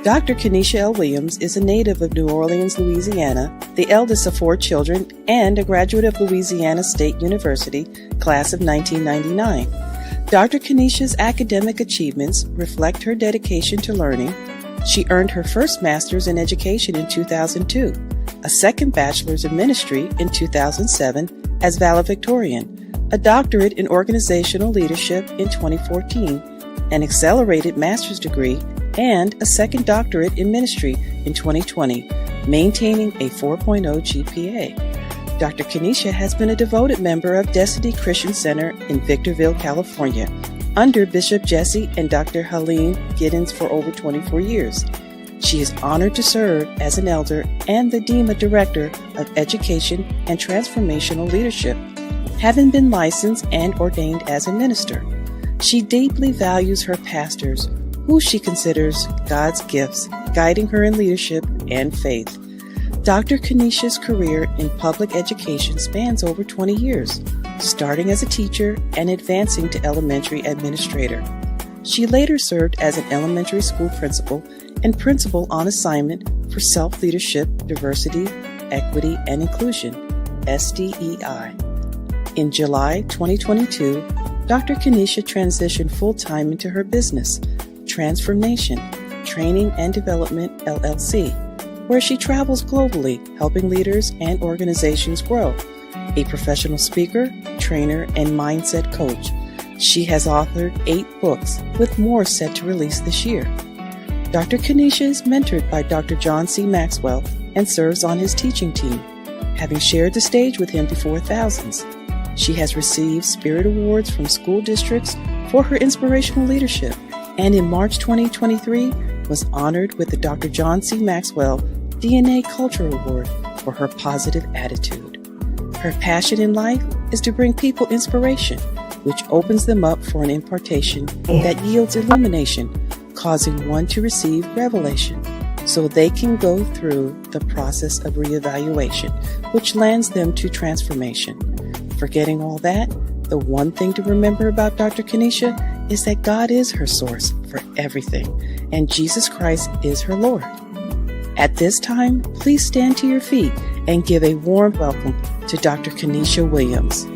Dr. Kenesha L. Williams is a native of New Orleans, Louisiana, the eldest of 4 children, and a graduate of Louisiana State University, class of 1999. Dr. Kenesha's academic achievements reflect her dedication to learning. She earned her first master's in education in 2002, a second bachelor's in ministry in 2007 as valedictorian, a doctorate in organizational leadership in 2014, an accelerated master's degree, and a second doctorate in ministry in 2020, maintaining a 4.0 GPA. Dr. Kenesha has been a devoted member of Destiny Christian Center in Victorville, California, under Bishop Jesse and Dr. Helene Giddens for over 24 years. She is honored to serve as an elder and the DEMA Director of Education and Transformational Leadership, having been licensed and ordained as a minister. She deeply values her pastors, who she considers God's gifts, guiding her in leadership and faith. Dr. Kenesha's career in public education spans over 20 years, starting as a teacher and advancing to elementary administrator. She later served as an elementary school principal and principal on assignment for self-leadership, diversity, equity, and inclusion, SDEI. In July 2022, Dr. Kenesha transitioned full-time into her business, Transformation Training and Development, LLC, where she travels globally, helping leaders and organizations grow. A professional speaker, trainer, and mindset coach, she has authored 8 books, with more set to release this year. Dr. Kenesha is mentored by Dr. John C. Maxwell and serves on his teaching team, having shared the stage with him before thousands. She has received Spirit Awards from school districts for her inspirational leadership, and in March 2023 was honored with the Dr. John C. Maxwell DNA Culture Award for her positive attitude. Her passion in life is to bring people inspiration, which opens them up for an impartation that yields illumination, causing one to receive revelation, so they can go through the process of reevaluation, which lands them to transformation. Forgetting all that, the one thing to remember about Dr. Kenesha is that God is her source for everything, and Jesus Christ is her Lord. At this time, please stand to your feet and give a warm welcome to Dr. Kenesha Williams.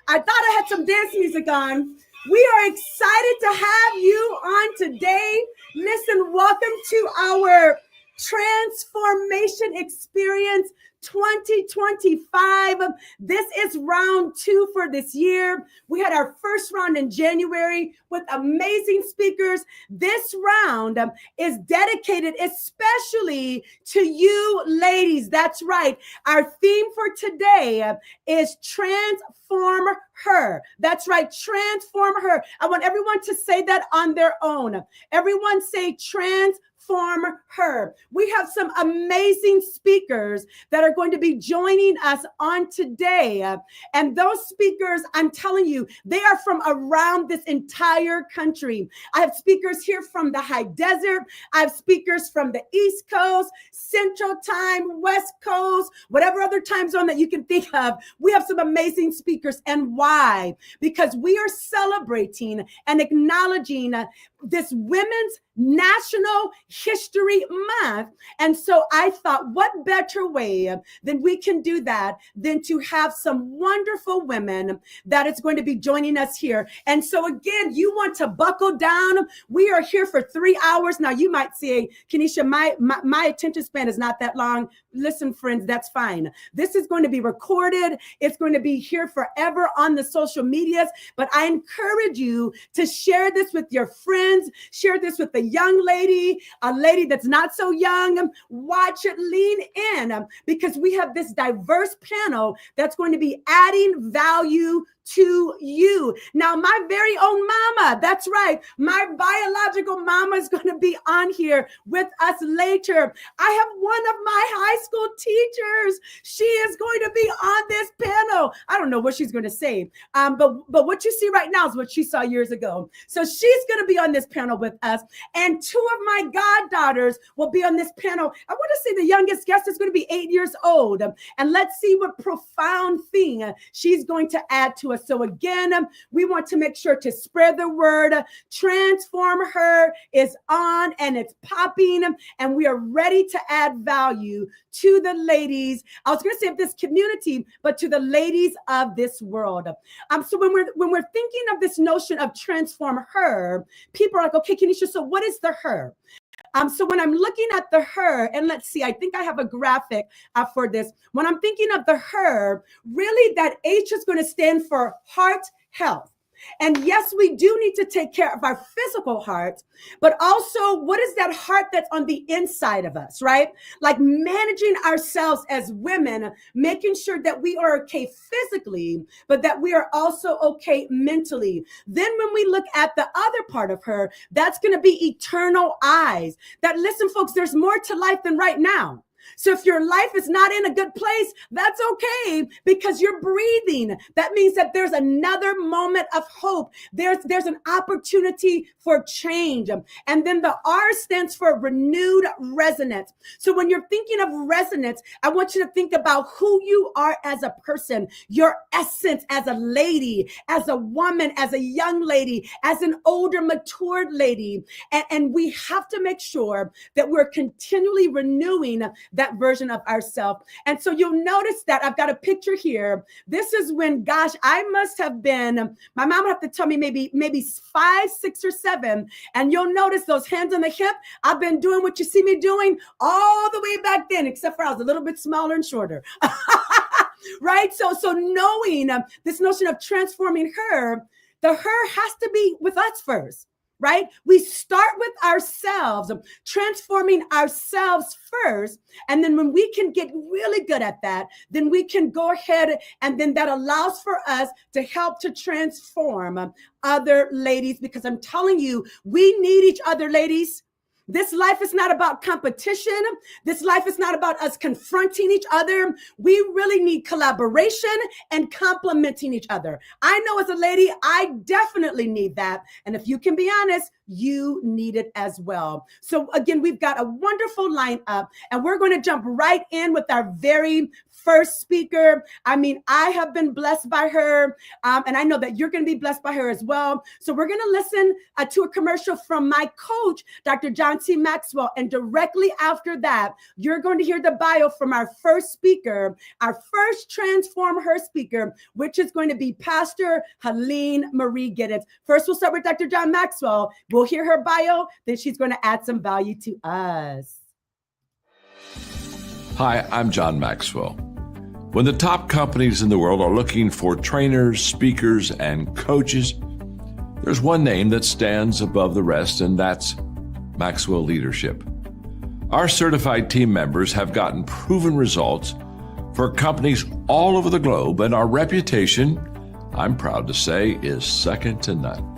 I thought I had some dance music on. We are excited to have you on today. Listen, welcome to our Transformation Experience 2025. This is round 2 for this year. We had our first round in January with amazing speakers. This round is dedicated especially to you ladies. That's right. Our theme for today is Transform Her. That's right. Transform Her. I want everyone to say that on their own. Everyone say Transform Her. We have some amazing speakers that are going to be joining us on today. And those speakers, I'm telling you, they are from around this entire country. I have speakers here from the high desert. I have speakers from the East Coast, Central Time, West Coast, whatever other time zone that you can think of. We have some amazing speakers. And why? Because we are celebrating and acknowledging this Women's National History Month. And so I thought, what better way than we can do that than to have some wonderful women that is going to be joining us here. And so again, you want to buckle down. We are here for 3 hours. Now you might say, Kenesha, my attention span is not that long. Listen, friends, that's fine. This is going to be recorded. It's going to be here forever on the social medias. But I encourage you to share this with your friends. Share this with a young lady, a lady that's not so young. Watch it, lean in, because we have this diverse panel that's going to be adding value to you. Now, my very own mama, that's right, my biological mama is going to be on here with us later. I have one of my high school teachers. She is going to be on this panel. I don't know what she's going to say, but what you see right now is what she saw years ago. So she's going to be on this panel with us, and two of my goddaughters will be on this panel. I want to say the youngest guest is going to be 8 years old, and let's see what profound thing she's going to add to us. So again, we want to make sure to spread the word. Transform Her is on and it's popping, and we are ready to add value to the ladies. I was going to say of this community, but to the ladies of this world. So when we're thinking of this notion of transform her, people are like, okay, Kenesha, so what is the her? So when I'm looking at the her, and let's see, I think I have a graphic for this. When I'm thinking of the her, really that H is going to stand for heart health. And yes, we do need to take care of our physical heart, but also what is that heart that's on the inside of us, right? Like managing ourselves as women, making sure that we are okay physically, but that we are also okay mentally. Then when we look at the other part of her, that's going to be eternal eyes. That, listen, folks, there's more to life than right now. So if your life is not in a good place, that's okay, because you're breathing. That means that there's another moment of hope. There's an opportunity for change. And then the R stands for renewed resonance. So when you're thinking of resonance, I want you to think about who you are as a person, your essence as a lady, as a woman, as a young lady, as an older, matured lady. And we have to make sure that we're continually renewing that version of ourselves. And so you'll notice that I've got a picture here. This is when, gosh, I must have been, my mom would have to tell me maybe 5, 6, or 7. And you'll notice those hands on the hip. I've been doing what you see me doing all the way back then, except for I was a little bit smaller and shorter. Right? So knowing this notion of transforming her, the her has to be with us first. Right? We start with ourselves, transforming ourselves first. And then when we can get really good at that, then we can go ahead, and then that allows for us to help to transform other ladies, because I'm telling you, we need each other, ladies. This life is not about competition. This life is not about us confronting each other. We really need collaboration and complementing each other. I know as a lady, I definitely need that. And if you can be honest, you need it as well. So again, we've got a wonderful lineup, and we're going to jump right in with our very first speaker. I mean, I have been blessed by her, and I know that you're going to be blessed by her as well. So we're going to listen to a commercial from my coach, Dr. John C. Maxwell, and directly after that, you're going to hear the bio from our first speaker, our first Transform Her speaker, which is going to be Pastor Helene Marie Giddens. First, we'll start with Dr. John Maxwell. We'll hear her bio, then she's going to add some value to us. Hi, I'm John Maxwell. When the top companies in the world are looking for trainers, speakers, and coaches, there's one name that stands above the rest, and that's Maxwell Leadership. Our certified team members have gotten proven results for companies all over the globe, and our reputation, I'm proud to say, is second to none.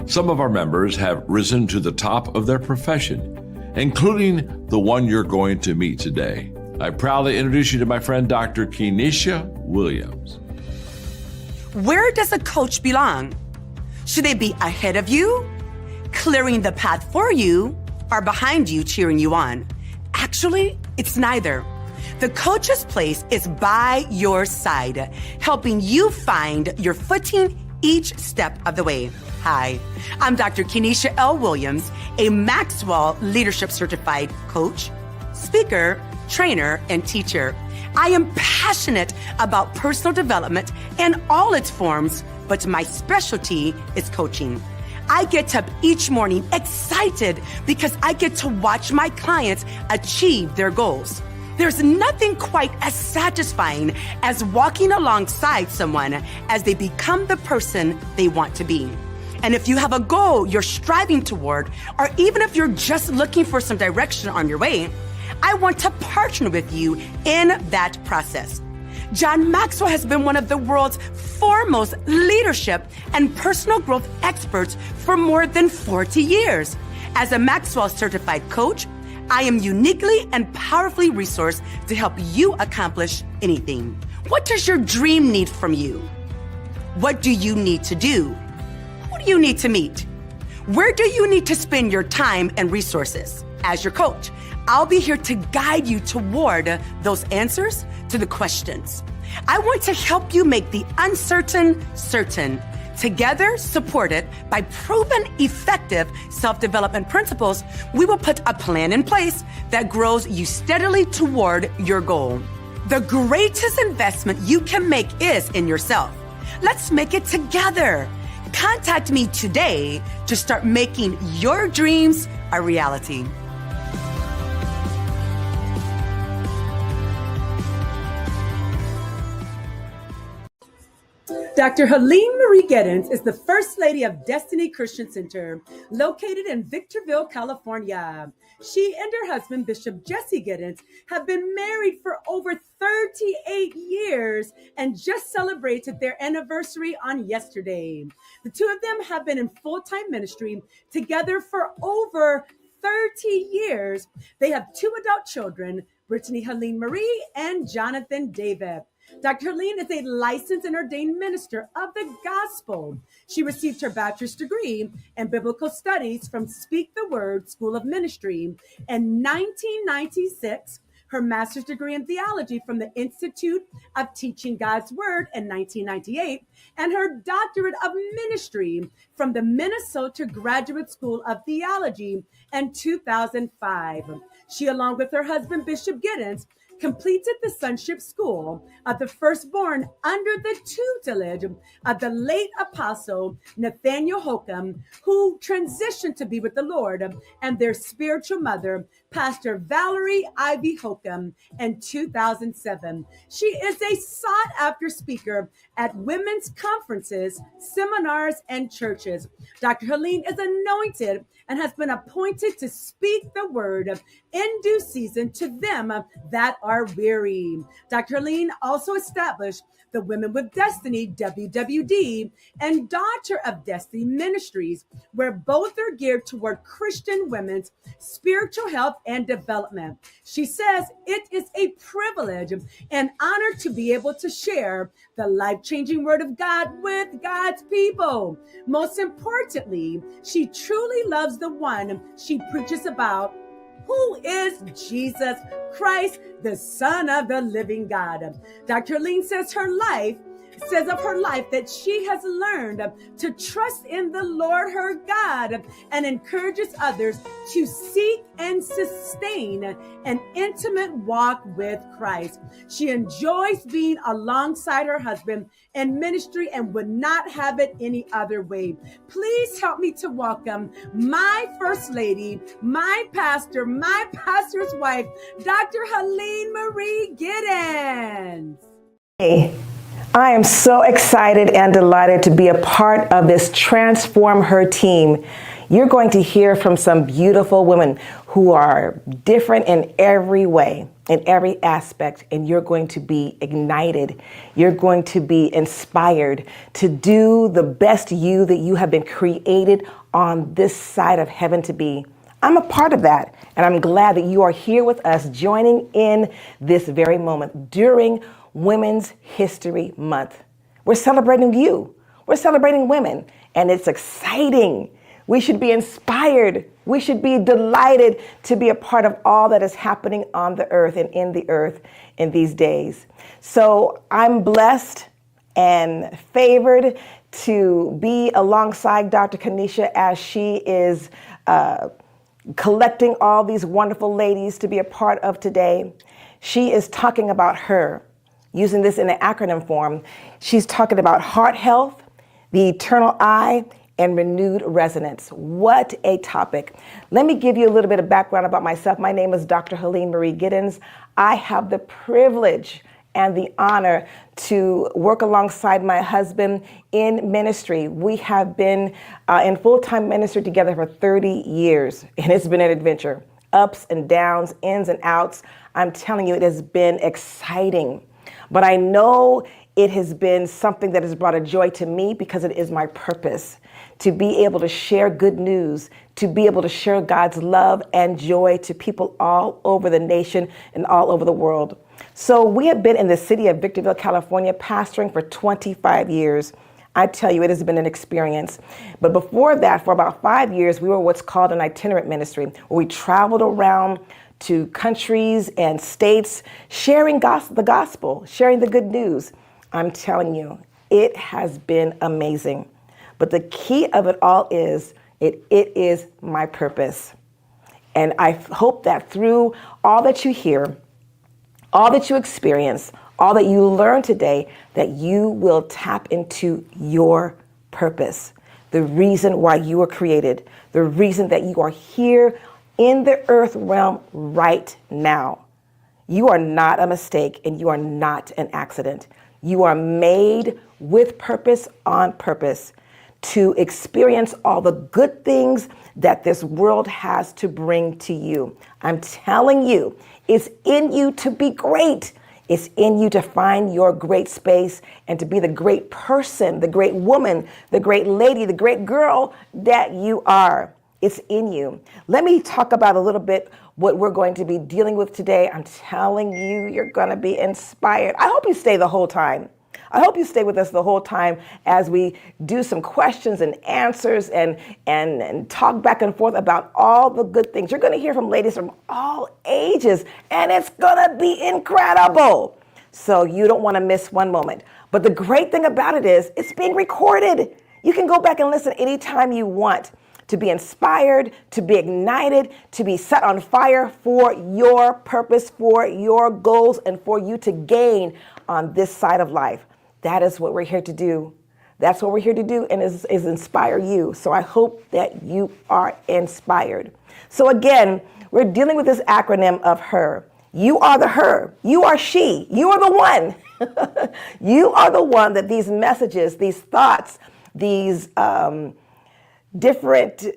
Some of our members have risen to the top of their profession, including the one you're going to meet today. I proudly introduce you to my friend, Dr. Kenesha Williams. Where does a coach belong? Should they be ahead of you, clearing the path for you, or behind you, cheering you on? Actually, it's neither. The coach's place is by your side, helping you find your footing each step of the way. Hi, I'm Dr. Kenesha L. Williams, a Maxwell Leadership Certified coach, speaker, trainer, and teacher. I am passionate about personal development in all its forms, but my specialty is coaching. I get up each morning excited because I get to watch my clients achieve their goals. There's nothing quite as satisfying as walking alongside someone as they become the person they want to be. And if you have a goal you're striving toward, or even if you're just looking for some direction on your way, I want to partner with you in that process. John Maxwell has been one of the world's foremost leadership and personal growth experts for more than 40 years. As a Maxwell certified coach, I am uniquely and powerfully resourced to help you accomplish anything. What does your dream need from you? What do you need to do? Who do you need to meet? Where do you need to spend your time and resources? As your coach, I'll be here to guide you toward those answers to the questions. I want to help you make the uncertain certain. Together, supported by proven effective self-development principles, we will put a plan in place that grows you steadily toward your goal. The greatest investment you can make is in yourself. Let's make it together. Contact me today to start making your dreams a reality. Dr. Helene Marie Giddens is the First Lady of Destiny Christian Center, located in Victorville, California. She and her husband, Bishop Jesse Giddens, have been married for over 38 years and just celebrated their anniversary on yesterday. The two of them have been in full-time ministry together for over 30 years. They have two adult children, Brittany Helene Marie and Jonathan David. Dr. Helene is a licensed and ordained minister of the gospel. She received her bachelor's degree in biblical studies from Speak the Word School of Ministry in 1996, her master's degree in theology from the Institute of Teaching God's Word in 1998, and her doctorate of ministry from the Minnesota Graduate School of Theology in 2005. She, along with her husband, Bishop Giddens, completed the sonship school of the firstborn under the tutelage of the late apostle Nathaniel Holcomb, who transitioned to be with the Lord, and their spiritual mother, Pastor Valerie Ivy Holcomb, in 2007. She is a sought-after speaker at women's conferences, seminars, and churches. Dr. Helene is anointed and has been appointed to speak the word in due season to them that are weary. Dr. Helene also established the Women with Destiny, WWD, and Daughter of Destiny Ministries, where both are geared toward Christian women's spiritual health and development. She says it is a privilege and honor to be able to share the life-changing word of God with God's people. Most importantly, she truly loves the one she preaches about, who is Jesus Christ, the Son of the living God. Dr. Helene says of her life that she has learned to trust in the Lord her God and encourages others to seek and sustain an intimate walk with Christ. She enjoys being alongside her husband in ministry and would not have it any other way. Please help me to welcome my First Lady, my pastor, my pastor's wife, Dr. Helene Marie Giddens. Hey. I am so excited and delighted to be a part of this Transform Her team. You're going to hear from some beautiful women who are different in every way, in every aspect, and you're going to be ignited. You're going to be inspired to do the best you that you have been created on this side of heaven to be. I'm a part of that, and I'm glad that you are here with us, joining in this very moment during Women's History Month. We're celebrating you. We're celebrating women, and it's exciting. We should be inspired. We should be delighted to be a part of all that is happening on the earth and in the earth in these days. So I'm blessed and favored to be alongside Dr. Kanisha as she is collecting all these wonderful ladies to be a part of today. She is talking about her. Using this in an acronym form, she's talking about heart health, the eternal eye, and renewed resonance. What a topic. Let me give you a little bit of background about myself. My name is Dr. Helene Marie Giddens. I have the privilege and the honor to work alongside my husband in ministry. We have been in full-time ministry together for 30 years, and it's been an adventure. Ups and downs, ins and outs. I'm telling you, it has been exciting. But I know it has been something that has brought a joy to me because it is my purpose to be able to share good news, to be able to share God's love and joy to people all over the nation and all over the world. So we have been in the city of Victorville, California, pastoring for 25 years. I tell you, it has been an experience. But before that, for about 5 years, we were what's called an itinerant ministry, where we traveled around to countries and states, sharing the gospel, sharing the good news. I'm telling you, it has been amazing. But the key of it all is, it is my purpose. And I hope that through all that you hear, all that you experience, all that you learn today, that you will tap into your purpose, the reason why you were created, the reason that you are here in the earth realm right now. You are not a mistake and you are not an accident. You are made with purpose on purpose to experience all the good things that this world has to bring to you. I'm telling you, it's in you to be great. It's in you to find your great space and to be the great person, the great woman, the great lady, the great girl that you are. It's in you. Let me talk about a little bit what we're going to be dealing with today. I'm telling you, you're going to be inspired. I hope you stay the whole time. I hope you stay with us the whole time as we do some questions and answers and talk back and forth about all the good things. You're going to hear from ladies from all ages, and it's going to be incredible. So you don't want to miss one moment. But the great thing about it is it's being recorded. You can go back and listen anytime you want to be inspired, to be ignited, to be set on fire for your purpose, for your goals, and for you to gain on this side of life. That is what we're here to do. That's what we're here to do, and is inspire you. So I hope that you are inspired. So again, we're dealing with this acronym of HER. You are the her. You are she. You are the one. You are the one that these messages, these thoughts, these different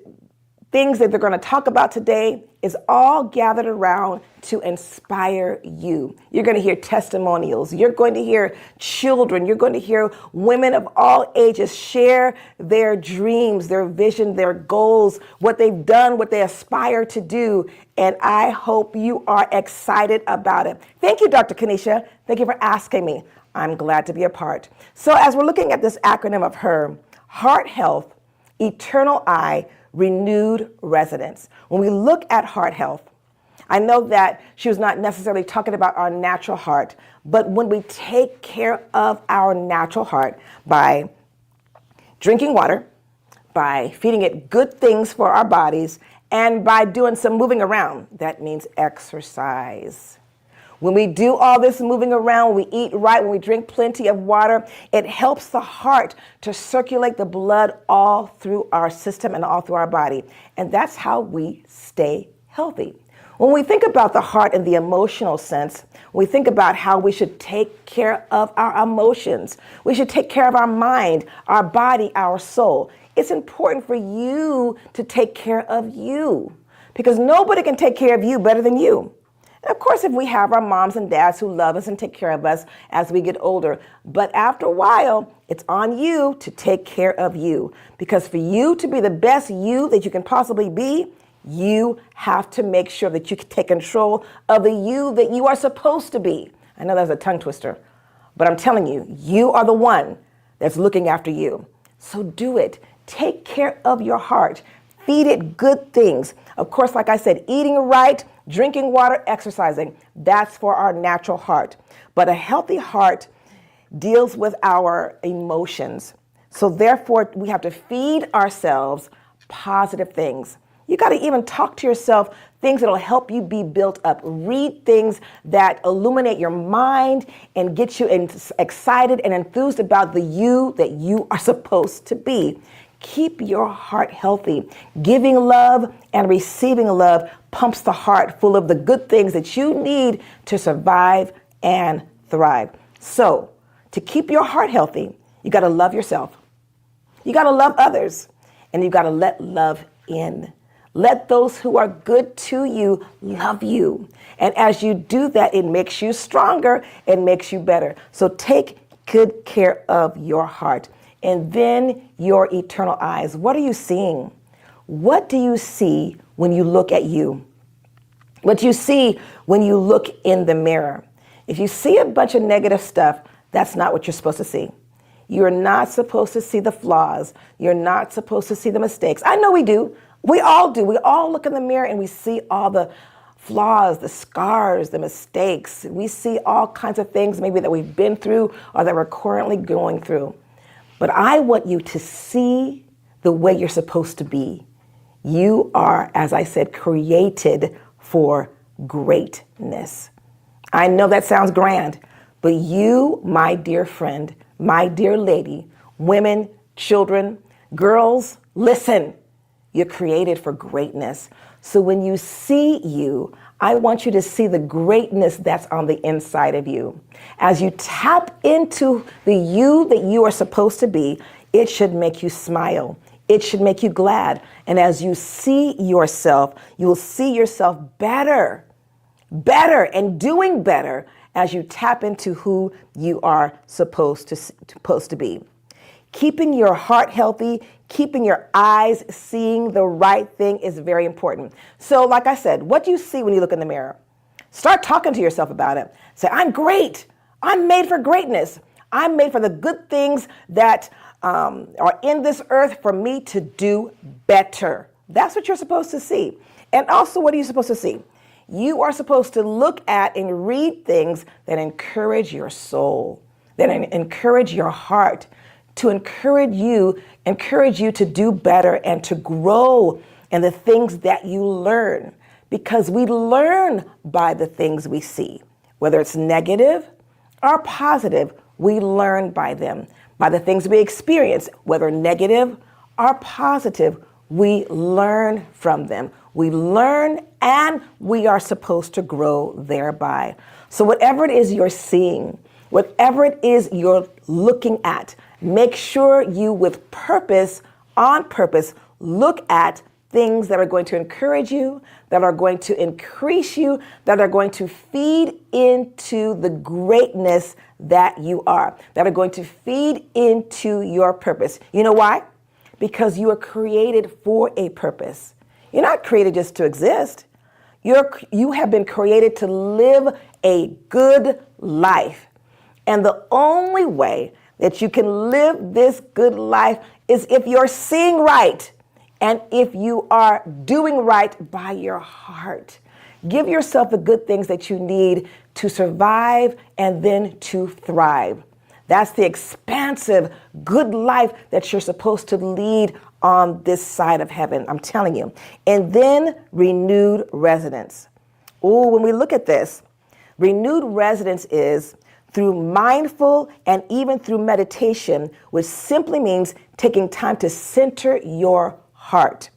things that they're going to talk about today is all gathered around to inspire you. You're going to hear testimonials. You're going to hear children. You're going to hear women of all ages share their dreams, their vision, their goals, what they've done, what they aspire to do. And I hope you are excited about it. Thank you, Dr. Kanisha. Thank you for asking me. I'm glad to be a part. So as we're looking at this acronym of HER, heart health, eternal eye, renewed residence. When we look at heart health, I know that she was not necessarily talking about our natural heart, but when we take care of our natural heart by drinking water, by feeding it good things for our bodies, and by doing some moving around, that means exercise. When we do all this moving around, when we eat right, when we drink plenty of water, it helps the heart to circulate the blood all through our system and all through our body. And that's how we stay healthy. When we think about the heart in the emotional sense, we think about how we should take care of our emotions. We should take care of our mind, our body, our soul. It's important for you to take care of you because nobody can take care of you better than you. And of course, if we have our moms and dads who love us and take care of us as we get older, but after a while, it's on you to take care of you. Because for you to be the best you that you can possibly be, you have to make sure that you can take control of the you that you are supposed to be. I know that's a tongue twister, but I'm telling you, you are the one that's looking after you. So do it. Take care of your heart. Feed it good things. Of course, like I said, eating right, drinking water, exercising, that's for our natural heart. But a healthy heart deals with our emotions. So therefore, we have to feed ourselves positive things. You got to even talk to yourself things that'll help you be built up. Read things that illuminate your mind and get you excited and enthused about the you that you are supposed to be. Keep your heart healthy. Giving love and receiving love pumps the heart full of the good things that you need to survive and thrive. So, to keep your heart healthy, you got to love yourself. You got to love others, and you got to let love in. Let those who are good to you love you. And as you do that, it makes you stronger, it makes you better. So take good care of your heart. And then your eternal eyes. What are you seeing? What do you see when you look at you? What do you see when you look in the mirror? If you see a bunch of negative stuff, that's not what you're supposed to see. You're not supposed to see the flaws. You're not supposed to see the mistakes. I know we do. We all do. We all look in the mirror and we see all the flaws, the scars, the mistakes. We see all kinds of things maybe that we've been through or that we're currently going through. But I want you to see the way you're supposed to be. You are, as I said, created for greatness. I know that sounds grand, but you, my dear friend, my dear lady, women, children, girls, listen, you're created for greatness. So when you see you, I want you to see the greatness that's on the inside of you. As you tap into the you that you are supposed to be, it should make you smile. It should make you glad. And as you see yourself, you will see yourself better and doing better as you tap into who you are supposed to be. Keeping your heart healthy, keeping your eyes seeing the right thing is very important. So like I said, what do you see when you look in the mirror? Start talking to yourself about it. Say, I'm great. I'm made for greatness. I'm made for the good things that are in this earth for me to do better. That's what you're supposed to see. And also, what are you supposed to see? You are supposed to look at and read things that encourage your soul, that encourage your heart, to encourage you to do better and to grow in the things that you learn. Because we learn by the things we see. Whether it's negative or positive, we learn by them. By the things we experience, whether negative or positive, we learn from them. We learn and we are supposed to grow thereby. So whatever it is you're seeing, whatever it is you're looking at, make sure you with purpose, on purpose, look at things that are going to encourage you, that are going to increase you, that are going to feed into the greatness that you are, that are going to feed into your purpose. You know why? Because you are created for a purpose. You're not created just to exist. You have been created to live a good life. And the only way that you can live this good life is if you're seeing right and if you are doing right by your heart. Give yourself the good things that you need to survive and then to thrive. That's the expansive, good life that you're supposed to lead on this side of heaven, I'm telling you. And then renewed residence. Oh, when we look at this, renewed residence is through mindful and even through meditation, which simply means taking time to center your heart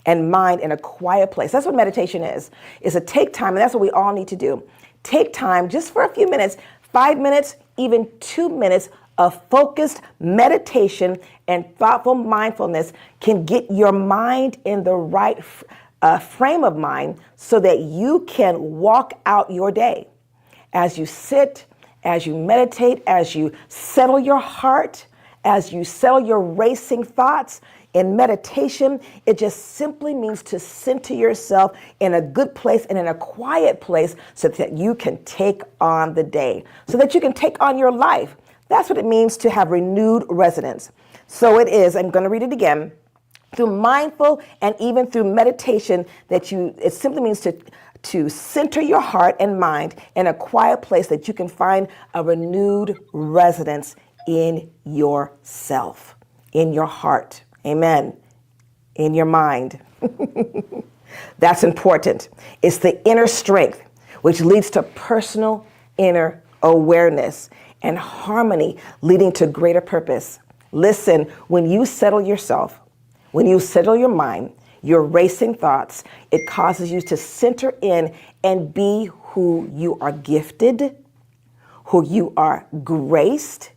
and mind in a quiet place. That's what meditation is to take time, and that's what we all need to do. Take time just for a few minutes, 5 minutes, even 2 minutes of focused meditation and thoughtful mindfulness can get your mind in the right frame of mind so that you can walk out your day. As you sit, as you meditate, as you settle your heart, as you settle your racing thoughts, in meditation, it just simply means to center yourself in a good place and in a quiet place so that you can take on the day, so that you can take on your life. That's what it means to have renewed residence. So it is, I'm going to read it again, through mindful and even through meditation it simply means to center your heart and mind in a quiet place that you can find a renewed residence in yourself, in your heart. Amen. In your mind. That's important. It's the inner strength, which leads to personal inner awareness and harmony, leading to greater purpose. Listen, when you settle yourself, when you settle your mind, your racing thoughts, it causes you to center in and be who you are gifted, who you are graced,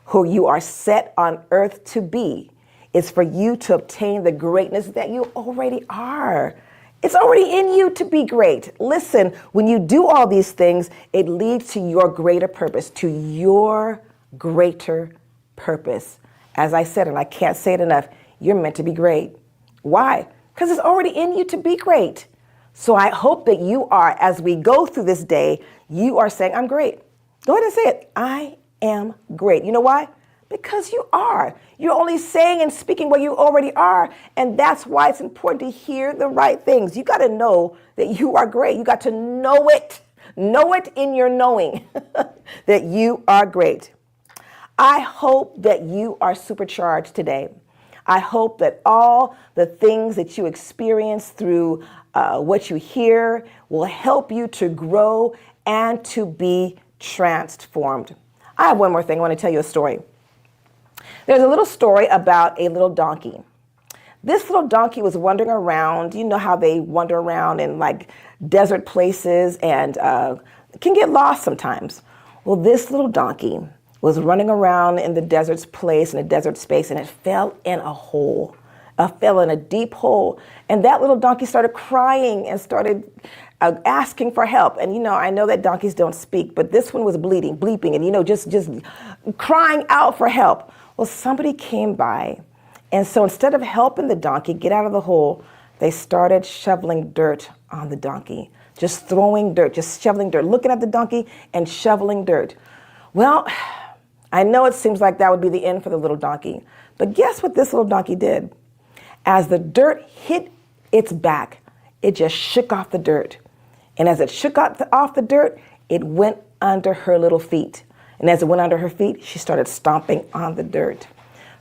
who you are set on earth to be. It's for you to obtain the greatness that you already are. It's already in you to be great. Listen, when you do all these things, it leads to your greater purpose, to your greater purpose. As I said, and I can't say it enough, you're meant to be great. Why? Because it's already in you to be great. So I hope that you are, as we go through this day, you are saying, I'm great. Go ahead and say it. I am great. You know why? Because you are. You're only saying and speaking what you already are. And that's why it's important to hear the right things. You got to know that you are great. You got to know it. Know it in your knowing that you are great. I hope that you are supercharged today. I hope that all the things that you experience through what you hear will help you to grow and to be transformed. I have one more thing. I want to tell you a story. There's a little story about a little donkey. This little donkey was wandering around. You know how they wander around in like desert places and can get lost sometimes. Well, this little donkey was running around in the desert's place, in a desert space, and it fell in a hole. Fell in a deep hole. And that little donkey started crying and started asking for help. And, you know, I know that donkeys don't speak, but this one was bleeping, and, you know, just crying out for help. Well, somebody came by. And so instead of helping the donkey get out of the hole, they started shoveling dirt on the donkey, just throwing dirt, just shoveling dirt, looking at the donkey and shoveling dirt. Well, I know it seems like that would be the end for the little donkey, but guess what this little donkey did? As the dirt hit its back, it just shook off the dirt. And as it shook off the dirt, it went under her little feet. And as it went under her feet, she started stomping on the dirt.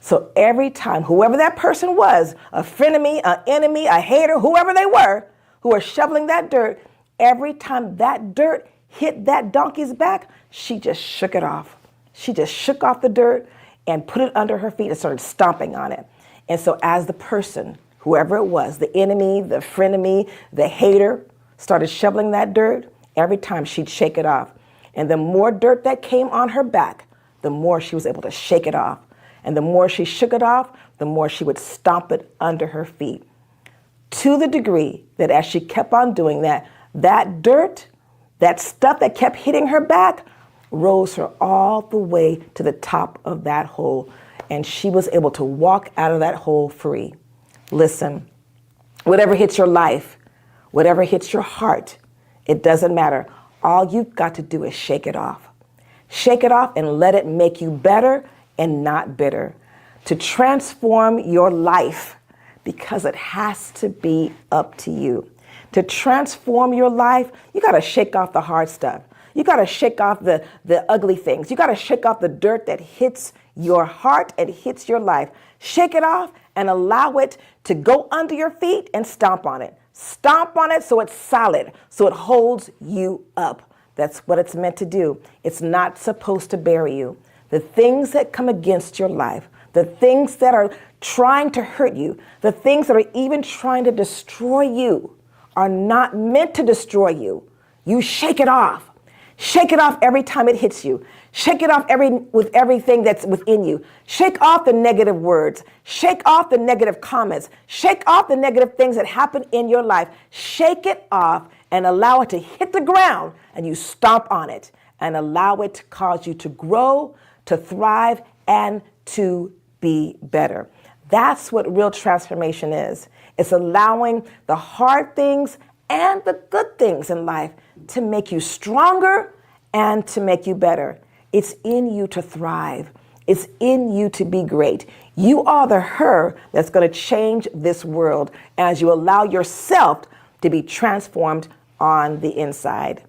So every time, whoever that person was, a frenemy, an enemy, a hater, whoever they were, who were shoveling that dirt, every time that dirt hit that donkey's back, she just shook it off. She just shook off the dirt and put it under her feet and started stomping on it. And so as the person, whoever it was, the enemy, the frenemy, the hater, started shoveling that dirt, every time she'd shake it off. And the more dirt that came on her back, the more she was able to shake it off. And the more she shook it off, the more she would stomp it under her feet. To the degree that as she kept on doing that, that dirt, that stuff that kept hitting her back, rose her all the way to the top of that hole. And she was able to walk out of that hole free. Listen, whatever hits your life, whatever hits your heart, it doesn't matter. All you've got to do is shake it off. Shake it off and let it make you better and not bitter. To transform your life, because it has to be up to you. To transform your life, you got to shake off the hard stuff. You got to shake off the ugly things. You got to shake off the dirt that hits your heart and hits your life. Shake it off and allow it to go under your feet and stomp on it. Stomp on it so it's solid, so it holds you up. That's what it's meant to do. It's not supposed to bury you. The things that come against your life, the things that are trying to hurt you, the things that are even trying to destroy you are not meant to destroy you. You shake it off. Shake it off every time it hits you. Shake it off with everything that's within you. Shake off the negative words. Shake off the negative comments. Shake off the negative things that happen in your life. Shake it off and allow it to hit the ground, and you stomp on it and allow it to cause you to grow, to thrive, and to be better. That's what real transformation is. It's allowing the hard things and the good things in life to make you stronger and to make you better. It's in you to thrive. It's in you to be great. You are the her that's going to change this world as you allow yourself to be transformed on the inside.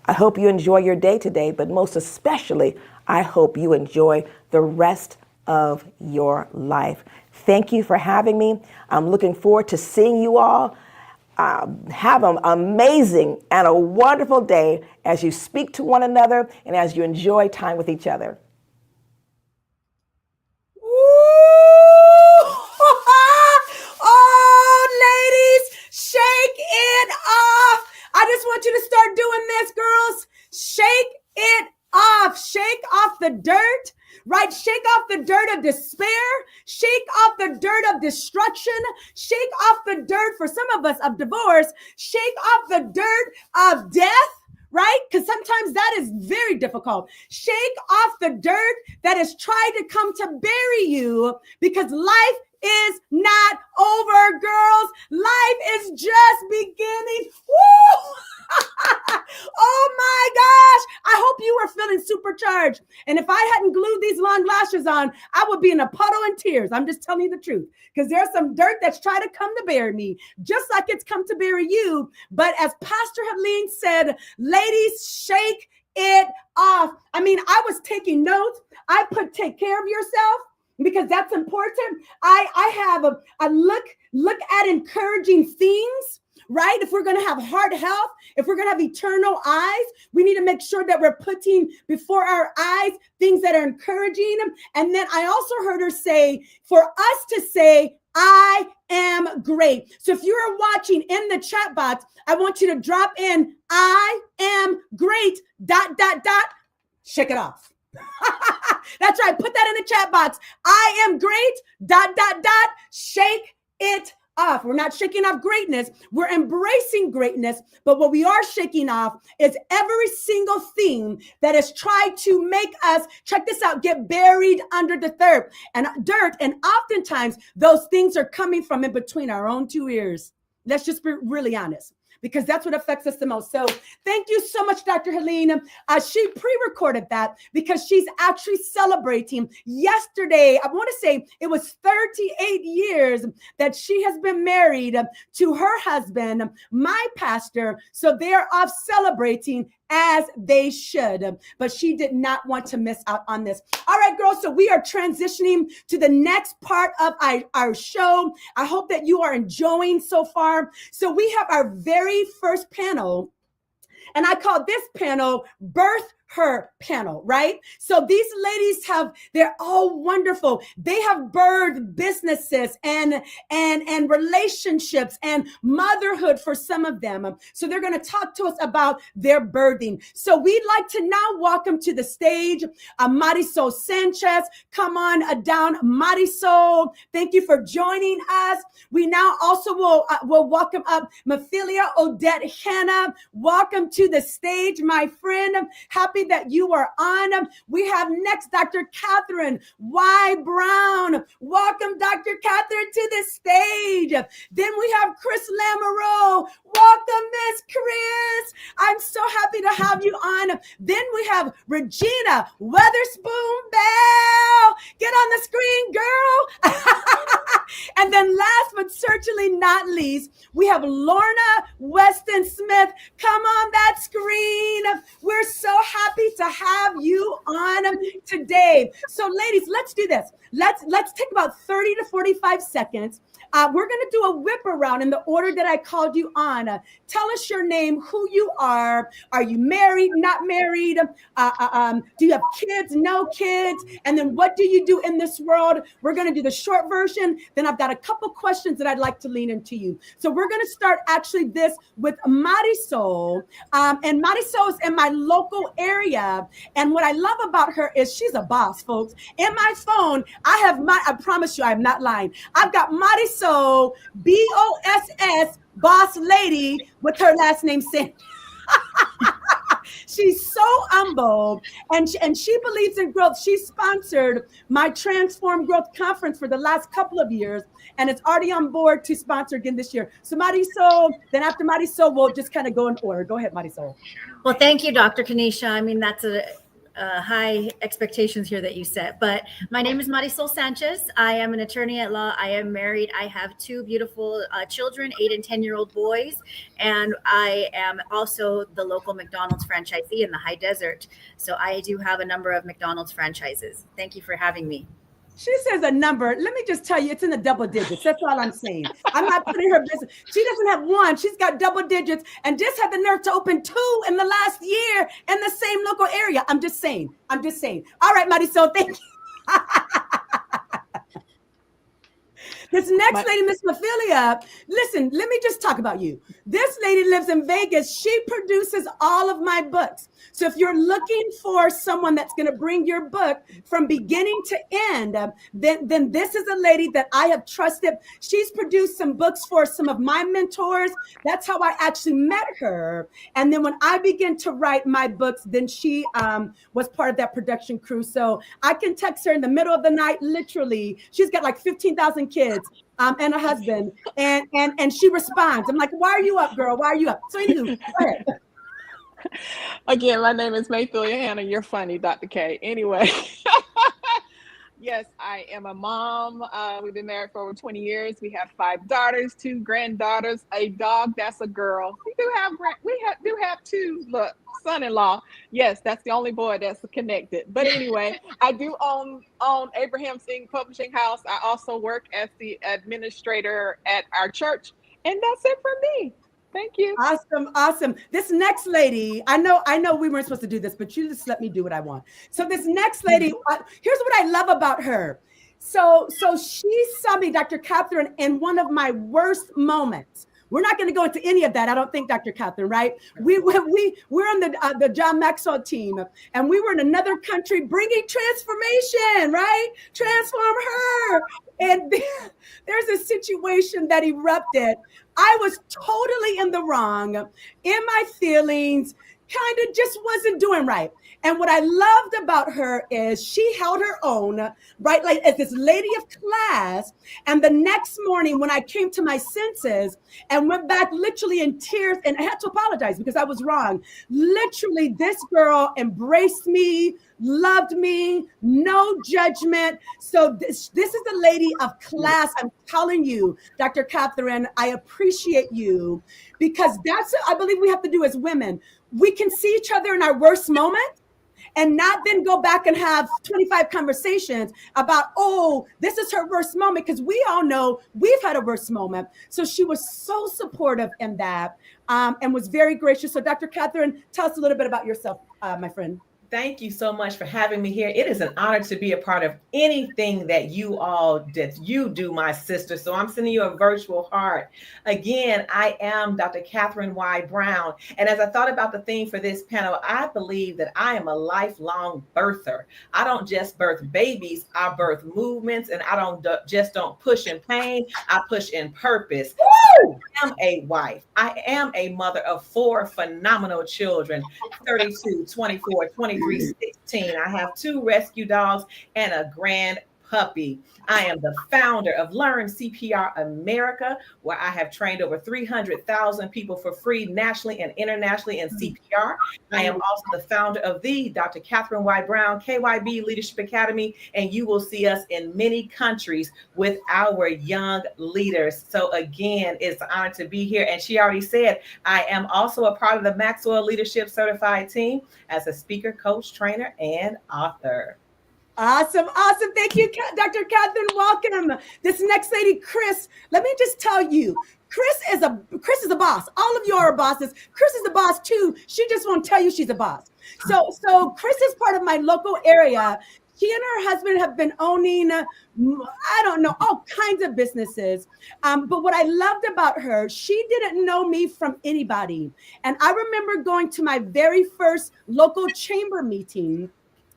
I hope you enjoy your day today, but most especially, I hope you enjoy the rest of your life. Thank you for having me. I'm looking forward to seeing you all. Have an amazing and a wonderful day as you speak to one another and as you enjoy time with each other. Oh, ladies, shake it off. I just want you to start doing this, girls. Shake it off. Shake off the dirt, right? Shake off the dirt of despair. Shake off the dirt of destruction. Shake off the dirt, for some of us, of divorce. Shake off the dirt of death, right? Because sometimes that is very difficult. Shake off the dirt that has tried to come to bury you, because life is not over, girls. Life is just beginning. Woo! Oh my gosh. I hope you were feeling supercharged. And if I hadn't glued these long lashes on, I would be in a puddle in tears. I'm just telling you the truth, because there's some dirt that's trying to come to bury me, just like it's come to bury you. But as Pastor Helene said, ladies, shake it off. I mean, I was taking notes. I put take care of yourself, because that's important. I have a look at encouraging things, right? If we're going to have heart health, if we're going to have eternal eyes, we need to make sure that we're putting before our eyes things that are encouraging. And then I also heard her say, for us to say, I am great. So if you are watching in the chat box, I want you to drop in, I am great, ... Shake it off. That's right. Put that in the chat box. I am great, ... Shake it off. We're not shaking off greatness. We're embracing greatness. But what we are shaking off is every single thing that has tried to make us, check this out, get buried under the dirt. And oftentimes those things are coming from in between our own two ears. Let's just be really honest, because that's what affects us the most. So thank you so much, Dr. Helene. She pre-recorded that because she's actually celebrating yesterday. I want to say it was 38 years that she has been married to her husband, my pastor. So they're off celebrating, as they should, but she did not want to miss out on this. All right, girls, so we are transitioning to the next part of our show. I hope that you are enjoying so far. So we have our very first panel, and I call this panel Birth Her panel, right? So these ladies they're all wonderful. They have birthed businesses and relationships and motherhood for some of them. So they're going to talk to us about their birthing. So we'd like to now welcome to the stage Marisol Sanchez. Come on down, Marisol. Thank you for joining us. We now also will welcome up Mephilia Odette Hannah. Welcome to the stage, my friend. Happy that you are on. We have next Dr. Catherine Y. Brown. Welcome, Dr. Catherine, to the stage. Then we have Chris Lamoureux. Welcome, Miss Chris. I'm so happy to have you on. Then we have Regina Weatherspoon Bell. Get on the screen, girl. And then last but certainly not least, we have Lorna Weston Smith. Come on that screen. We're so happy to have you on today. So ladies, let's do this. Let's take about 30 to 45 seconds. We're going to do a whip around in the order that I called you on. Tell us your name, who you are. Are you married, not married? Do you have kids, no kids? And then what do you do in this world? We're going to do the short version. Then I've got a couple questions that I'd like to lean into you. So we're going to start actually this with Marisol. And Marisol is in my local area. And what I love about her is she's a boss, folks. In my phone, I promise you, I'm not lying. I've got Marisol, BOSS, boss lady, with her last name Sanchez. She's so humble, and she believes in growth. She sponsored my Transform Growth Conference for the last couple of years, and it's already on board to sponsor again this year. So Marisol, then after Marisol, we'll just kind of go in order. Go ahead, Marisol. Well, thank you, Dr. Kanisha. I mean, that's a high expectations here that you set. But my name is Marisol Sanchez. I am an attorney at law. I am married. I have two beautiful children, 8 and 10-year-old boys. And I am also the local McDonald's franchisee in the High Desert. So I do have a number of McDonald's franchises. Thank you for having me. She says a number. Let me just tell you, it's in the double digits. That's all I'm saying. I'm not putting her business. She doesn't have one. She's got double digits and just had the nerve to open 2 in the last year in the same local area. I'm just saying. All right, Marisol, thank you. This next lady, Miss Ophelia, listen, let me just talk about you. This lady lives in Vegas. She produces all of my books. So if you're looking for someone that's going to bring your book from beginning to end, then this is a lady that I have trusted. She's produced some books for some of my mentors. That's how I actually met her. And then when I began to write my books, then she was part of that production crew. So I can text her in the middle of the night, literally. She's got like 15,000 kids and a husband, and she responds. I'm like, why are you up, girl? Why are you up? So anywho, go ahead. Again, my name is 𝗚.𝗚.𝐻𝑎NNA. You're funny, Dr. K. Anyway, yes, I am a mom. We've been married for over 20 years. We have 5 daughters, 2 granddaughters, a dog. That's a girl. We do have 2. Look, son-in-law. Yes, that's the only boy that's connected. But anyway, I do own 𝗔𝐕𝐻𝑎NNA Publishing House. I also work as the administrator at our church, and that's it for me. Thank you. Awesome. This next lady, I know we weren't supposed to do this, but you just let me do what I want. So this next lady, here's what I love about her. So she saw me, Dr. Catherine, in one of my worst moments. We're not going to go into any of that. I don't think, Dr. Catherine, right? We're on the John Maxwell team, and we were in another country bringing transformation, right? Transform her. And there's a situation that erupted. I was totally in the wrong, in my feelings, kind of just wasn't doing right. And what I loved about her is she held her own, right? Like as this lady of class. And the next morning when I came to my senses and went back literally in tears, and I had to apologize because I was wrong. Literally, this girl embraced me, loved me, no judgment. So this is a lady of class. I'm telling you, Dr. Catherine, I appreciate you, because that's what I believe we have to do as women. We can see each other in our worst moment and not then go back and have 25 conversations about, oh, this is her worst moment, because we all know we've had a worst moment. So she was so supportive in that and was very gracious. So Dr. Catherine, tell us a little bit about yourself, my friend. Thank you so much for having me here. It is an honor to be a part of anything that you do, my sister. So I'm sending you a virtual heart. Again, I am Dr. Catherine Y. Brown. And as I thought about the theme for this panel, I believe that I am a lifelong birther. I don't just birth babies, I birth movements, and I don't push in pain, I push in purpose. Woo! I am a wife. I am a mother of 4 phenomenal children, 32, 24, 23, 16. I have 2 rescue dogs and a grand puppy. I am the founder of Learn CPR America, where I have trained over 300,000 people for free nationally and internationally in CPR. I am also the founder of the Dr. Catherine Y. Brown KYB Leadership Academy, and you will see us in many countries with our young leaders. So again, it's an honor to be here. And she already said, I am also a part of the Maxwell Leadership Certified team as a speaker, coach, trainer, and author. Awesome. Thank you, Dr. Catherine. Welcome. This next lady, Chris, let me just tell you, Chris is a boss. All of you are bosses. Chris is a boss too. She just won't tell you she's a boss. So Chris is part of my local area. She and her husband have been owning, all kinds of businesses. But what I loved about her, she didn't know me from anybody. And I remember going to my very first local chamber meeting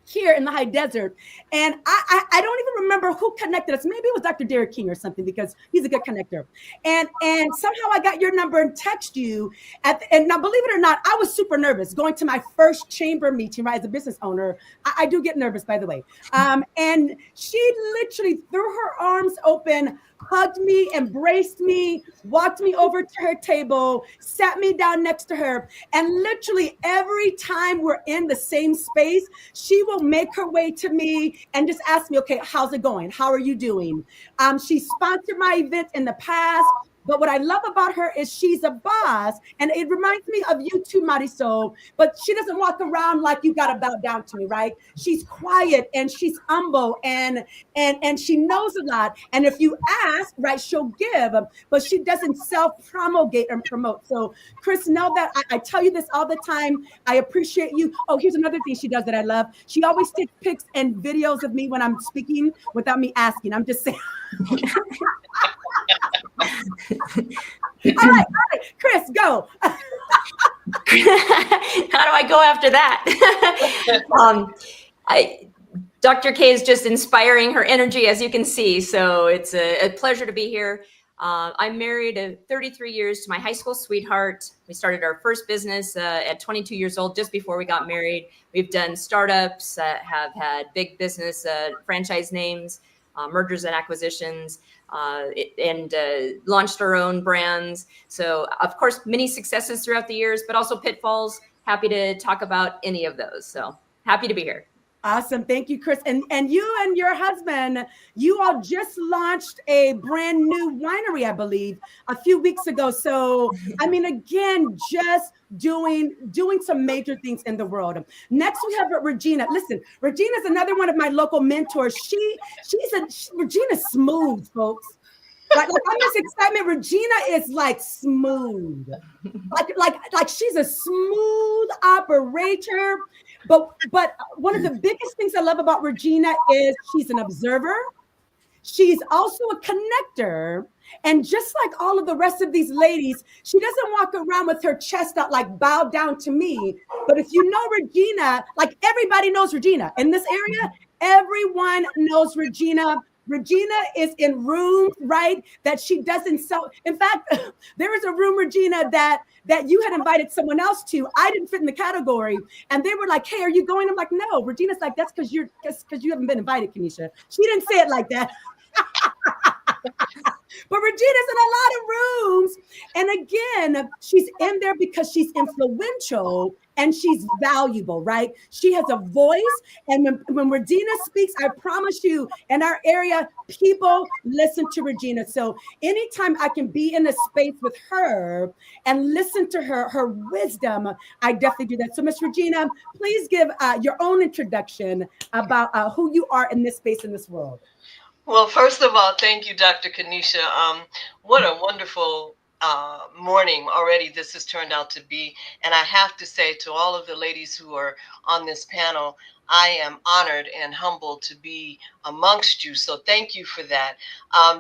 here in the high desert. And I don't even remember who connected us. Maybe it was Dr. Derek King or something, because he's a good connector. And somehow I got your number and text you. And now, believe it or not, I was super nervous going to my first chamber meeting, right? As a business owner, I do get nervous, by the way. And she literally threw her arms open, hugged me, embraced me, walked me over to her table, sat me down next to her. And literally every time we're in the same space, she will make her way to me and just ask me, okay, how's it going? How are you doing? She sponsored my events in the past. But what I love about her is she's a boss. And it reminds me of you too, Marisol. But she doesn't walk around like you got to bow down to me, right? She's quiet and she's humble and she knows a lot. And if you ask, right, she'll give, but she doesn't self-promulgate and promote. So Chris, know that I tell you this all the time. I appreciate you. Oh, here's another thing she does that I love. She always takes pics and videos of me when I'm speaking without me asking. I'm just saying. All right, Chris, go. How do I go after that? Dr. K is just inspiring, her energy, as you can see. So it's a pleasure to be here. I'm married 33 years to my high school sweetheart. We started our first business at 22 years old, just before we got married. We've done startups, have had big business franchise names, mergers and acquisitions, and launched our own brands. So, of course, many successes throughout the years, but also pitfalls. Happy to talk about any of those. So happy to be here. Awesome. Thank you, Chris. And you and your husband, you all just launched a brand new winery, I believe, a few weeks ago. So, I mean, again, just doing some major things in the world. Next, we have Regina. Listen, Regina is another one of my local mentors. Regina's smooth, folks. Like I'm just excited. Regina is like smooth, like she's a smooth operator. But one of the biggest things I love about Regina is she's an observer. She's also a connector. And just like all of the rest of these ladies, she doesn't walk around with her chest out like bow down to me. But if you know Regina, like everybody knows Regina in this area, everyone knows Regina. Regina is in rooms, right, that she doesn't sell. In fact, there was a room, Regina, that you had invited someone else to. I didn't fit in the category. And they were like, hey, are you going? I'm like, no. Regina's like, that's because you haven't been invited, Kenesha. She didn't say it like that. But Regina's in a lot of rooms. And again, she's in there because she's influential and she's valuable, right? She has a voice. And when Regina speaks, I promise you, in our area, people listen to Regina. So anytime I can be in a space with her and listen to her wisdom, I definitely do that. So Miss Regina, please give your own introduction about who you are in this space, in this world. Well, first of all, thank you, Dr. Kenesha. What a wonderful morning already this has turned out to be. And I have to say to all of the ladies who are on this panel, I am honored and humbled to be amongst you. So thank you for that.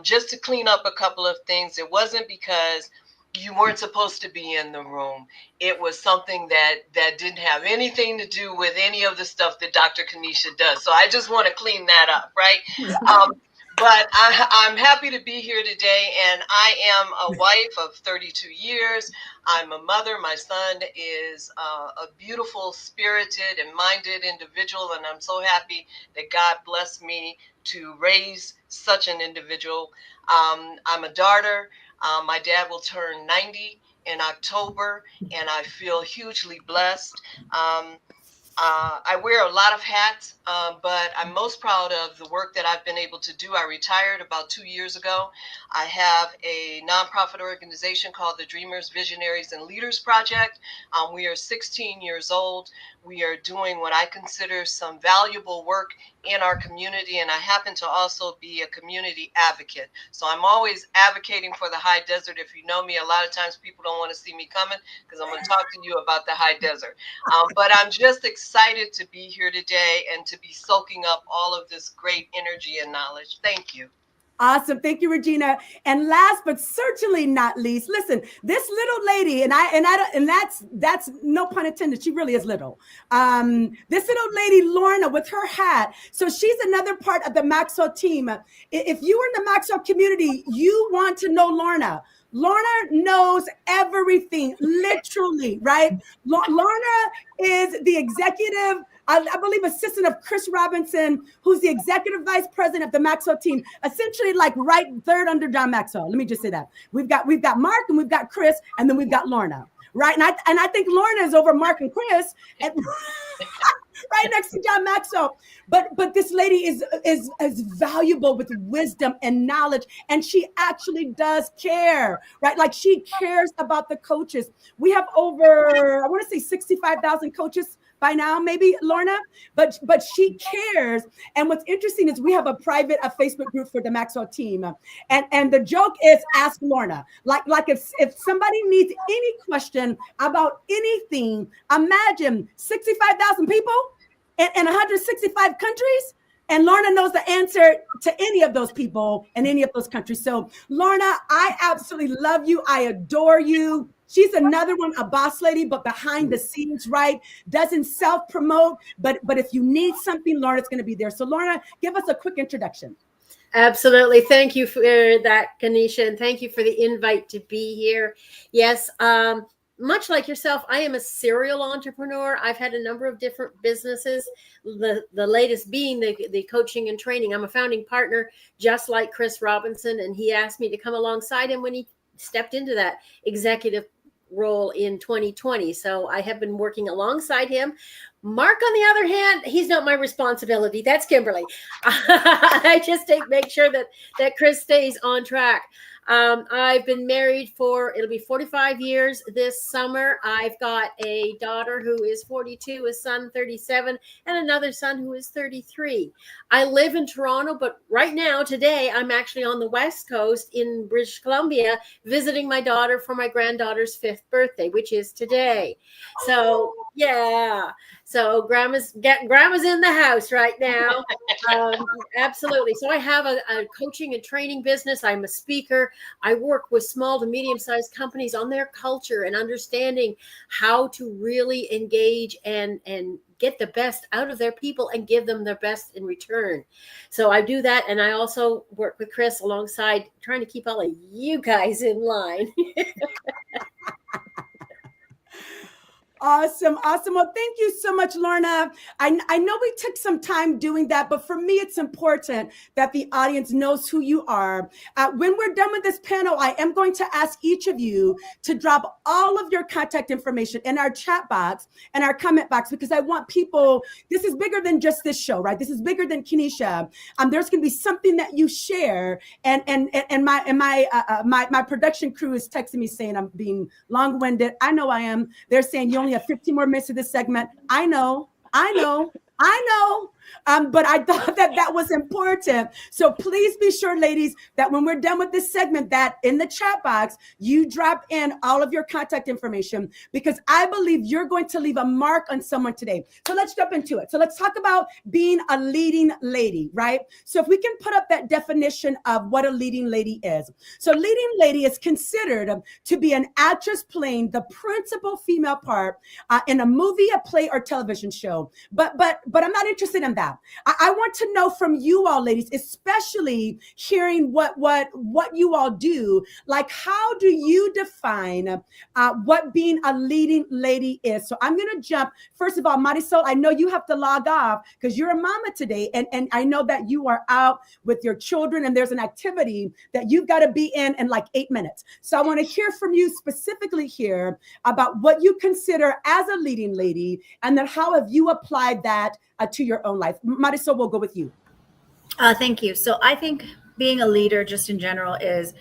Just to clean up a couple of things, it wasn't because you weren't supposed to be in the room. It was something that didn't have anything to do with any of the stuff that Dr. Kenesha does. So I just want to clean that up, right? But I'm happy to be here today, and I am a wife of 32 years. I'm a mother. My son is a beautiful, spirited, and minded individual, and I'm so happy that God blessed me to raise such an individual. I'm a daughter. My dad will turn 90 in October, and I feel hugely blessed. I wear a lot of hats, but I'm most proud of the work that I've been able to do. I retired about 2 years ago. I have a nonprofit organization called the Dreamers, Visionaries, and Leaders Project. We are 16 years old. We are doing what I consider some valuable work in our community, and I happen to also be a community advocate. So I'm always advocating for the high desert. If you know me, a lot of times people don't want to see me coming because I'm going to talk to you about the high desert. But I'm just excited to be here today and to be soaking up all of this great energy and knowledge. Thank you. Awesome. Thank you, Regina. And last but certainly not least, listen, this little lady, and that's no pun intended. She really is little. This little lady, Lorna, with her hat. So she's another part of the Maxwell team. If you are in the Maxwell community, you want to know Lorna. Lorna knows everything, literally, right? Lorna is the executive, I believe, assistant of Chris Robinson, who's the executive vice president of the Maxwell team, essentially like right third under John Maxwell. Let me just say that. We've got Mark and we've got Chris, and then we've got Lorna, right? And I think Lorna is over Mark and Chris. And right next to John Maxwell. But this lady is valuable with wisdom and knowledge, and she actually does care, right? Like she cares about the coaches. We have over, I want to say 65,000 coaches by now, maybe, Lorna, but she cares. And what's interesting is we have a Facebook group for the Maxwell team, and the joke is ask Lorna. Like if somebody needs any question about anything, imagine 65,000 people in 165 countries. And Lorna knows the answer to any of those people in any of those countries. So Lorna, I absolutely love you. I adore you. She's another one, a boss lady, but behind the scenes, right? Doesn't self-promote, but if you need something, Lorna's going to be there. So Lorna, give us a quick introduction. Absolutely. Thank you for that, Kanisha, and thank you for the invite to be here. Yes, much like yourself, I am a serial entrepreneur. I've had a number of different businesses, the latest being the coaching and training. I'm a founding partner, just like Chris Robinson, and he asked me to come alongside him when he stepped into that executive role in 2020. So I have been working alongside him. Mark, on the other hand, he's not my responsibility. That's Kimberly. I just make sure that Chris stays on track. I've been married it'll be 45 years this summer. I've got a daughter who is 42, a son 37, and another son who is 33. I live in Toronto, but right now, today, I'm actually on the West Coast in British Columbia visiting my daughter for my granddaughter's 5th birthday, which is today. So, yeah. So grandma's in the house right now. Absolutely. So I have a coaching and training business. I'm a speaker. I work with small to medium-sized companies on their culture and understanding how to really engage and get the best out of their people and give them their best in return. So I do that. And I also work with Chris alongside trying to keep all of you guys in line. Awesome. Well, thank you so much, Lorna. I know we took some time doing that, but for me, it's important that the audience knows who you are. When we're done with this panel, I am going to ask each of you to drop all of your contact information in our chat box and our comment box, because I want people, this is bigger than just this show, right? This is bigger than Kanisha. There's going to be something that you share. And my production crew is texting me saying I'm being long-winded. I know I am. They're saying you only have 15 more minutes of this segment. I know. But I thought that was important. So please be sure, ladies, that when we're done with this segment, that in the chat box, you drop in all of your contact information, because I believe you're going to leave a mark on someone today. So let's jump into it. So let's talk about being a leading lady, right? So if we can put up that definition of what a leading lady is. So leading lady is considered to be an actress playing the principal female part in a movie, a play, or television show. But I'm not interested in that. I want to know from you all, ladies, especially hearing what you all do. Like, how do you define what being a leading lady is? So I'm going to jump. First of all, Marisol, I know you have to log off because you're a mama today. And I know that you are out with your children and there's an activity that you've got to be in like 8 minutes. So I want to hear from you specifically here about what you consider as a leading lady, and then how have you applied that to your own life. Marisol, we'll go with you. Thank you. So I think being a leader just in general is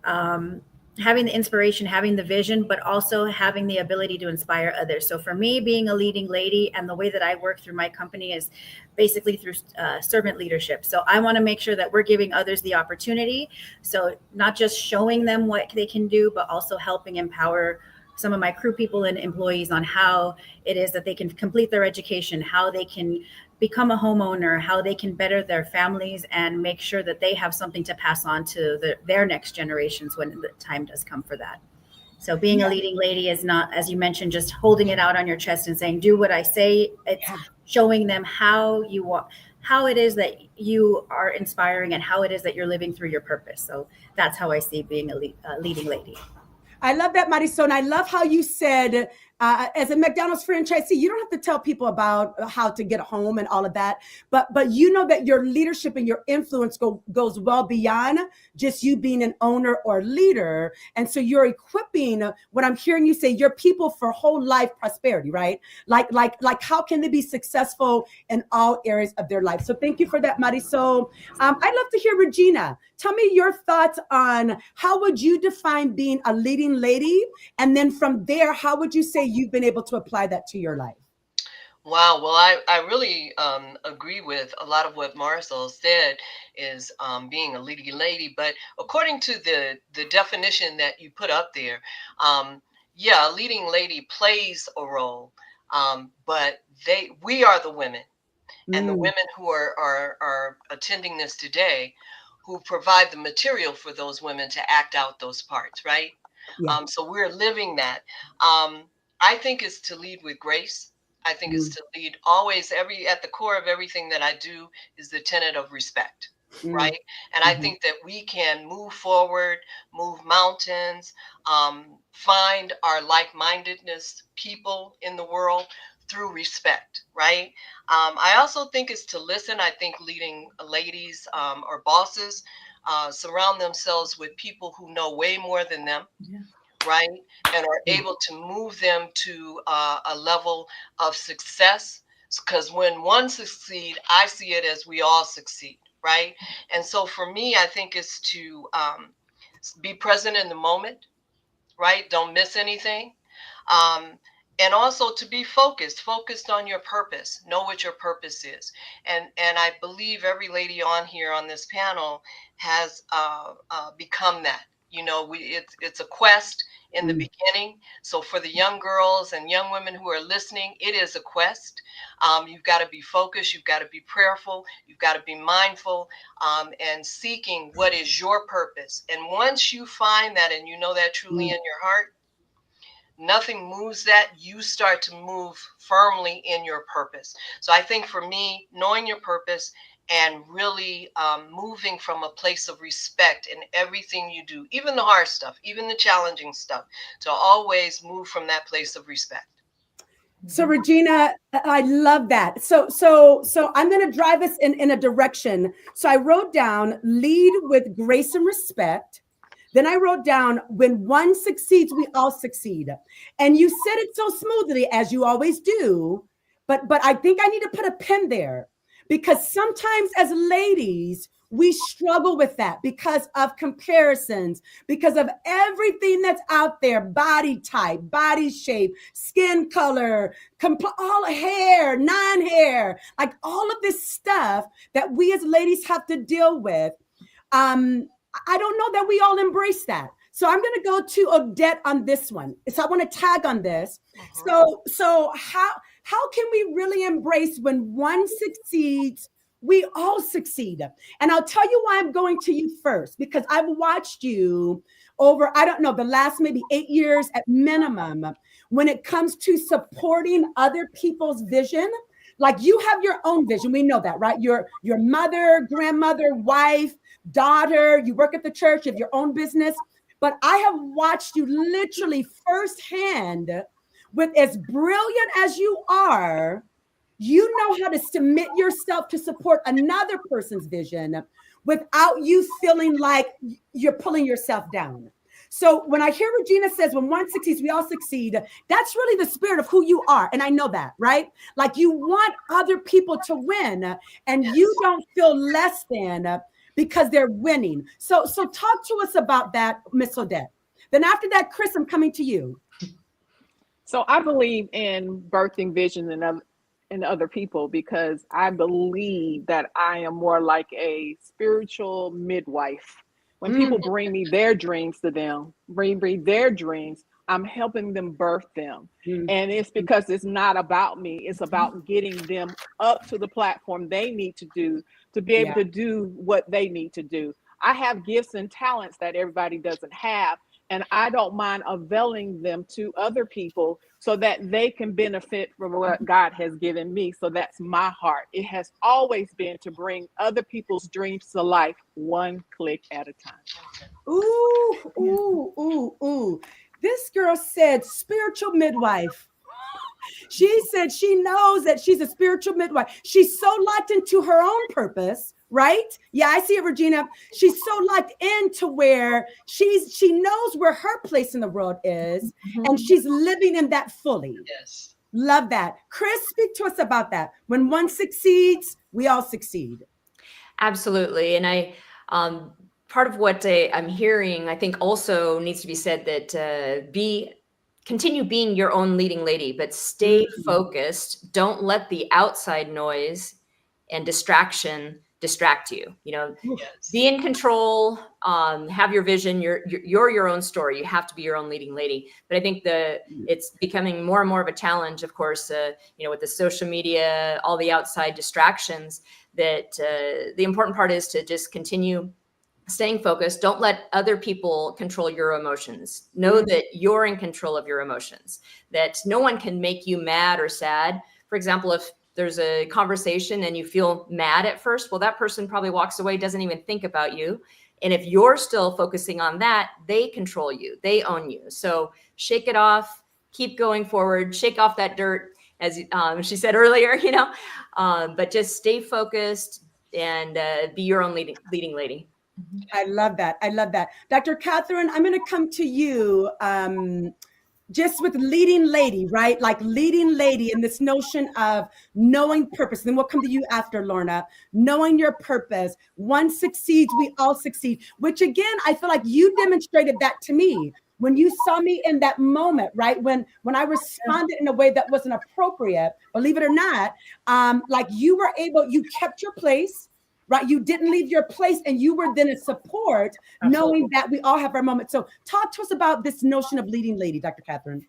having the inspiration, having the vision, but also having the ability to inspire others. So for me, being a leading lady, and the way that I work through my company is basically through servant leadership. So I want to make sure that we're giving others the opportunity. So not just showing them what they can do, but also helping empower some of my crew people and employees on how it is that they can complete their education, how they can become a homeowner, how they can better their families, and make sure that they have something to pass on to their next generations when the time does come for that. So being a leading lady is not, as you mentioned, just holding it out on your chest and saying, do what I say. It's showing them how it is that you are inspiring and how it is that you're living through your purpose. So that's how I see being a leading lady. I love that, Marisol. And I love how you said As a McDonald's franchisee, you don't have to tell people about how to get home and all of that, but you know that your leadership and your influence goes well beyond just you being an owner or leader. And so you're equipping what I'm hearing you say, your people for whole life prosperity, right? Like how can they be successful in all areas of their life? So thank you for that, Marisol. I'd love to hear Regina. Tell me your thoughts on how would you define being a leading lady? And then from there, how would you say you've been able to apply that to your life? Wow. Well, I really agree with a lot of what Marisol said is being a leading lady. But according to the definition that you put up there, yeah, a leading lady plays a role, but we are the women. And the women who are attending this today, who provide the material for those women to act out those parts, right? Yeah. So we're living that. I think it's to lead with grace. I think it's to lead always, at the core of everything that I do is the tenet of respect, right? And I think that we can move forward, move mountains, find our like-mindedness people in the world through respect, right? I also think it's to listen. I think leading ladies or bosses surround themselves with people who know way more than them, right? And are able to move them to a level of success. Because when one succeeds, I see it as we all succeed, right? And so for me, I think it's to be present in the moment, right? Don't miss anything. And also to be focused on your purpose. Know what your purpose is. And I believe every lady on here on this panel has become that. You know, it's a quest in the beginning. So for the young girls and young women who are listening, it is a quest. You've got to be focused. You've got to be prayerful. You've got to be mindful and seeking what is your purpose. And once you find that and you know that truly in your heart, nothing moves that. You start to move firmly in your purpose. So I think for me, knowing your purpose and really moving from a place of respect in everything you do, even the hard stuff, even the challenging stuff, to always move from that place of respect. So Regina, I love that. So I'm going to drive us in a direction. So I wrote down lead with grace and respect. Then I wrote down, when one succeeds, we all succeed. And you said it so smoothly, as you always do, but I think I need to put a pin there, because sometimes as ladies, we struggle with that because of comparisons, because of everything that's out there, body type, body shape, skin color, all hair, non-hair, like all of this stuff that we as ladies have to deal with. I don't know that we all embrace that. So I'm going to go to Odette on this one. So I want to tag on this. So how can we really embrace when one succeeds, we all succeed? And I'll tell you why I'm going to you first, because I've watched you over, I don't know, the last maybe 8 years at minimum, when it comes to supporting other people's vision. Like, you have your own vision. We know that, right? Your mother, grandmother, wife, daughter, you work at the church, you have your own business. But I have watched you literally firsthand, with as brilliant as you are, you know how to submit yourself to support another person's vision without you feeling like you're pulling yourself down. So when I hear Regina says, when one succeeds, we all succeed, that's really the spirit of who you are. And I know that, right? Like, you want other people to win, and you don't feel less than because they're winning. So talk to us about that, Miss Odette. Then after that, Chris, I'm coming to you. So I believe in birthing vision in other people, because I believe that I am more like a spiritual midwife. When people bring me their dreams to them, bring their dreams, I'm helping them birth them. And it's because it's not about me. It's about getting them up to the platform they need to do to be able to do what they need to do. I have gifts and talents that everybody doesn't have, and I don't mind availing them to other people so that they can benefit from what God has given me. So that's my heart. It has always been to bring other people's dreams to life, one click at a time. Ooh. This girl said spiritual midwife. She said she knows that she's a spiritual midwife. She's so locked into her own purpose, right? Yeah, I see it, Regina. She's so locked into where she knows where her place in the world is, and she's living in that fully. Yes. Love that. Chris, speak to us about that. When one succeeds, we all succeed. Absolutely. And part of what I'm hearing, I think also needs to be said that continue being your own leading lady, but stay focused. Don't let the outside noise and distraction distract you. Be in control, have your vision. You're your own story. You have to be your own leading lady. But I think it's becoming more and more of a challenge, of course, with the social media, all the outside distractions, that the important part is to just continue staying focused. Don't let other people control your emotions. Know that you're in control of your emotions, that no one can make you mad or sad. For example, if there's a conversation and you feel mad at first, well, that person probably walks away, doesn't even think about you. And if you're still focusing on that, they control you, they own you. So shake it off, keep going forward, shake off that dirt, as she said earlier, but just stay focused and be your own leading lady. I love that. I love that. Dr. Catherine, I'm going to come to you just with leading lady, right? Like leading lady and this notion of knowing purpose. Then we'll come to you after, Lorna. Knowing your purpose. One succeeds, we all succeed, which again, I feel like you demonstrated that to me when you saw me in that moment, right? When I responded in a way that wasn't appropriate, believe it or not, like you were able, you kept your place, right? You didn't leave your place, and you were then a support, knowing that we all have our moments. So talk to us about this notion of leading lady, Dr. Catherine.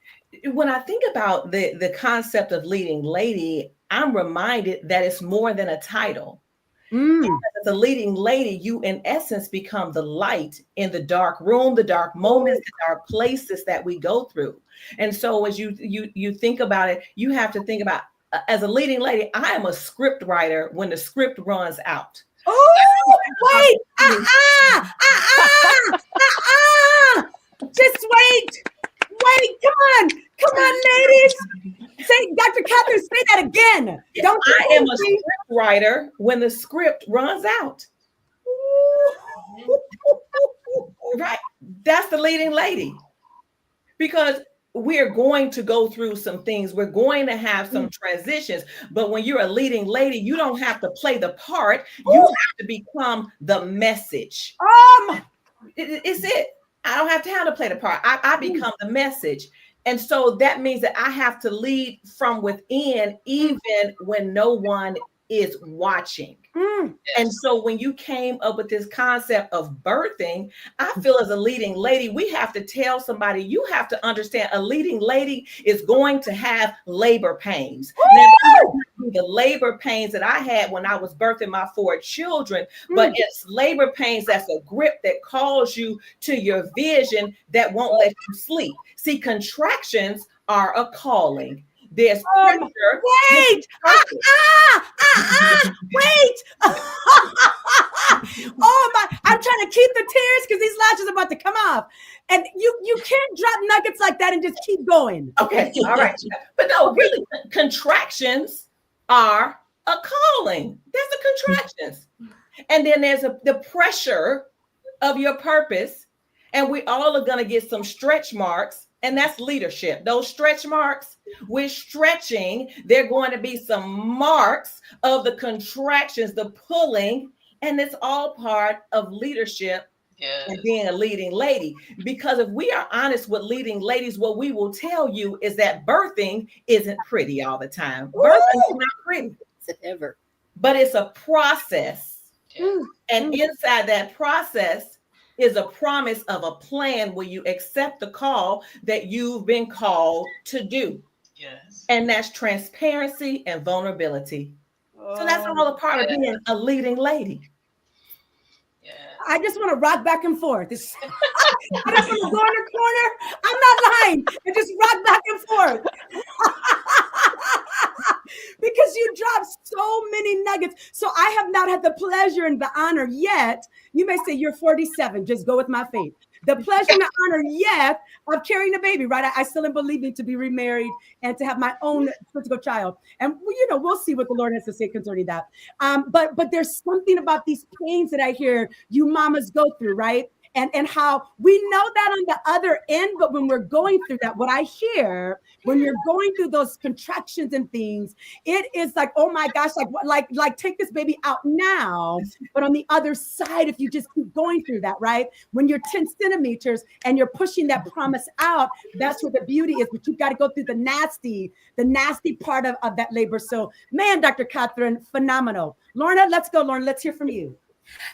When I think about the concept of leading lady, I'm reminded that it's more than a title. Because as a leading lady, you in essence become the light in the dark room, the dark moments, the dark places that we go through. And so as you think about it, you have to think about, as a leading lady, I am a script writer when the script runs out. Oh, wait, just wait, come on, ladies. Say, Dr. Catherine, say that again. I am a script writer when the script runs out. Right, that's the leading lady, because we're going to go through some things. We're going to have some transitions. But when you're a leading lady, you don't have to play the part. You have to become the message. It's it. I don't have time to play the part. I become the message. And so that means that I have to lead from within, even when no one is watching. And so when you came up with this concept of birthing, I feel as a leading lady, we have to tell somebody, you have to understand a leading lady is going to have labor pains. Now, the labor pains that I had when I was birthing my 4 children, but it's labor pains that's a grip that calls you to your vision that won't let you sleep. See, contractions are a calling. There's pressure. Wait! Wait! Oh my! I'm trying to keep the tears because these lashes are about to come off, and you can't drop nuggets like that and just keep going. Okay, all right. But no, really, contractions are a calling. There's the contractions, and then there's the pressure of your purpose, and we all are going to get some stretch marks. And that's leadership. Those stretch marks, we're stretching. There are going to be some marks of the contractions, the pulling, and it's all part of leadership and being a leading lady. Because if we are honest with leading ladies, what we will tell you is that birthing isn't pretty all the time. Birthing is not pretty. It's ever. But it's a process. And inside that process is a promise of a plan where you accept the call that you've been called to do. Yes. And that's transparency and vulnerability. So that's all a part of being a leading lady. Yeah. I just want to rock back and forth. I just want to go in the corner. I'm not lying. And just rock back and forth. Because you dropped so many nuggets. So I have not had the pleasure and the honor yet. You may say you're 47. Just go with my faith. the pleasure and the honor, yes, of carrying a baby, right? I still am believing to be remarried and to have my own physical child. And, we'll see what the Lord has to say concerning that. But there's something about these pains that I hear you mamas go through, right? And how we know that on the other end, but when we're going through that, what I hear when you're going through those contractions and things, it is like, oh my gosh, like take this baby out now. But on the other side, if you just keep going through that, right? When you're 10 centimeters and you're pushing that promise out, that's where the beauty is. But you've got to go through the nasty part of that labor. So, man, Dr. Catherine, phenomenal. Lorna, let's go. Lorna, let's hear from you.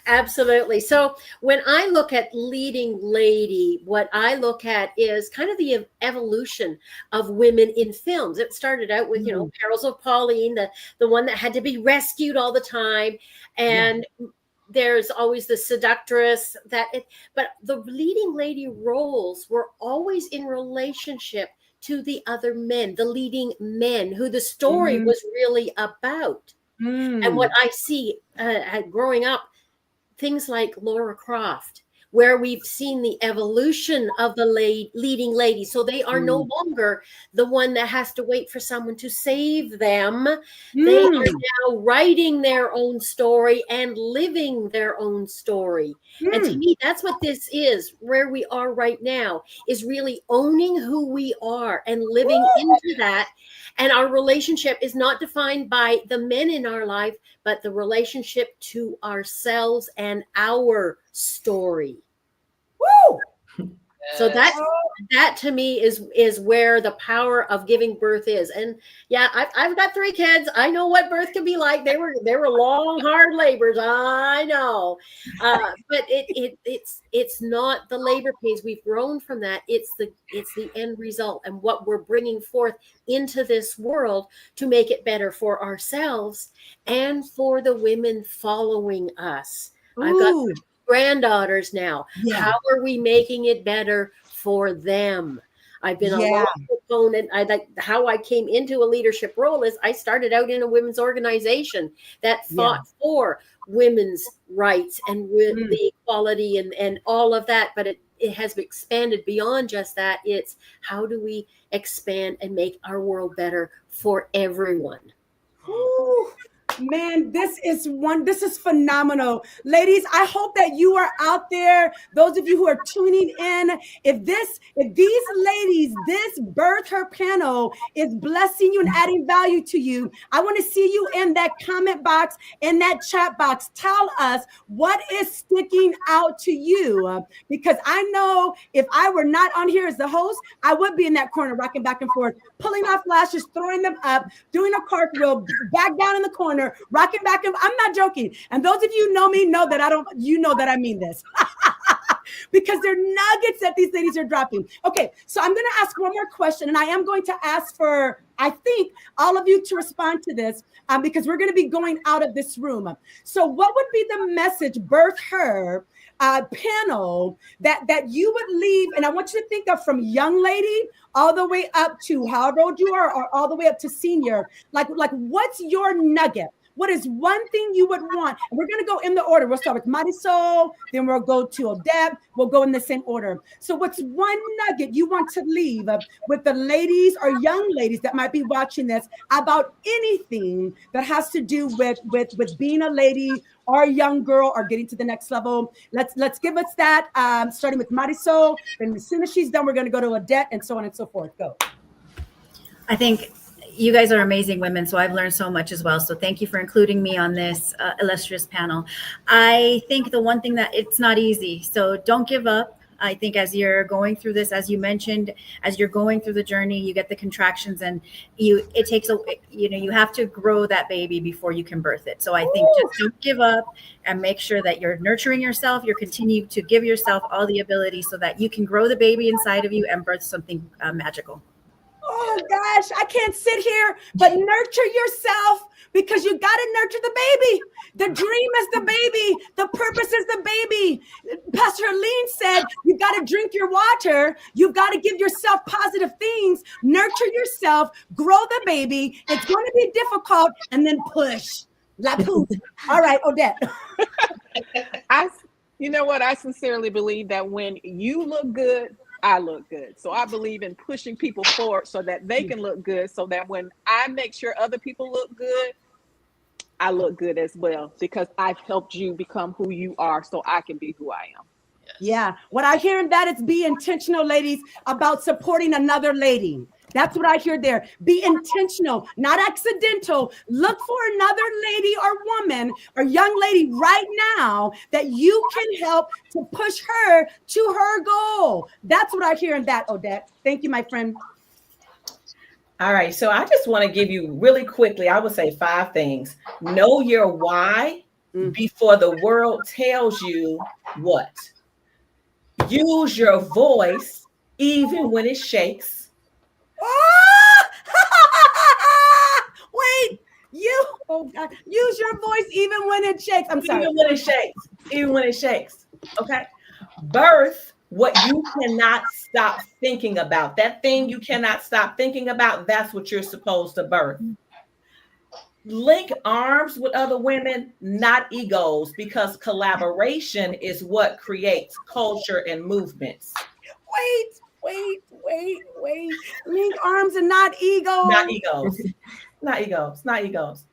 Absolutely. So when I look at leading lady, what I look at is kind of the evolution of women in films. It started out with, Perils of Pauline, the one that had to be rescued all the time. And there's always the seductress but the leading lady roles were always in relationship to the other men, the leading men who the story was really about. And what I see growing up, things like Laura Croft, where we've seen the evolution of the leading lady. So they are no longer the one that has to wait for someone to save them. They are now writing their own story and living their own story. And to me, that's what this is, where we are right now, is really owning who we are and living into that. And our relationship is not defined by the men in our life, but the relationship to ourselves and our story. Woo! So that to me is where the power of giving birth is. And yeah, I've got 3 kids. I know what birth can be like. They were long, hard labors. I know, but it's not the labor pains. We've grown from that. It's the end result and what we're bringing forth into this world to make it better for ourselves and for the women following us. Ooh. I've got granddaughters now. How are we making it better for them? I've been a long proponent. How I came into a leadership role is I started out in a women's organization that fought for women's rights and the equality and all of that. But it has expanded beyond just that. It's how do we expand and make our world better for everyone? Ooh. Man, this is phenomenal. Ladies, I hope that you are out there. Those of you who are tuning in, if these ladies, this Birth Her panel is blessing you and adding value to you, I want to see you in that comment box, in that chat box. Tell us what is sticking out to you. Because I know if I were not on here as the host, I would be in that corner rocking back and forth, pulling off lashes, throwing them up, doing a cartwheel, back down in the corner, rocking back. I'm not joking. And those of you know me know that I mean this. Because they're nuggets that these ladies are dropping. Okay, so I'm going to ask one more question, and I am going to ask for, I think, all of you to respond to this because we're going to be going out of this room. So what would be the message, Birth Her panel, that you would leave? And I want you to think of from young lady all the way up to however old you are, or all the way up to senior. Like what's your nugget? What is one thing you would want? And we're going to go in the order. We'll start with Marisol, then we'll go to 𝗏𝗏. We'll go in the same order. So what's one nugget you want to leave with the ladies or young ladies that might be watching this about anything that has to do with being a lady or a young girl or getting to the next level? Let's give us that, starting with Marisol. And as soon as she's done, we're going to go to 𝗏𝗏 and so on and so forth. Go. I think you guys are amazing women, so I've learned so much as well. So thank you for including me on this illustrious panel. I think the one thing that it's not easy, so don't give up. I think as you're going through this, as you mentioned, as you're going through the journey, you get the contractions and you have to grow that baby before you can birth it. So I think just don't give up and make sure that you're nurturing yourself. You're continuing to give yourself all the ability so that you can grow the baby inside of you and birth something magical. Oh gosh, I can't sit here but nurture yourself, because you got to nurture the baby. The dream is the baby. The purpose is the baby. Pastor Helene said, you've got to drink your water. You've got to give yourself positive things. Nurture yourself. Grow the baby. It's going to be difficult, and then push. La pousse. All right, 𝗏𝗏. You know what? I sincerely believe that when you look good, I look good. So I believe in pushing people forward so that they can look good, so that when I make sure other people look good, I look good as well, because I've helped you become who you are so I can be who I am. Yeah. What I hear in that is be intentional, ladies, about supporting another lady. That's what I hear there. Be intentional, not accidental. Look for another lady or woman or young lady right now that you can help to push her to her goal. That's what I hear in that, Odette. Thank you, my friend. All right. So I just want to give you really quickly, I would say 5 things. Know your why before the world tells you what. Use your voice even when it shakes. Wait, use your voice even when it shakes. I'm sorry. Even when it shakes. Even when it shakes. Okay. Birth what you cannot stop thinking about. That thing you cannot stop thinking about, that's what you're supposed to birth. Link arms with other women, not egos, because collaboration is what creates culture and movements. Wait. Link arms and not egos. Not egos. Not egos. Not egos.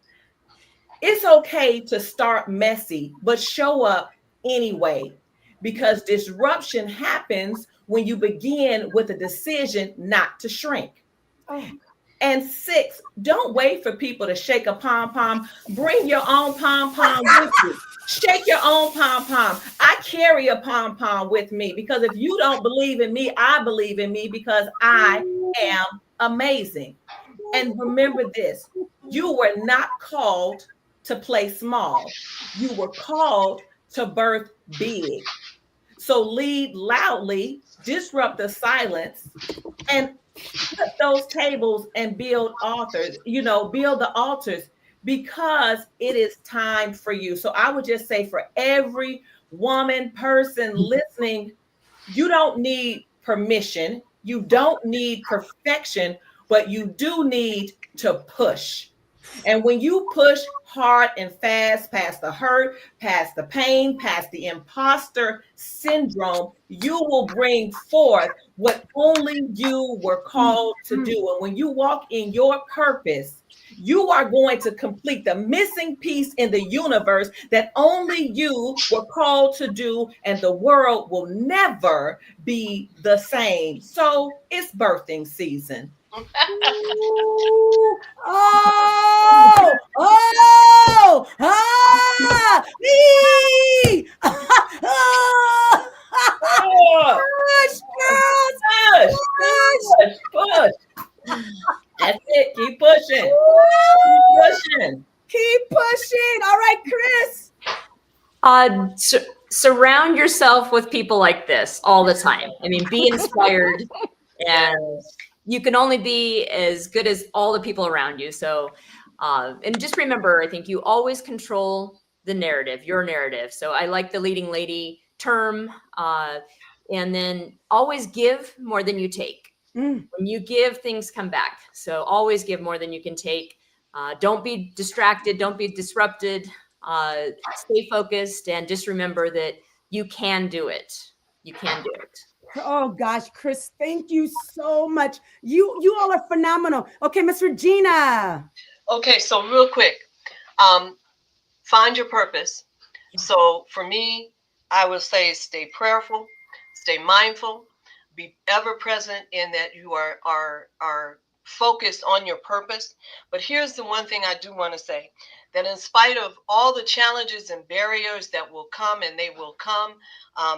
It's okay to start messy, but show up anyway, because disruption happens when you begin with a decision not to shrink. Oh. And 6, don't wait for people to shake a pom-pom. Bring your own pom-pom with you. Shake your own pom-pom. I carry a pom-pom with me, because if you don't believe in me, I believe in me, because I am amazing. And remember this, you were not called to play small. You were called to birth big. So lead loudly, disrupt the silence, and flip those tables and build build the altars, because it is time for you. So I would just say, for every woman, person listening, you don't need permission. You don't need perfection, but you do need to push. And when you push hard and fast, past the hurt, past the pain, past the imposter syndrome, you will bring forth what only you were called to do. And when you walk in your purpose, you are going to complete the missing piece in the universe that only you were called to do, and the world will never be the same. So it's birthing season. Push. That's it. Keep pushing. Keep pushing. All right, Chris. Surround yourself with people like this all the time. I mean, be inspired, and you can only be as good as all the people around you. So, and just remember, I think you always control the narrative, your narrative. So I like the leading lady term, and then always give more than you take. When you give, things come back. So always give more than you can take. Don't be distracted. Don't be disrupted. Stay focused, and just remember that you can do it. You can do it. Oh gosh, Chris, thank you so much. You all are phenomenal. Okay, Miss Regina. Okay, so real quick, find your purpose. So for me, I would say stay prayerful, stay mindful, be ever present in that you are focused on your purpose. But here's the one thing I do want to say, that in spite of all the challenges and barriers that will come, and they will come,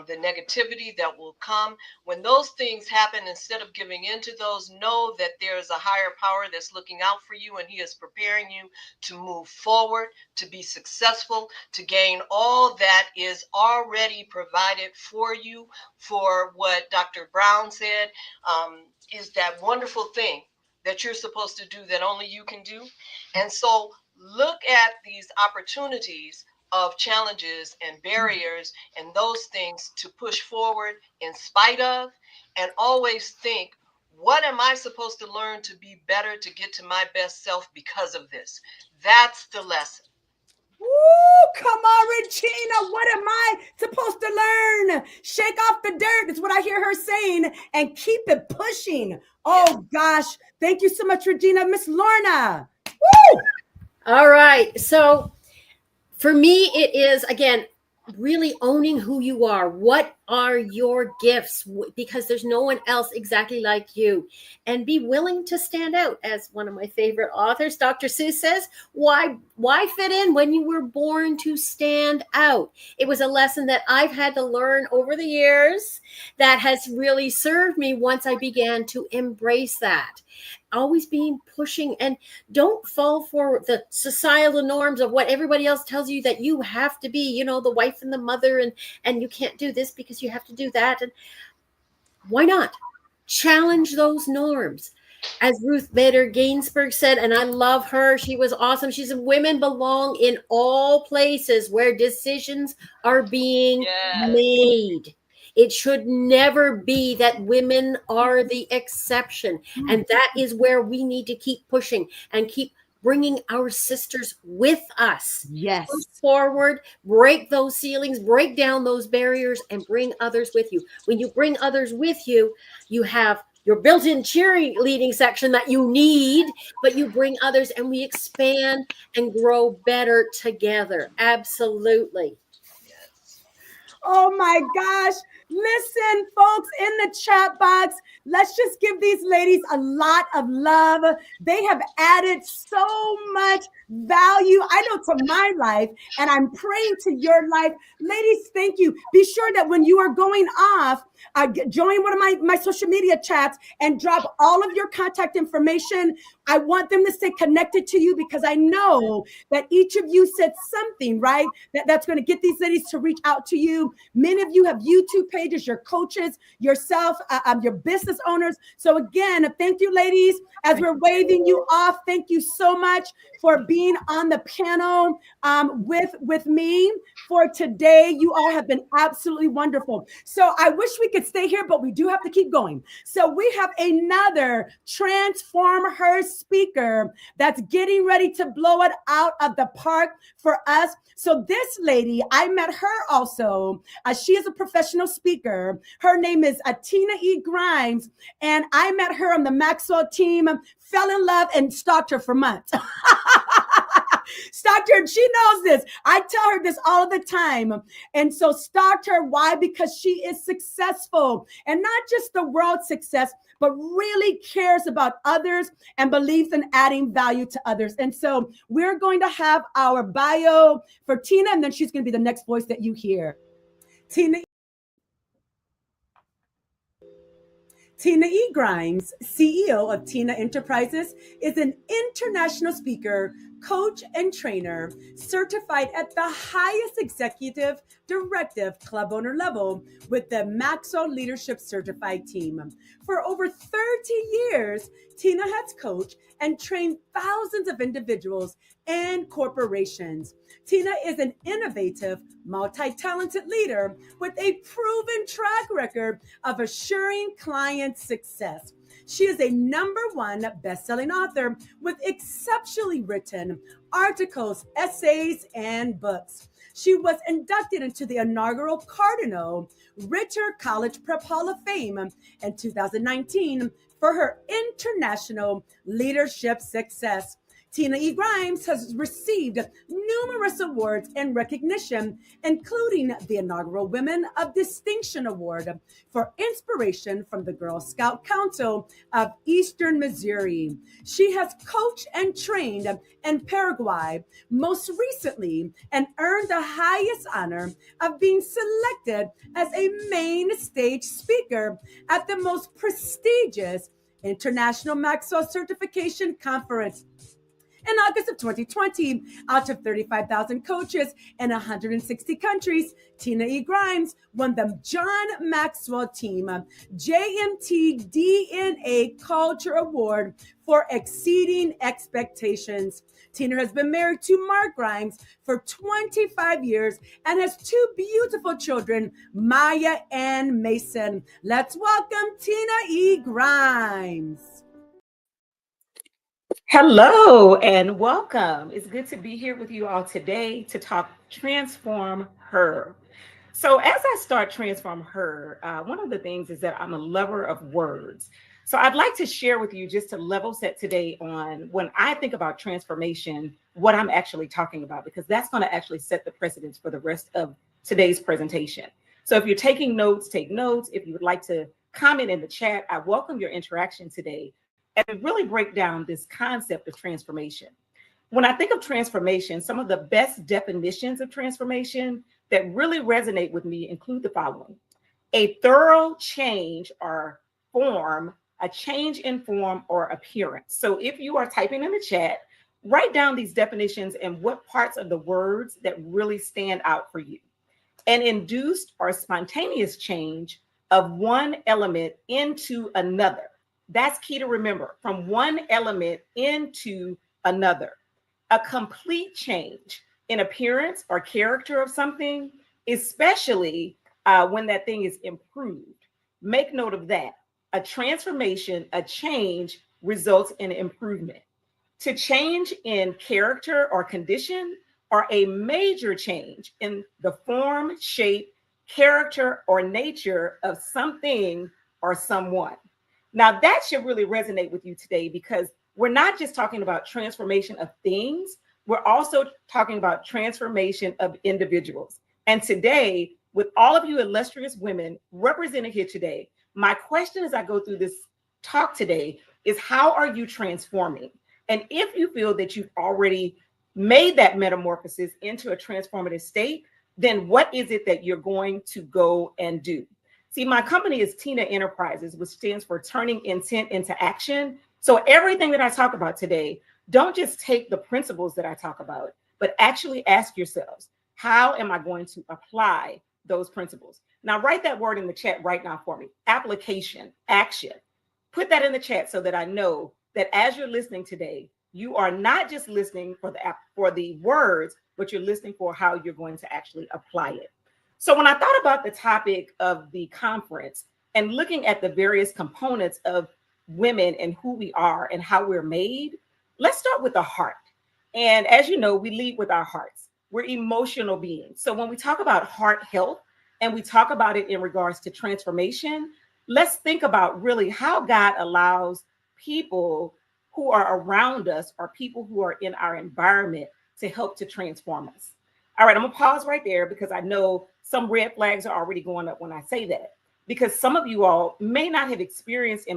the negativity that will come, when those things happen, instead of giving into those, know that there's a higher power that's looking out for you, and he is preparing you to move forward, to be successful, to gain all that is already provided for you. For what Dr. Brown said, is that wonderful thing that you're supposed to do that only you can do. And so look at these opportunities of challenges and barriers and those things to push forward in spite of, and always think, what am I supposed to learn to be better, to get to my best self because of this? That's the lesson. Woo, come on, Regina. What am I supposed to learn? Shake off the dirt is what I hear her saying, and keep it pushing. Oh, gosh. Thank you so much, Regina. Miss Lorna. Woo! All right. So for me, it is, again, really owning who you are. What are your gifts? Because there's no one else exactly like you. And be willing to stand out. As one of my favorite authors, Dr. Seuss, says, why fit in when you were born to stand out? It was a lesson that I've had to learn over the years that has really served me once I began to embrace that. Always being pushing, and don't fall for the societal norms of what everybody else tells you that you have to be, you know, the wife and the mother, and you can't do this because you have to do that. And why not challenge those norms? As Ruth Bader Ginsburg said, and I love her, she was awesome. She said, women belong in all places where decisions are being made. It should never be that women are the exception. And that is where we need to keep pushing and keep bringing our sisters with us. Yes. Move forward, break those ceilings, break down those barriers, and bring others with you. When you bring others with you, you have your built-in cheerleading section that you need, but you bring others and we expand and grow better together. Absolutely. Oh my gosh. Listen, folks, in the chat box, let's just give these ladies a lot of love. They have added so much value, I know, to my life, and I'm praying to your life. Ladies, thank you. Be sure that when you are going off, join one of my social media chats and drop all of your contact information. I want them to stay connected to you because I know that each of you said something, right? That's going to get these ladies to reach out to you. Many of you have YouTube pages, your coaches, yourself, your business owners. So again, thank you, ladies. As we're waving you off, thank you so much for being on the panel with me for today. You all have been absolutely wonderful. So I wish we could stay here, but we do have to keep going. So we have another Transform Her speaker that's getting ready to blow it out of the park for us. So this lady, I met her also. She is a professional speaker. Her name is Tina E. Grimes, and I met her on the Maxwell team, fell in love, and stalked her for months. Stalked her, and she knows this. I tell her this all the time. And so stalked her. Why? Because she is successful, and not just the world success, but really cares about others and believes in adding value to others. And so we're going to have our bio for Tina, and then she's going to be the next voice that you hear. Tina E. Grimes, CEO of Tina Enterprises, is an international speaker, coach, and trainer certified at the highest executive directive club owner level with the Maxwell Leadership Certified Team. For over 30 years, Tina has coached and trained thousands of individuals and corporations. Tina is an innovative, multi-talented leader with a proven track record of assuring client success. She is a #1 best-selling author with exceptionally written articles, essays, and books. She was inducted into the inaugural Cardinal Ritter College Prep Hall of Fame in 2019 for her international leadership success. Tina E. Grimes has received numerous awards and recognition, including the inaugural Women of Distinction Award for inspiration from the Girl Scout Council of Eastern Missouri. She has coached and trained in Paraguay most recently and earned the highest honor of being selected as a main stage speaker at the most prestigious International Maxwell Certification Conference. In August of 2020, out of 35,000 coaches in 160 countries, Tina E. Grimes won the John Maxwell Team JMT DNA Culture Award for exceeding expectations. Tina has been married to Mark Grimes for 25 years and has 2 beautiful children, Maya and Mason. Let's welcome Tina E. Grimes. Hello and welcome. It's good to be here with you all today to talk Transform Her. So, as I start Transform Her, one of the things is that I'm a lover of words. So, I'd like to share with you just to level set today on when I think about transformation, what I'm actually talking about, because that's going to actually set the precedence for the rest of today's presentation. So, if you're taking notes, take notes. If you would like to comment in the chat, I welcome your interaction today and really break down this concept of transformation. When I think of transformation, some of the best definitions of transformation that really resonate with me include the following: a thorough change or form, a change in form or appearance. So if you are typing in the chat, write down these definitions and what parts of the words that really stand out for you. An induced or spontaneous change of one element into another. That's key to remember, from one element into another. A complete change in appearance or character of something, especially when that thing is improved. Make note of that. A transformation, a change results in improvement. To change in character or condition, or a major change in the form, shape, character, or nature of something or someone. Now, that should really resonate with you today, because we're not just talking about transformation of things, we're also talking about transformation of individuals. And today, with all of you illustrious women represented here today, my question as I go through this talk today is, how are you transforming? And if you feel that you've already made that metamorphosis into a transformative state, then what is it that you're going to go and do? See, my company is Tina Enterprises, which stands for Turning Intent into Action. So everything that I talk about today, don't just take the principles that I talk about, but actually ask yourselves, how am I going to apply those principles? Now, write that word in the chat right now for me: application, action. Put that in the chat so that I know that as you're listening today, you are not just listening for the words, but you're listening for how you're going to actually apply it. So when I thought about the topic of the conference and looking at the various components of women and who we are and how we're made, let's start with the heart. And as you know, we lead with our hearts. We're emotional beings. So when we talk about heart health and we talk about it in regards to transformation, let's think about really how God allows people who are around us or people who are in our environment to help to transform us. All right, I'm gonna pause right there, because I know some red flags are already going up when I say that, because some of you all may not have experienced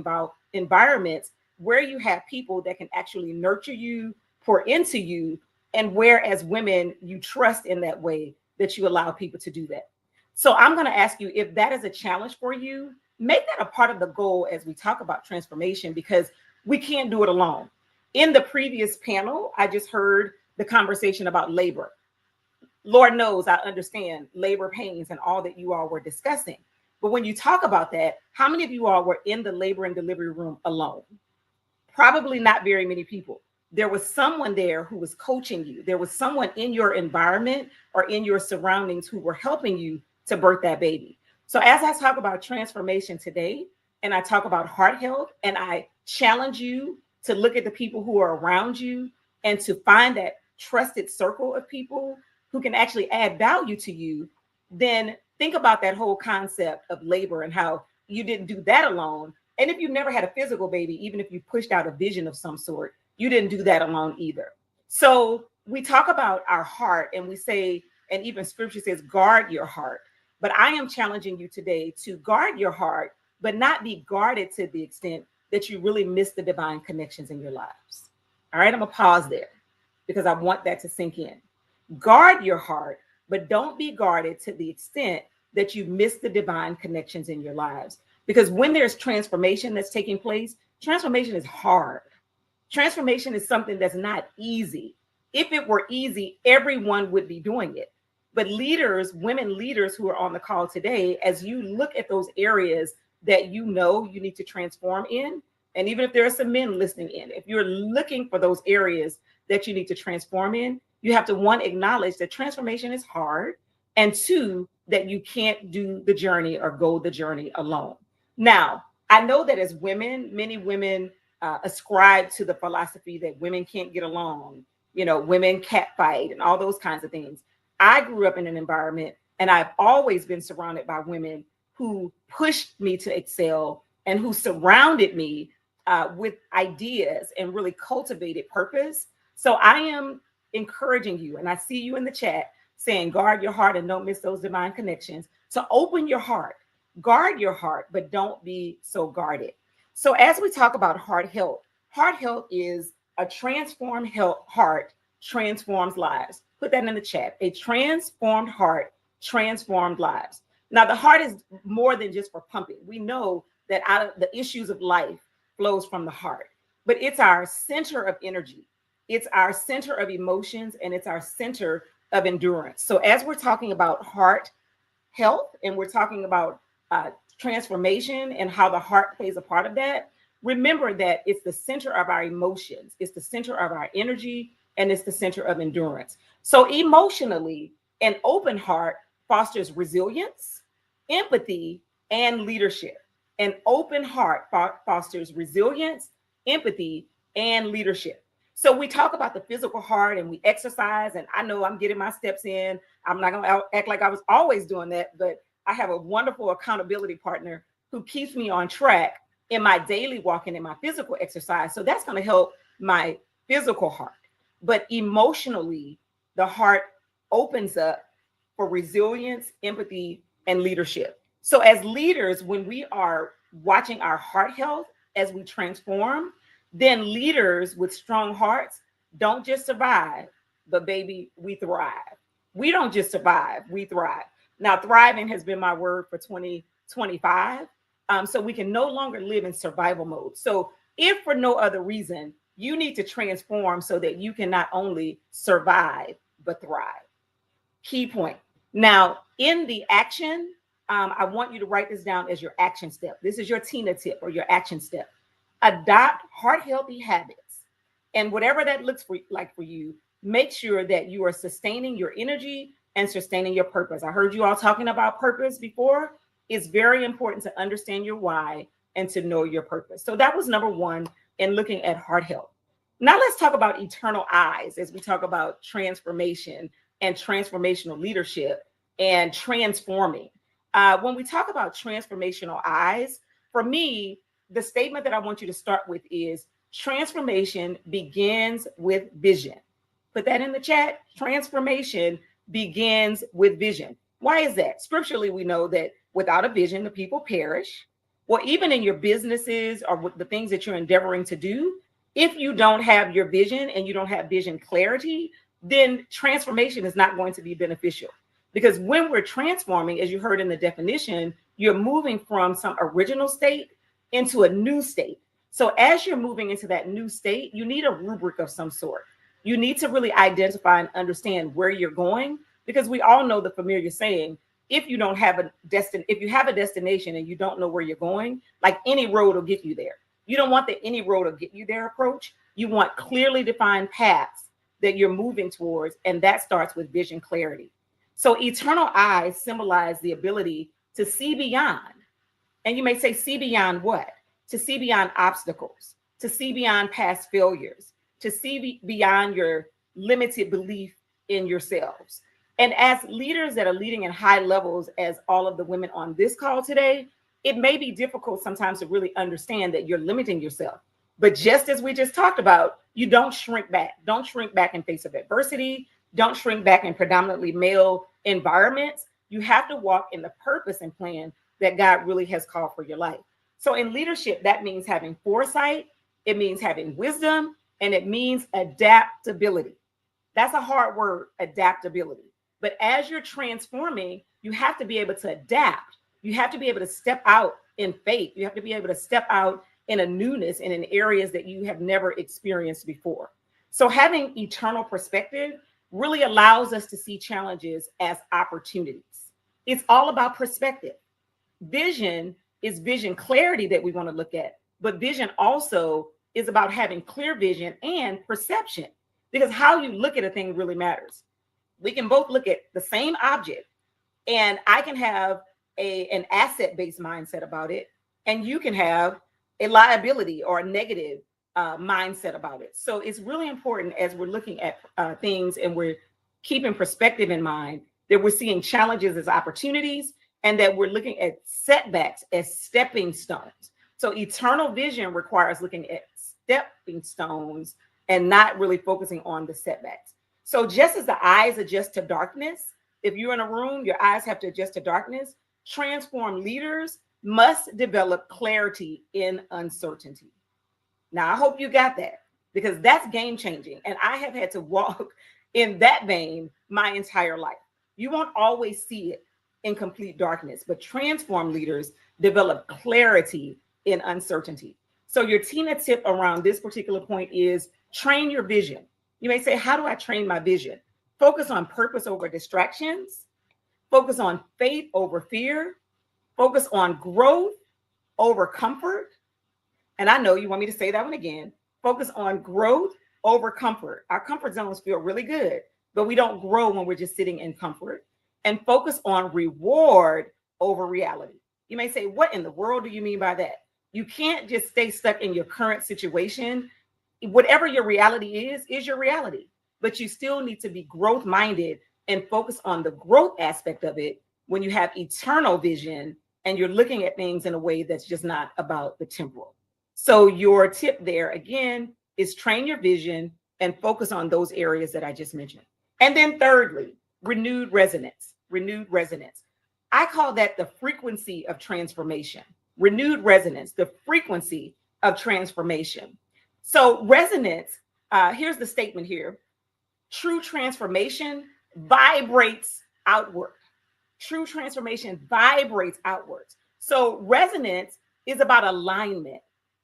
environments where you have people that can actually nurture you, pour into you, and where as women, you trust in that way that you allow people to do that. So I'm gonna ask you, if that is a challenge for you, make that a part of the goal as we talk about transformation, because we can't do it alone. In the previous panel, I just heard the conversation about labor. Lord knows I understand labor pains and all that you all were discussing. But when you talk about that, how many of you all were in the labor and delivery room alone? Probably not very many people. There was someone there who was coaching you. There was someone in your environment or in your surroundings who were helping you to birth that baby. So as I talk about transformation today, and I talk about heart health, and I challenge you to look at the people who are around you and to find that trusted circle of people who can actually add value to you, then think about that whole concept of labor and how you didn't do that alone. And if you never had a physical baby, even if you pushed out a vision of some sort, you didn't do that alone either. So we talk about our heart and we say, and even scripture says, guard your heart. But I am challenging you today to guard your heart, but not be guarded to the extent that you really miss the divine connections in your lives. All right, I'm gonna pause there because I want that to sink in. Guard your heart, but don't be guarded to the extent that you miss the divine connections in your lives. Because when there's transformation that's taking place, transformation is hard. Transformation is something that's not easy. If it were easy, everyone would be doing it. But leaders, women leaders who are on the call today, as you look at those areas that you know you need to transform in, and even if there are some men listening in, if you're looking for those areas that you need to transform in, you have to, one, acknowledge that transformation is hard, and two, that you can't do the journey or go the journey alone. Now, I know that as women, many women ascribe to the philosophy that women can't get along, women catfight and all those kinds of things. I grew up in an environment, and I've always been surrounded by women who pushed me to excel and who surrounded me with ideas and really cultivated purpose. So I am encouraging you, and I see you in the chat saying, guard your heart and don't miss those divine connections. So open your heart, guard your heart, but don't be so guarded. So as we talk about heart health is a transformed heart transforms lives. Put that in the chat. A transformed heart transformed lives. Now, the heart is more than just for pumping. We know that out of the issues of life flows from the heart, but it's our center of energy. It's our center of emotions, and it's our center of endurance. So as we're talking about heart health, and we're talking about transformation and how the heart plays a part of that, remember that it's the center of our emotions, it's the center of our energy, and it's the center of endurance. So emotionally, an open heart fosters resilience, empathy, and leadership. An open heart fosters resilience, empathy, and leadership. So we talk about the physical heart and we exercise, and I know I'm getting my steps in. I'm not going to act like I was always doing that, but I have a wonderful accountability partner who keeps me on track in my daily walking and my physical exercise. So that's going to help my physical heart. But emotionally, the heart opens up for resilience, empathy, and leadership. So as leaders, when we are watching our heart health as we transform, then leaders with strong hearts don't just survive, but baby, we thrive. We don't just survive, we thrive. Now, thriving has been my word for 2025. So we can no longer live in survival mode. So if for no other reason, you need to transform so that you can not only survive, but thrive. Key point. Now, in the action, I want you to write this down as your action step. This is your Tina tip or your action step. Adopt heart healthy habits. And whatever that looks like for you, make sure that you are sustaining your energy and sustaining your purpose. I heard you all talking about purpose before. It's very important to understand your why and to know your purpose. So that was number one in looking at heart health. Now let's talk about eternal eyes as we talk about transformation and transformational leadership and transforming. When we talk about transformational eyes, for me, the statement that I want you to start with is transformation begins with vision. Put that in the chat. Transformation begins with vision. Why is that? Scripturally, we know that without a vision, the people perish. Well, even in your businesses or with the things that you're endeavoring to do, if you don't have your vision and you don't have vision clarity, then transformation is not going to be beneficial. Because when we're transforming, as you heard in the definition, you're moving from some original state into a new state. So as you're moving into that new state, you need a rubric of some sort. You need to really identify and understand where you're going, because we all know the familiar saying, if you don't have if you have a destination and you don't know where you're going, like any road will get you there. You don't want the any road will get you there approach. You want clearly defined paths that you're moving towards, and that starts with vision clarity. So eternal eyes symbolize the ability to see beyond. And you may say, see beyond what? To see beyond obstacles, to see beyond past failures, to see beyond your limited belief in yourselves. And as leaders that are leading in high levels, as all of the women on this call today, it may be difficult sometimes to really understand that you're limiting yourself. But just as we just talked about, you don't shrink back. Don't shrink back in face of adversity. Don't shrink back in predominantly male environments. You have to walk in the purpose and plan that God really has called for your life. So in leadership, that means having foresight, it means having wisdom, and it means adaptability. That's a hard word, adaptability. But as you're transforming, you have to be able to adapt. You have to be able to step out in faith. You have to be able to step out in a newness and in areas that you have never experienced before. So having eternal perspective really allows us to see challenges as opportunities. It's all about perspective. Vision is vision clarity that we want to look at, but vision also is about having clear vision and perception, because how you look at a thing really matters. We can both look at the same object, and I can have an asset-based mindset about it, and you can have a liability or a negative mindset about it. So it's really important as we're looking at things and we're keeping perspective in mind that we're seeing challenges as opportunities and that we're looking at setbacks as stepping stones. So eternal vision requires looking at stepping stones and not really focusing on the setbacks. So just as the eyes adjust to darkness, if you're in a room, your eyes have to adjust to darkness. Transformed leaders must develop clarity in uncertainty. Now, I hope you got that, because that's game changing. And I have had to walk in that vein my entire life. You won't always see it in complete darkness, but transformed leaders develop clarity in uncertainty. So your Tina tip around this particular point is train your vision. You may say, how do I train my vision? Focus on purpose over distractions. Focus on faith over fear. Focus on growth over comfort. And I know you want me to say that one again. Focus on growth over comfort. Our comfort zones feel really good, but we don't grow when we're just sitting in comfort. And focus on reward over reality. You may say, what in the world do you mean by that? You can't just stay stuck in your current situation. Whatever your reality is your reality, but you still need to be growth minded and focus on the growth aspect of it when you have eternal vision and you're looking at things in a way that's just not about the temporal. So your tip there again is train your vision and focus on those areas that I just mentioned. And then thirdly, renewed resonance. Renewed resonance. I call that the frequency of transformation. Renewed resonance, the frequency of transformation. So resonance, here's the statement here. True transformation vibrates outward. True transformation vibrates outwards. So resonance is about alignment.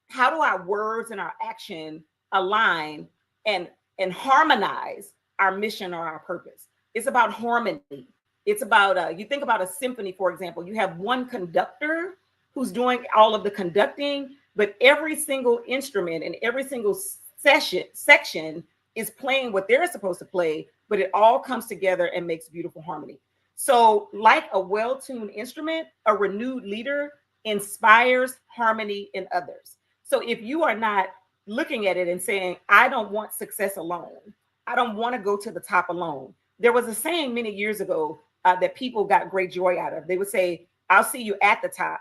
How do our words and our action align and harmonize our mission or our purpose? It's about harmony. It's about, you think about a symphony, for example, you have one conductor who's doing all of the conducting, but every single instrument and every single section is playing what they're supposed to play, but it all comes together and makes beautiful harmony. So like a well-tuned instrument, a renewed leader inspires harmony in others. So if you are not looking at it and saying, I don't want success alone, I don't want to go to the top alone. There was a saying many years ago that people got great joy out of. They would say, I'll see you at the top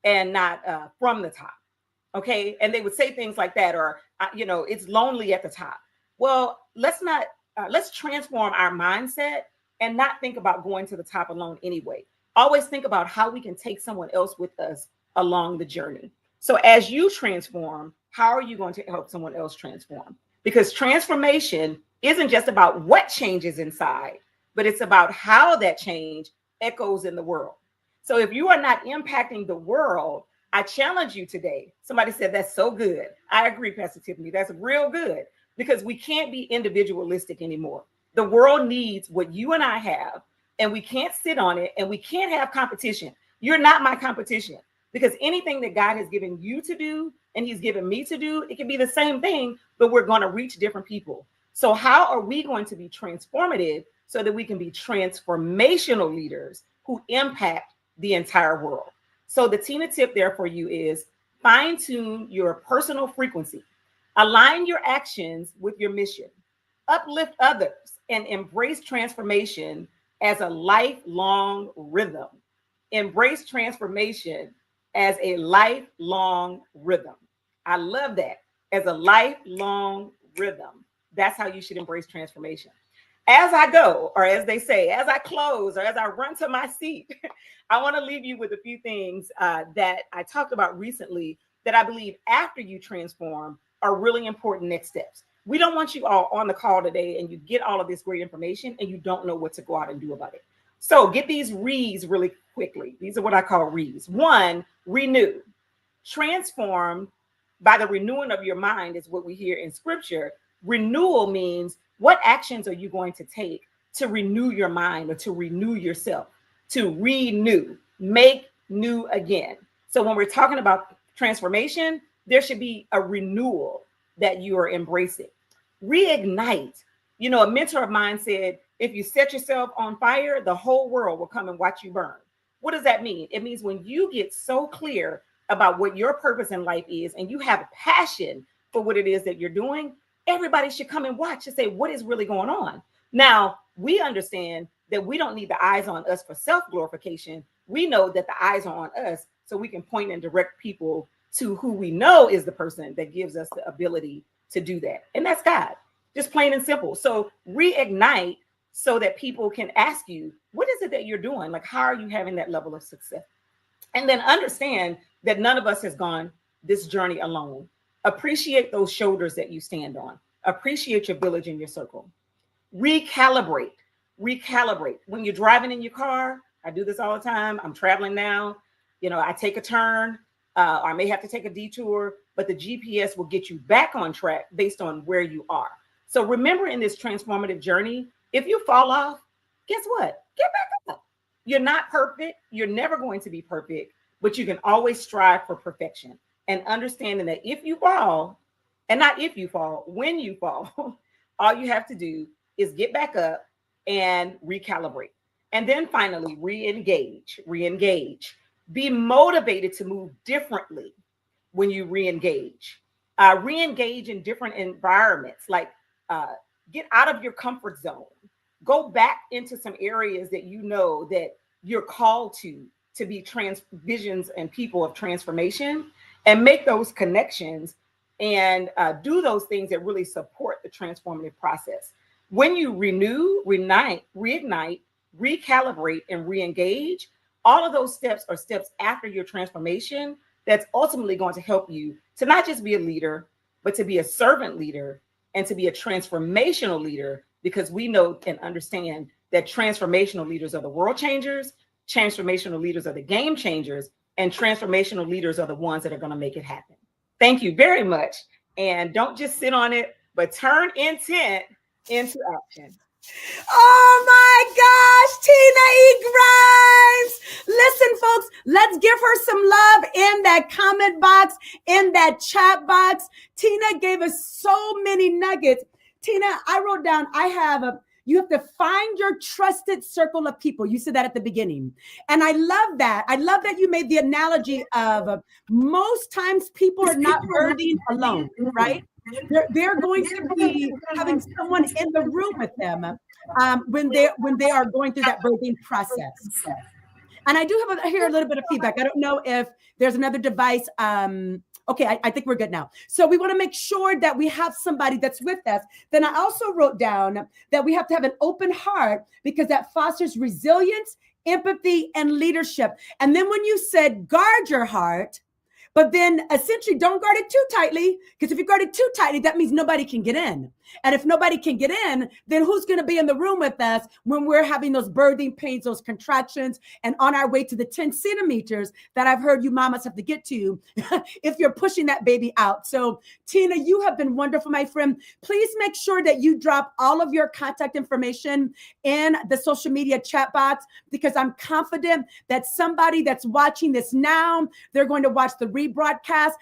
and not from the top. Okay. And they would say things like that, or, it's lonely at the top. Well, let's transform our mindset and not think about going to the top alone anyway. Always think about how we can take someone else with us along the journey. So as you transform, how are you going to help someone else transform? Because transformation isn't just about what changes inside, but it's about how that change echoes in the world. So if you are not impacting the world, I challenge you today. Somebody said, that's so good. I agree, Pastor Tiffany. That's real good, because we can't be individualistic anymore. The world needs what you and I have, and we can't sit on it, and we can't have competition. You're not my competition, because anything that God has given you to do and he's given me to do, it can be the same thing, but we're going to reach different people. So how are we going to be transformative so that we can be transformational leaders who impact the entire world? So the Tina tip there for you is fine-tune your personal frequency, align your actions with your mission, uplift others, and embrace transformation as a lifelong rhythm. Embrace transformation as a lifelong rhythm. I love that. As a lifelong rhythm. That's how you should embrace transformation. As I go, or as they say, as I close, or as I run to my seat, I want to leave you with a few things that I talked about recently that I believe after you transform are really important next steps. We don't want you all on the call today and you get all of this great information and you don't know what to go out and do about it. So get these re's really quickly. These are what I call re's. One, renew. Transform by the renewing of your mind is what we hear in scripture. Renewal means what actions are you going to take to renew your mind or to renew yourself, to renew, make new again. So when we're talking about transformation, there should be a renewal that you are embracing. Reignite. You know, a mentor of mine said, if you set yourself on fire, the whole world will come and watch you burn. What does that mean? It means when you get so clear about what your purpose in life is and you have passion for what it is that you're doing, everybody should come and watch and say, what is really going on? Now, we understand that we don't need the eyes on us for self-glorification. We know that the eyes are on us so we can point and direct people to who we know is the person that gives us the ability to do that. And that's God, just plain and simple. So reignite so that people can ask you, what is it that you're doing? Like, how are you having that level of success? And then understand that none of us has gone this journey alone. Appreciate those shoulders that you stand on. Appreciate your village and your circle. Recalibrate. When you're driving in your car, I do this all the time. I'm traveling now. I take a turn, or I may have to take a detour, but the GPS will get you back on track based on where you are. So remember, in this transformative journey, if you fall off, guess what? Get back up. You're not perfect. You're never going to be perfect, but you can always strive for perfection. And understanding that if you fall, and not if you fall, when you fall, all you have to do is get back up and recalibrate. And then finally, re-engage. Be motivated to move differently when you re-engage. Re-engage in different environments, like get out of your comfort zone. Go back into some areas that you know that you're called to be visions and people of transformation, and make those connections and do those things that really support the transformative process. When you renew, reignite, recalibrate, and re-engage, all of those steps are steps after your transformation that's ultimately going to help you to not just be a leader, but to be a servant leader and to be a transformational leader, because we know and understand that transformational leaders are the world changers, transformational leaders are the game changers, and transformational leaders are the ones that are going to make it happen. Thank you very much. And don't just sit on it, but turn intent into action. Oh my gosh, Tina E. Grimes. Listen, folks, let's give her some love in that comment box, in that chat box. Tina gave us so many nuggets. Tina, I wrote down, you have to find your trusted circle of people. You said that at the beginning. And I love that. I love that you made the analogy of most times people are not birthing alone, right? They're going to be having someone in the room with them when they are going through that birthing process. And I do have here a little bit of feedback. I don't know if there's another device. Okay, I think we're good now. So we want to make sure that we have somebody that's with us. Then I also wrote down that we have to have an open heart, because that fosters resilience, empathy, and leadership. And then when you said guard your heart, but then essentially don't guard it too tightly, because if you guard it too tightly, that means nobody can get in. And if nobody can get in, then who's going to be in the room with us when we're having those birthing pains, those contractions, and on our way to the 10 centimeters that I've heard you mamas have to get to if you're pushing that baby out. So Tina, you have been wonderful, my friend. Please make sure that you drop all of your contact information in the social media chat box, because I'm confident that somebody that's watching this now, they're going to watch the rebroadcast.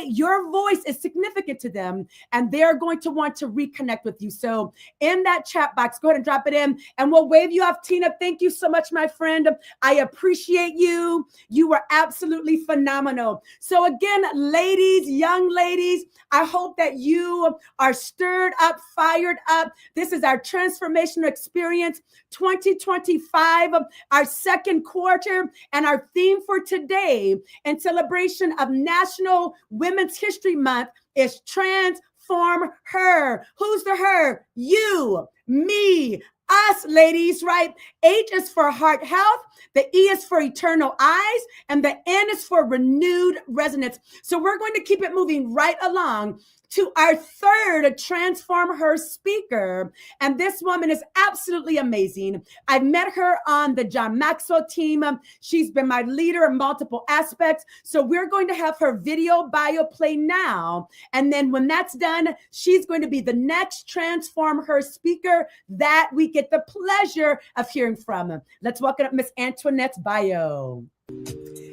Your voice is significant to them, and they're going to want to reconnect with you. So in that chat box, go ahead and drop it in, and we'll wave you off. Tina, thank you so much, my friend. I appreciate you. You were absolutely phenomenal. So again, ladies, young ladies, I hope that you are stirred up, fired up. This is our transformational experience 2025, our second quarter, and our theme for today in celebration of National Women's History Month is Transform Her. Who's the her? You, me, us, ladies, right? H is for heart health, the E is for eternal eyes, and the N is for renewed resonance. So we're going to keep it moving right along to our third Transform Her speaker. And this woman is absolutely amazing. I've met her on the John Maxwell team. She's been my leader in multiple aspects. So we're going to have her video bio play now. And then when that's done, she's going to be the next Transform Her speaker that we get the pleasure of hearing from. Let's welcome up Miss Antoinette's bio.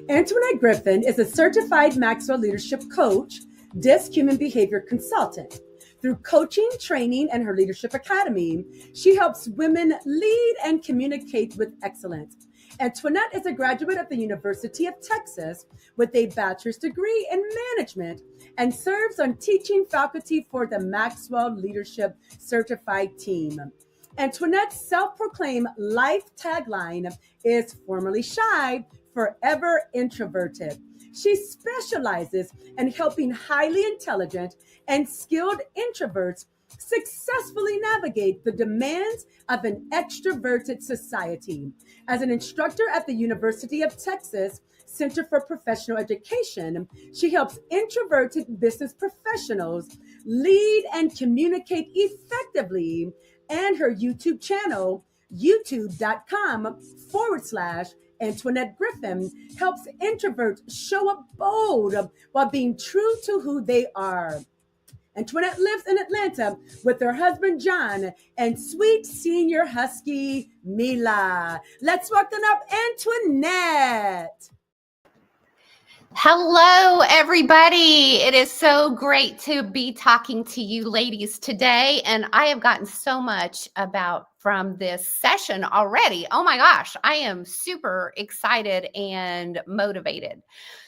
Antoinette Griffin is a certified Maxwell leadership coach, DISC human behavior consultant. Through coaching, training, and her leadership academy, she helps women lead and communicate with excellence. Antoinette is a graduate of the University of Texas with a bachelor's degree in management and serves on teaching faculty for the Maxwell Leadership Certified Team. Antoinette's self-proclaimed life tagline is "Formerly shy, forever introverted." She specializes in helping highly intelligent and skilled introverts successfully navigate the demands of an extroverted society. As an instructor at the University of Texas Center for Professional Education, she helps introverted business professionals lead and communicate effectively, and her YouTube channel, youtube.com/Antoinette Griffin, helps introverts show up bold while being true to who they are. Antoinette lives in Atlanta with her husband, John, and sweet senior husky, Mila. Let's welcome up Antoinette. Hello, everybody. It is so great to be talking to you ladies today. And I have gotten so much from this session already. Oh my gosh, I am super excited and motivated.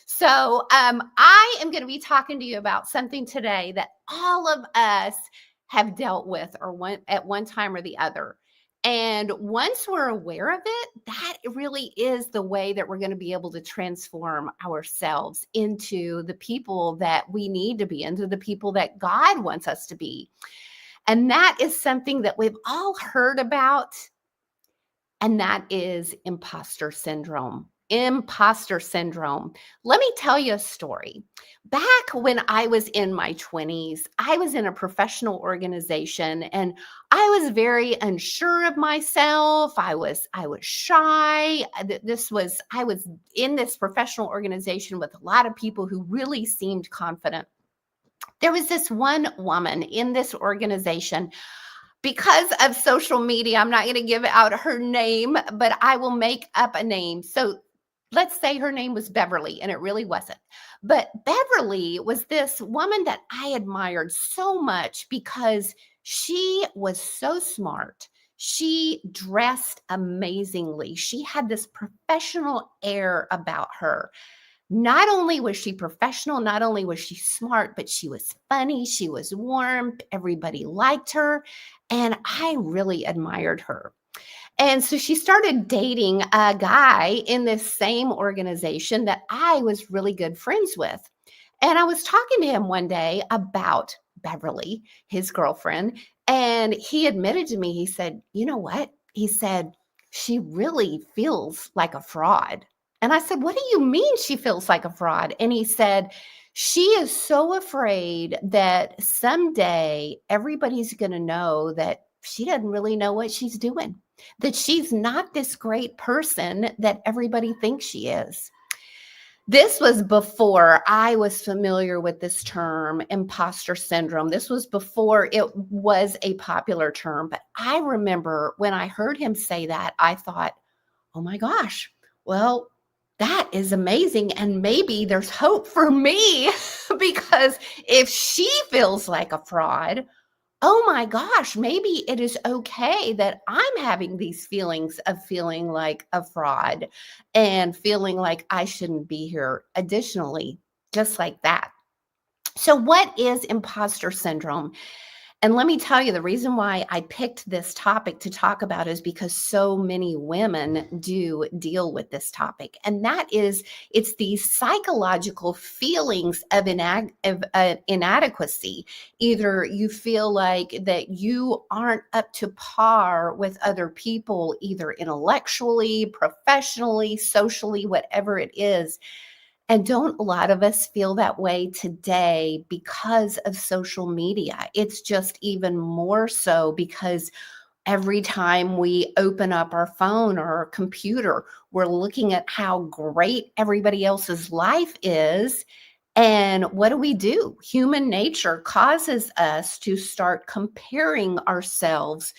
So I am going to be talking to you about something today that all of us have dealt with at one time or the other. And once we're aware of it, that really is the way that we're going to be able to transform ourselves into the people that we need to be, into the people that God wants us to be. And that is something that we've all heard about, and that is imposter syndrome. Imposter syndrome. Let me tell you a story. Back when I was in my 20s, I was in a professional organization and I was very unsure of myself. I was shy. I was in this professional organization with a lot of people who really seemed confident. There was this one woman in this organization. Because of social media, I'm not going to give out her name, but I will make up a name. So let's say her name was Beverly, and it really wasn't. But Beverly was this woman that I admired so much because she was so smart. She dressed amazingly. She had this professional air about her. Not only was she professional, not only was she smart, but she was funny. She was warm. Everybody liked her. And I really admired her. And so she started dating a guy in this same organization that I was really good friends with. And I was talking to him one day about Beverly, his girlfriend, and he admitted to me, he said, "You know what?" He said, "She really feels like a fraud." And I said, "What do you mean she feels like a fraud?" And he said, "She is so afraid that someday everybody's going to know that she doesn't really know what she's doing, that she's not this great person that everybody thinks she is." This was before I was familiar with this term, imposter syndrome. This was before it was a popular term. But I remember when I heard him say that, I thought, oh my gosh, well, that is amazing. And maybe there's hope for me because if she feels like a fraud, oh my gosh, maybe it is okay that I'm having these feelings of feeling like a fraud and feeling like I shouldn't be here. Additionally, just like that. So what is imposter syndrome? And let me tell you, the reason why I picked this topic to talk about is because so many women do deal with this topic. And that is, it's these psychological feelings of inadequacy. Either you feel like that you aren't up to par with other people, either intellectually, professionally, socially, whatever it is. And don't a lot of us feel that way today because of social media? It's just even more so because every time we open up our phone or our computer, we're looking at how great everybody else's life is. And what do? Human nature causes us to start comparing ourselves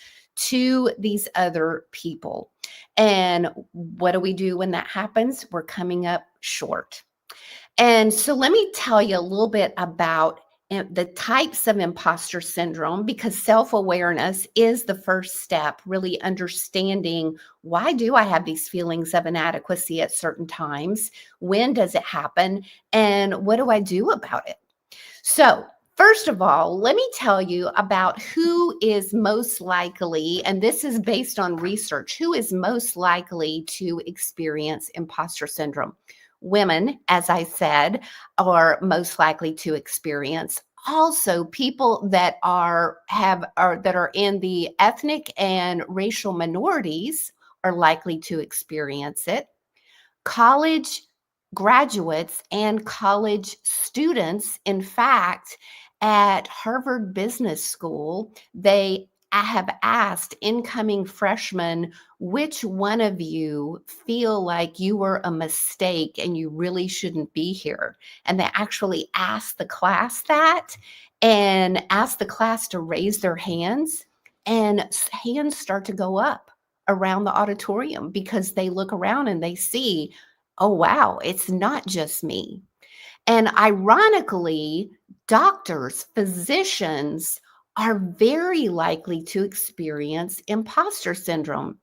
to these other people. And what do we do when that happens? We're coming up short. And so let me tell you a little bit about the types of imposter syndrome, because self-awareness is the first step, really understanding, why do I have these feelings of inadequacy at certain times? When does it happen? And what do I do about it? So first of all, let me tell you about who is most likely, and this is based on research, who is most likely to experience imposter syndrome. Women, as I said, are most likely to experience. Also, people that are in the ethnic and racial minorities are likely to experience it. College graduates and college students, in fact, at Harvard Business School, they have asked incoming freshmen, which one of you feel like you were a mistake and you really shouldn't be here? And they actually asked the class that, and asked the class to raise their hands, and hands start to go up around the auditorium because they look around and they see, oh, wow, it's not just me. And ironically, doctors, physicians are very likely to experience imposter syndrome.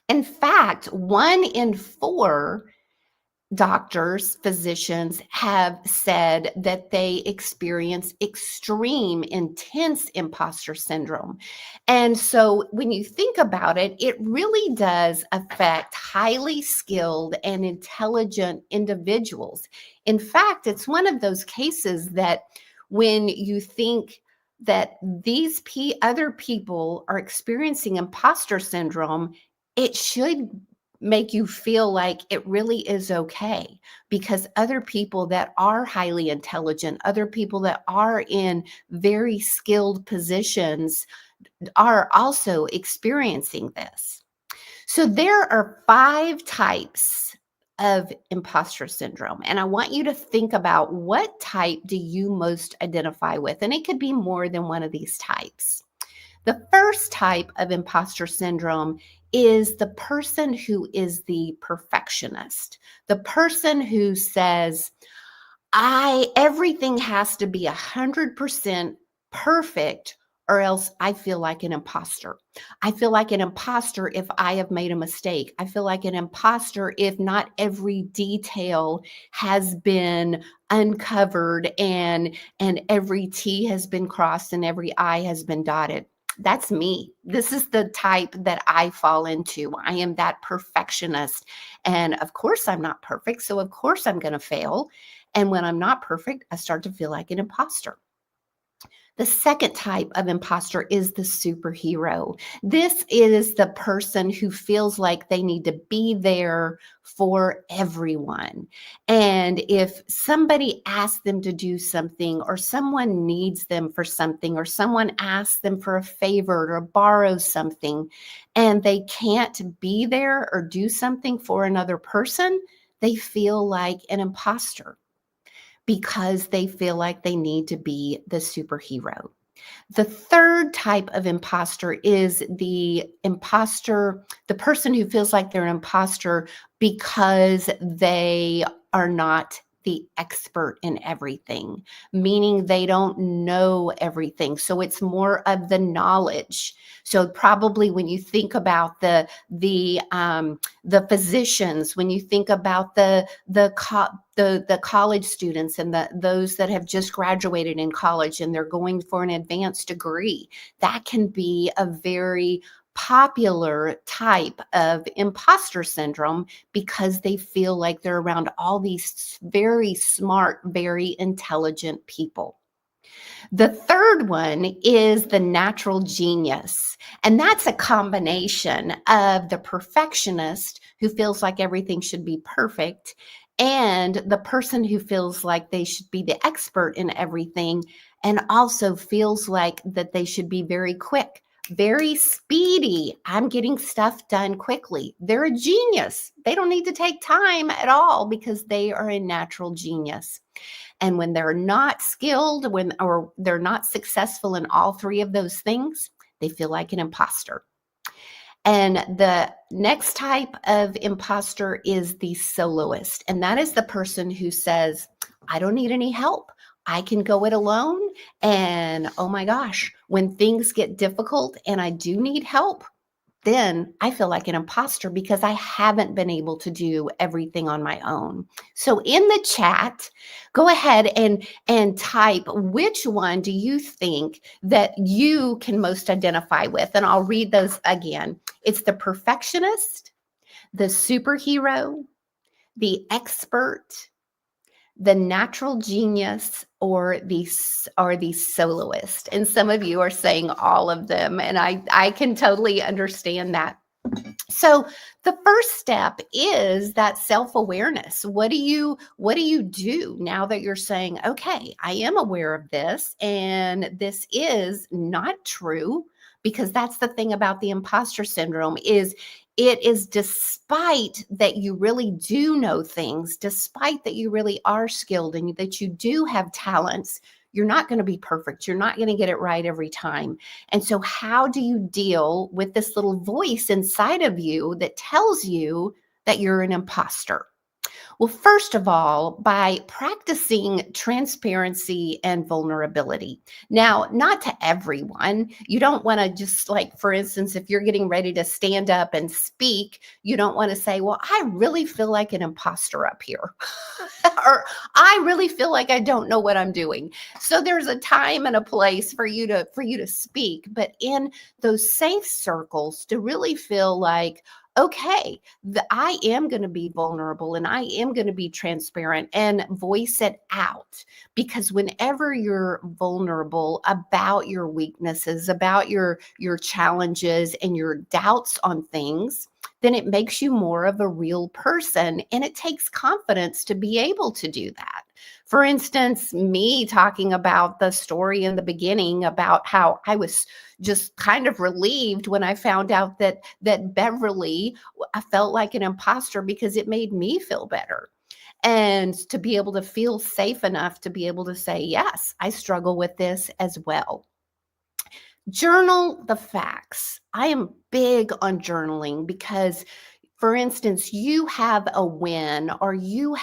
In fact, 1 in 4 doctors, physicians have said that they experience extreme, intense imposter syndrome. And so when you think about it, it really does affect highly skilled and intelligent individuals. In fact, it's one of those cases that when you think that these other people are experiencing imposter syndrome, it should make you feel like it really is okay, because other people that are highly intelligent, other people that are in very skilled positions are also experiencing this. So there are 5 types of imposter syndrome, and I want you to think about, what type do you most identify with? And it could be more than one of these types. The first type of imposter syndrome is the person who is the perfectionist, the person who says, everything has to be 100% perfect, or else I feel like an imposter. I feel like an imposter if I have made a mistake. I feel like an imposter if not every detail has been uncovered and every T has been crossed and every I has been dotted. That's me. This is the type that I fall into. I am that perfectionist. And of course, I'm not perfect. So of course, I'm going to fail. And when I'm not perfect, I start to feel like an imposter. The second type of imposter is the superhero. This is the person who feels like they need to be there for everyone. And if somebody asks them to do something, or someone needs them for something, or someone asks them for a favor or borrow something, and they can't be there or do something for another person, they feel like an imposter, because they feel like they need to be the superhero. The third type of imposter is the person who feels like they're an imposter because they are not the expert in everything, meaning they don't know everything. So it's more of the knowledge. So probably when you think about the physicians, when you think about the college students and those that have just graduated in college and they're going for an advanced degree, that can be a very popular type of imposter syndrome, because they feel like they're around all these very smart, very intelligent people. The third one is the natural genius. And that's a combination of the perfectionist who feels like everything should be perfect, and the person who feels like they should be the expert in everything, and also feels like that they should be very quick, very speedy. I'm getting stuff done quickly. They're a genius. They don't need to take time at all because they are a natural genius. And when they're not skilled, or they're not successful in all 3 of those things, they feel like an imposter. And the next type of imposter is the soloist. And that is the person who says, I don't need any help. I can go it alone. And oh my gosh, when things get difficult and I do need help, then I feel like an imposter because I haven't been able to do everything on my own. So in the chat, go ahead and type which one do you think that you can most identify with? And I'll read those again. It's the perfectionist, the superhero, the expert, the natural genius, or the soloist. And some of you are saying all of them, and I can totally understand that. So the first step is that self-awareness. What do you do now that you're saying, okay, I am aware of this and this is not true? Because that's the thing about the imposter syndrome is it is despite that you really do know things, despite that you really are skilled and that you do have talents, you're not going to be perfect. You're not going to get it right every time. And so how do you deal with this little voice inside of you that tells you that you're an imposter? Well, first of all, by practicing transparency and vulnerability. Now, not to everyone. You don't want to just like, for instance, if you're getting ready to stand up and speak, you don't want to say, well, I really feel like an imposter up here. Or I really feel like I don't know what I'm doing. So there's a time and a place for you to speak, but in those safe circles to really feel like, okay, I am going to be vulnerable and I am going to be transparent and voice it out. Because whenever you're vulnerable about your weaknesses, about your challenges and your doubts on things, then it makes you more of a real person. And it takes confidence to be able to do that. For instance, me talking about the story in the beginning about how I was just kind of relieved when I found out that Beverly, I felt like an imposter because it made me feel better. And to be able to feel safe enough to be able to say, yes, I struggle with this as well. Journal the facts. I am big on journaling because, for instance, you have a win or you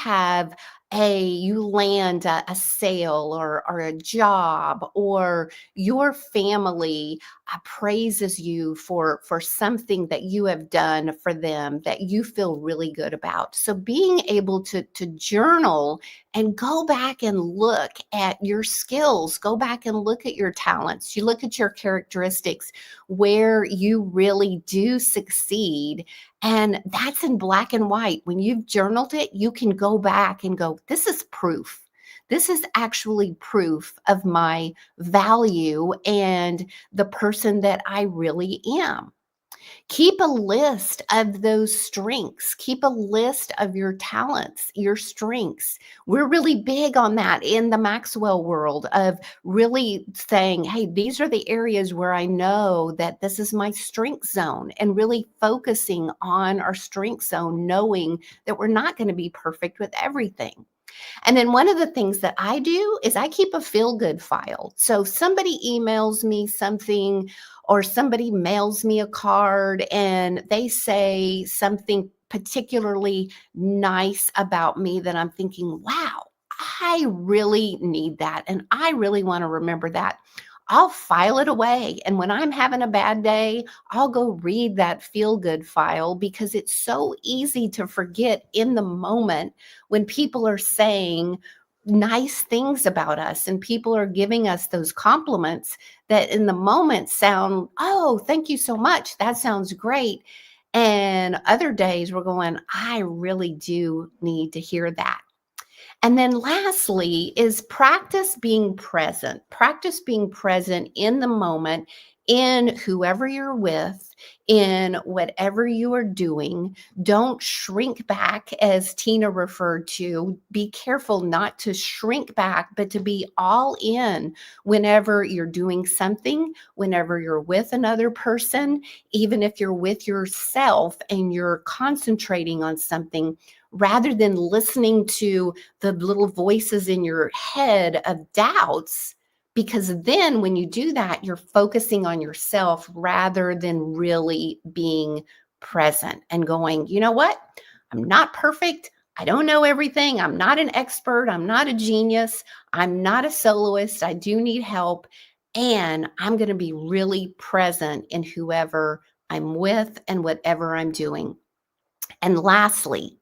land a sale or a job, or your family praises you for something that you have done for them that you feel really good about. So being able to journal and go back and look at your skills, go back and look at your talents, you look at your characteristics where you really do succeed. And that's in black and white. When you've journaled it, you can go back and go, this is proof. This is actually proof of my value and the person that I really am. Keep a list of those strengths. Keep a list of your talents, your strengths. We're really big on that in the Maxwell world of really saying, hey, these are the areas where I know that this is my strength zone, and really focusing on our strength zone, knowing that we're not going to be perfect with everything. And then one of the things that I do is I keep a feel-good file. So somebody emails me something or somebody mails me a card and they say something particularly nice about me that I'm thinking, wow, I really need that. And I really want to remember that. I'll file it away. And when I'm having a bad day, I'll go read that feel-good file because it's so easy to forget in the moment when people are saying nice things about us and people are giving us those compliments that in the moment sound, oh, thank you so much. That sounds great. And other days we're going, I really do need to hear that. And then lastly is practice being present. Practice being present in the moment, in whoever you're with, in whatever you are doing. Don't shrink back, as Tina referred to. Be careful not to shrink back, but to be all in whenever you're doing something, whenever you're with another person, even if you're with yourself and you're concentrating on something, rather than listening to the little voices in your head of doubts. Because then when you do that, you're focusing on yourself rather than really being present and going, you know what? I'm not perfect. I don't know everything. I'm not an expert. I'm not a genius. I'm not a soloist. I do need help. And I'm going to be really present in whoever I'm with and whatever I'm doing. And lastly,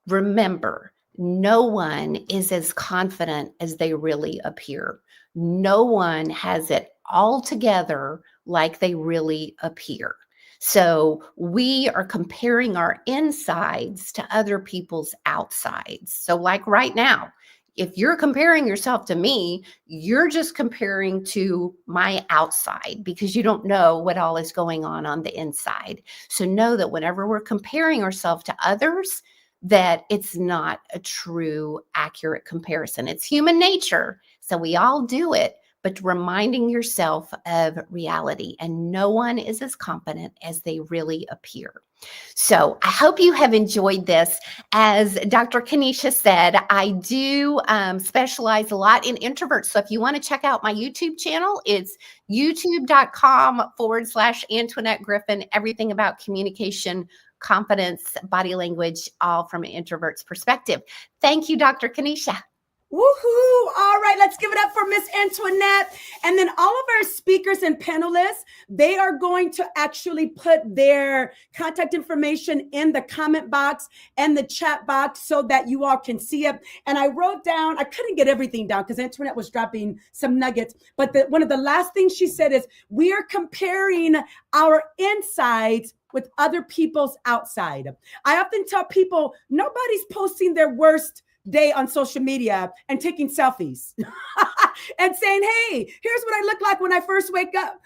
remember, no one is as confident as they really appear. No one has it all together like they really appear. So we are comparing our insides to other people's outsides. So like right now, if you're comparing yourself to me, you're just comparing to my outside because you don't know what all is going on the inside. So know that whenever we're comparing ourselves to others, that it's not a true, accurate comparison. It's human nature. So we all do it, but reminding yourself of reality, and no one is as competent as they really appear. So I hope you have enjoyed this. As Dr. Kenesha said, I do specialize a lot in introverts. So if you want to check out my YouTube channel, it's youtube.com/Antoinette Griffin, everything about communication, confidence, body language, all from an introvert's perspective. Thank you, Dr. Kenesha. Woohoo! All right, let's give it up for Miss Antoinette. And then all of our speakers and panelists, they are going to actually put their contact information in the comment box and the chat box so that you all can see it. And I wrote down, I couldn't get everything down because Antoinette was dropping some nuggets, but one of the last things she said is, we are comparing our insides with other people's outside. I often tell people, nobody's posting their worst day on social media and taking selfies and saying, hey, here's what I look like when I first wake up.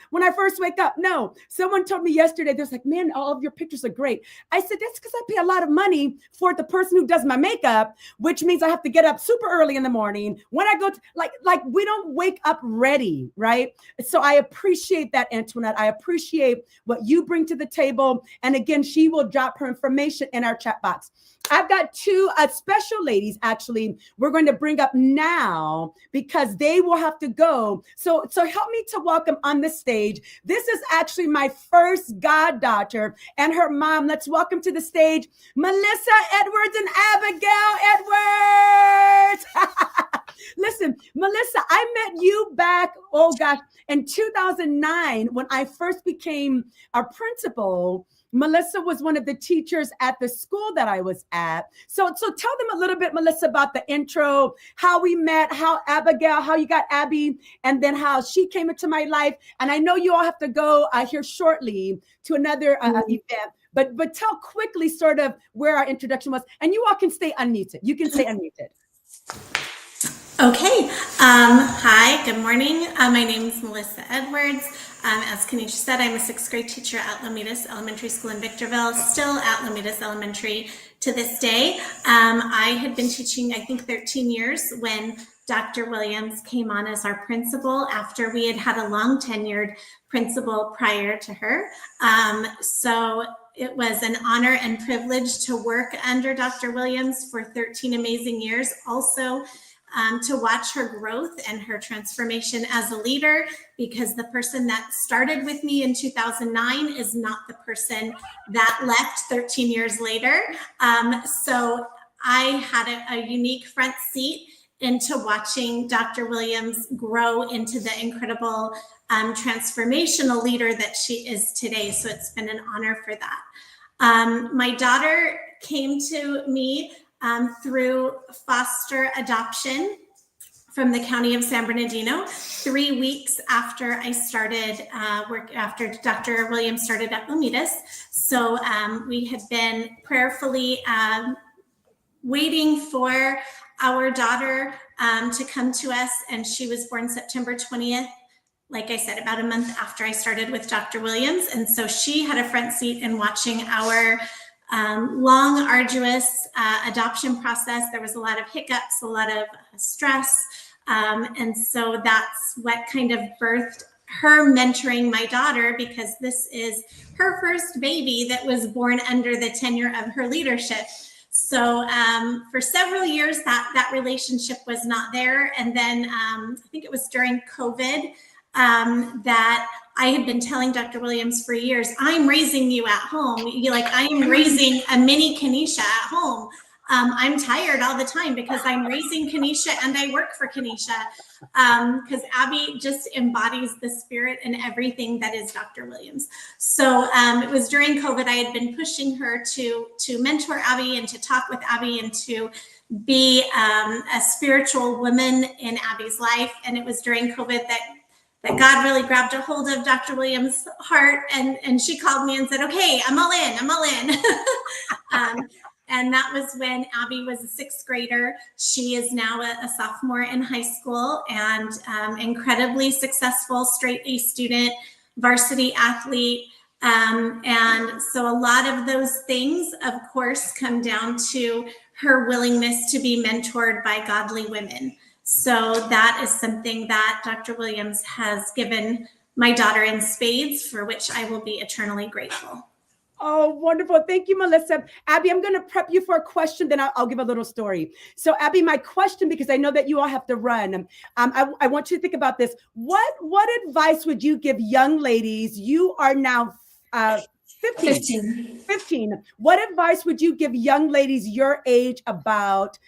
No, someone told me yesterday, they're like, man, all of your pictures are great. I said, that's because I pay a lot of money for the person who does my makeup, which means I have to get up super early in the morning. When I go to, like we don't wake up ready, right? So I appreciate that, Antoinette. I appreciate what you bring to the table. And again, she will drop her information in our chat box. I've got two special ladies, actually, we're going to bring up now because they will have to go. So help me to welcome on the stage. This is actually my first goddaughter and her mom. Let's welcome to the stage, Melissa Edwards and Abigail Edwards. Listen, Melissa, I met you back, in 2009 when I first became a principal. Melissa was one of the teachers at the school that I was at. So tell them a little bit, Melissa, about the intro, how we met, how you got Abby, and then how she came into my life. And I know you all have to go here shortly to another event, but tell quickly sort of where our introduction was. And you all can stay unmuted. You can stay unmuted. Okay. Hi, good morning. My name is Melissa Edwards. As Kenesha said, I'm a 6th grade teacher at Lomitas Elementary School in Victorville, still at Lomitas Elementary to this day. I had been teaching, I think, 13 years when Dr. Williams came on as our principal after we had had a long tenured principal prior to her. So it was an honor and privilege to work under Dr. Williams for 13 amazing years. Also, to watch her growth and her transformation as a leader, because the person that started with me in 2009 is not the person that left 13 years later. So I had a unique front seat into watching Dr. Williams grow into the incredible transformational leader that she is today. So it's been an honor for that. My daughter came to me through foster adoption from the county of San Bernardino, 3 weeks after I started after Dr. Williams started at Lomitas. So we had been prayerfully waiting for our daughter to come to us, and she was born September 20th. Like I said, about a month after I started with Dr. Williams. And so she had a front seat in watching our long, arduous adoption process. There was a lot of hiccups, a lot of stress. And so that's what kind of birthed her mentoring my daughter, because this is her first baby that was born under the tenure of her leadership. So for several years, that relationship was not there. And then I think it was during COVID that I had been telling Dr. Williams for years, I'm raising you at home. I am raising a mini Kenesha at home. I'm tired all the time because I'm raising Kanisha and I work for Kanisha, because Abby just embodies the spirit and everything that is Dr. Williams. So it was during COVID, I had been pushing her to mentor Abby and to talk with Abby and to be a spiritual woman in Abby's life. And it was during COVID that God really grabbed a hold of Dr. Williams' heart, and she called me and said, okay, I'm all in. And that was when Abby was a sixth grader. She is now a sophomore in high school and incredibly successful straight A student, varsity athlete. And so a lot of those things, of course, come down to her willingness to be mentored by godly women. So that is something that Dr. Williams has given my daughter in spades, for which I will be eternally grateful. Oh, wonderful. Thank you, Melissa. Abby, I'm going to prep you for a question, then I'll give a little story. So Abby, my question, because I know that you all have to run, I want you to think about this. What advice would you give young ladies? You are now 15. What advice would you give young ladies your age about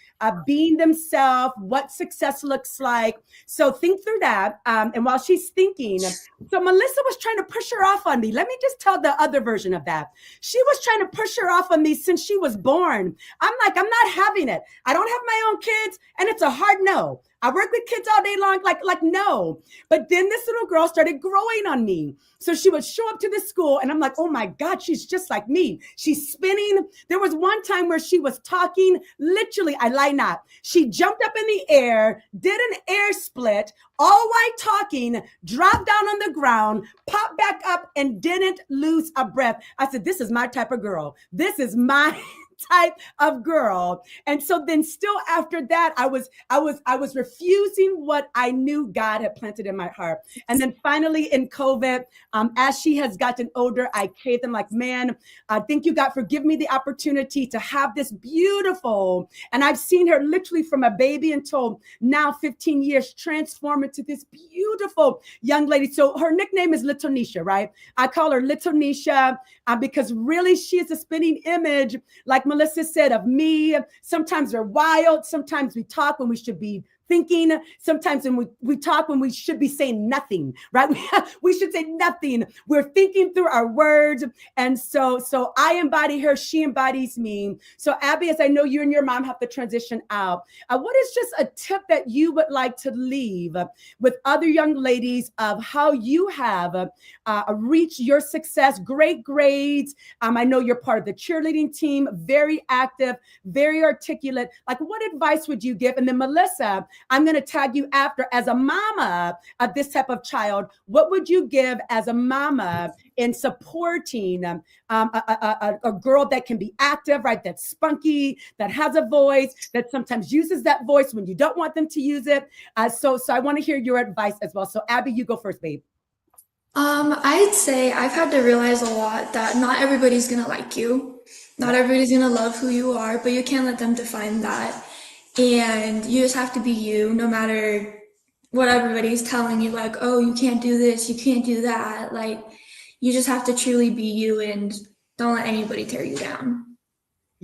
being themselves, what success looks like? So think through that. And while she's thinking, so Melissa was trying to push her off on me. Let me just tell the other version of that. She was trying to push her off on me since she was born. I'm like, I'm not having it. I don't have my own kids, and it's a hard no. I work with kids all day long, like no. But then this little girl started growing on me. So she would show up to the school and I'm like, oh my God, she's just like me. She's spinning. There was one time where she was talking, literally, I lie not. She jumped up in the air, did an air split, all while talking, dropped down on the ground, popped back up and didn't lose a breath. I said, this is my type of girl. This is my type of girl. And so then still after that, I was refusing what I knew God had planted in my heart. And then finally in COVID, as she has gotten older, I prayed them like, man, thank you, God, for giving me the opportunity to have this beautiful, and I've seen her literally from a baby until now 15 years, transform into this beautiful young lady. So her nickname is Little Nisha, right? I call her Little Nisha because really she is a spinning image, like Melissa said, of me. Sometimes we're wild. Sometimes we talk when we should be thinking. Sometimes when we talk when we should be saying nothing, right? We should say nothing. We're thinking through our words. And so I embody her. She embodies me. So Abby, as I know you and your mom have to transition out, what is just a tip that you would like to leave with other young ladies of how you have reached your success, great grades? I know you're part of the cheerleading team, very active, very articulate. Like, what advice would you give? And then Melissa, I'm going to tag you after. As a mama of this type of child, what would you give as a mama in supporting a girl that can be active, right? That's spunky, that has a voice, that sometimes uses that voice when you don't want them to use it. So I want to hear your advice as well. So Abby, you go first, babe. I'd say I've had to realize a lot that not everybody's going to like you. Not everybody's going to love who you are, but you can't let them define that. And you just have to be you, no matter what everybody's telling you, like, oh, you can't do this, you can't do that. Like, you just have to truly be you and don't let anybody tear you down.